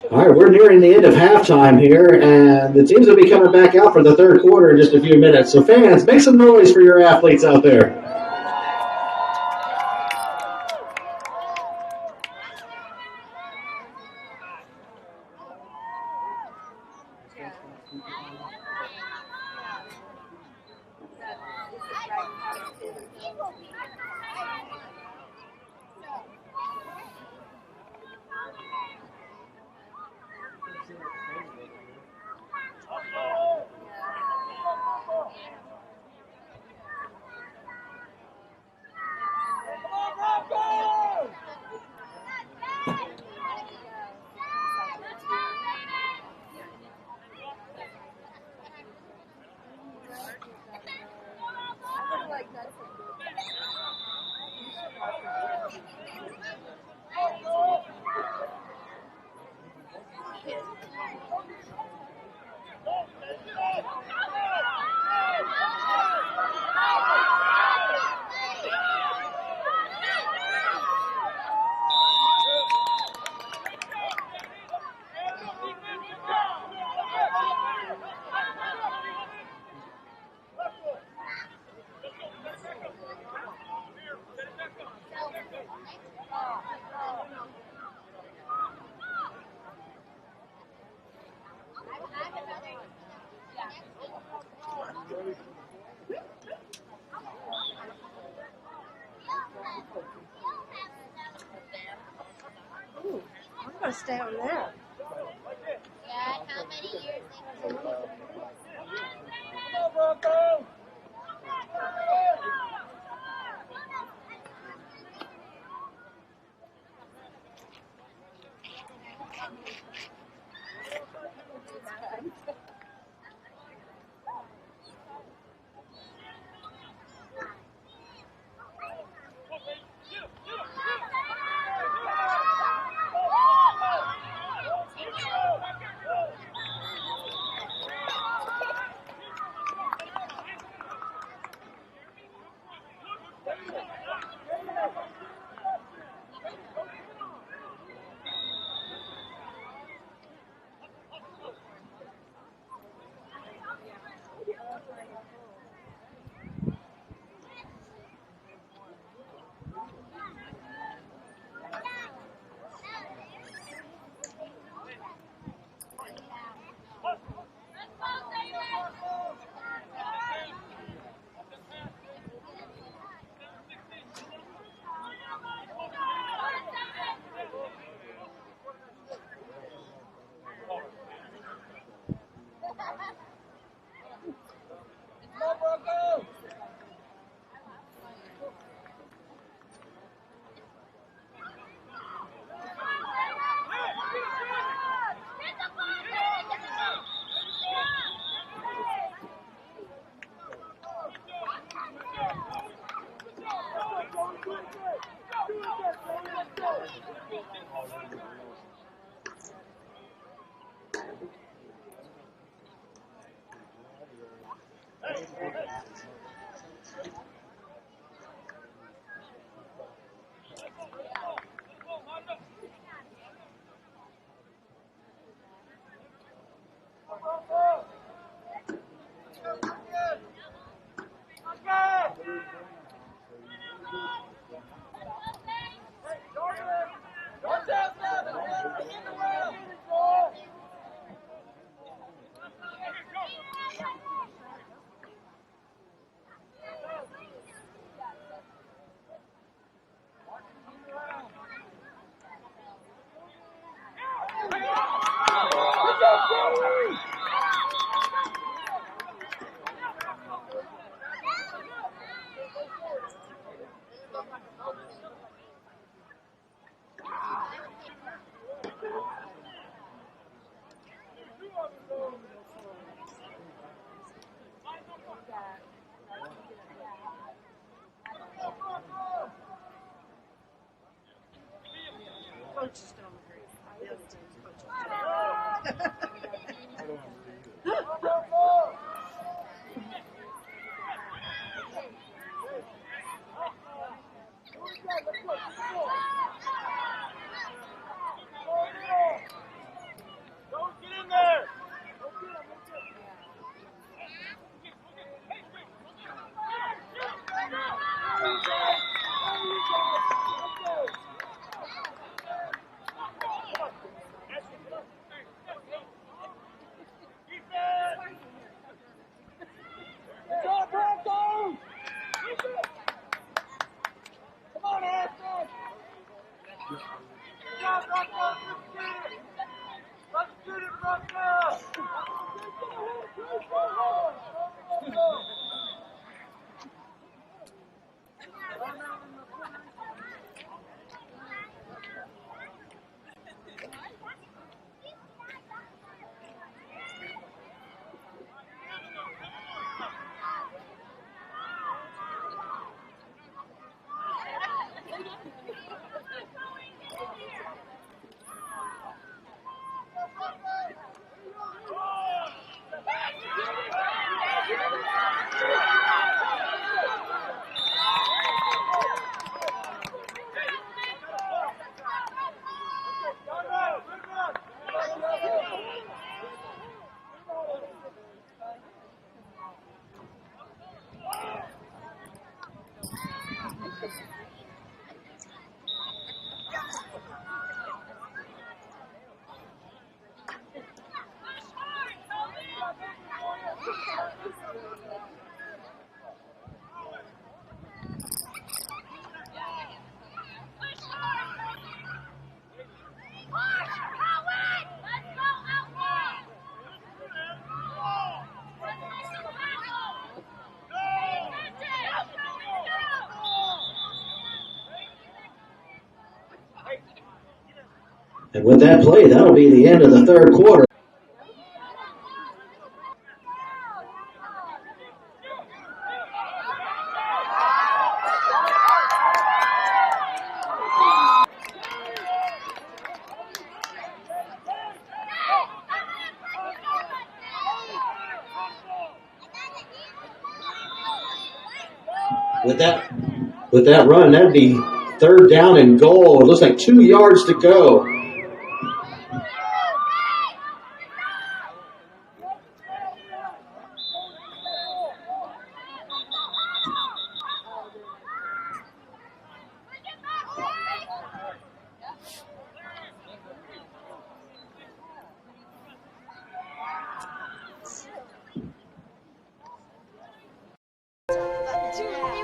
All right, we're nearing the end of halftime here, and the teams will be coming back out for the third quarter in just a few minutes. So fans, make some noise for your athletes out there. Ooh, I'm going to stay on there. Yeah, how many years they And with that play, that'll be the end of the third quarter. With that run, that'd be third down and goal. It looks like 2 yards to go.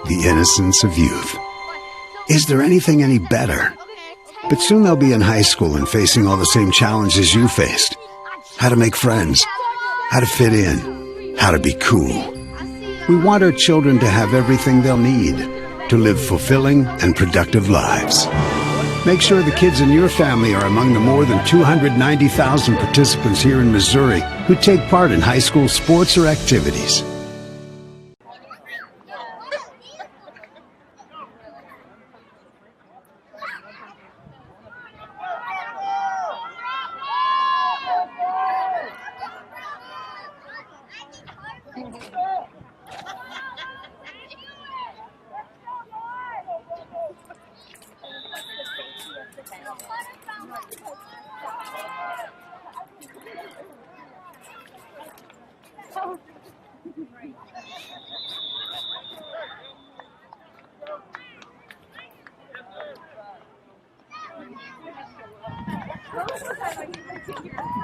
The innocence of youth. Is there anything any better? But soon they'll be in high school and facing all the same challenges you faced. How to make friends, how to fit in, how to be cool. We want our children to have everything they'll need to live fulfilling and productive lives. Make sure the kids in your family are among the more than 290,000 participants here in Missouri who take part in high school sports or activities.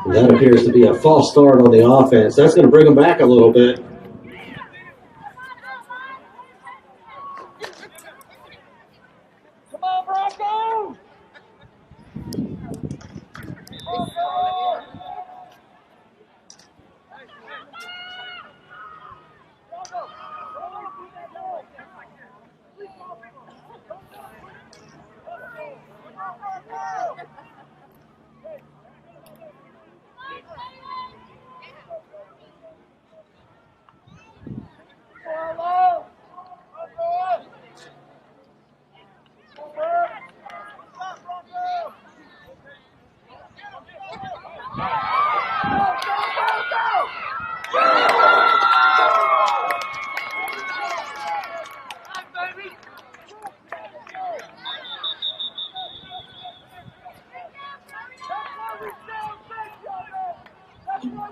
That appears to be a false start on the offense. That's going to bring them back a little bit.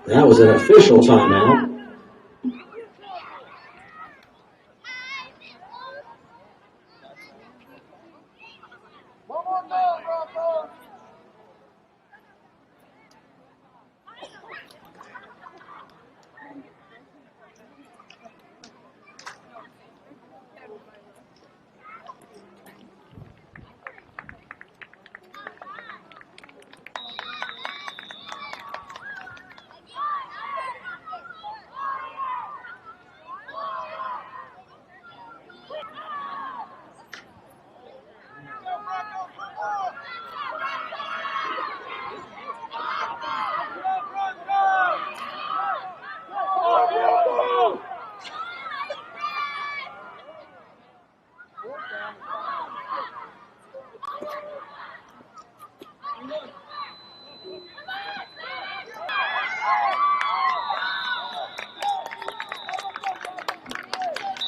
That was an official timeout.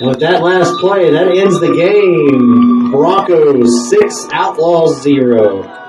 And with that last play, that ends the game. Broncos 6, Outlaws 0.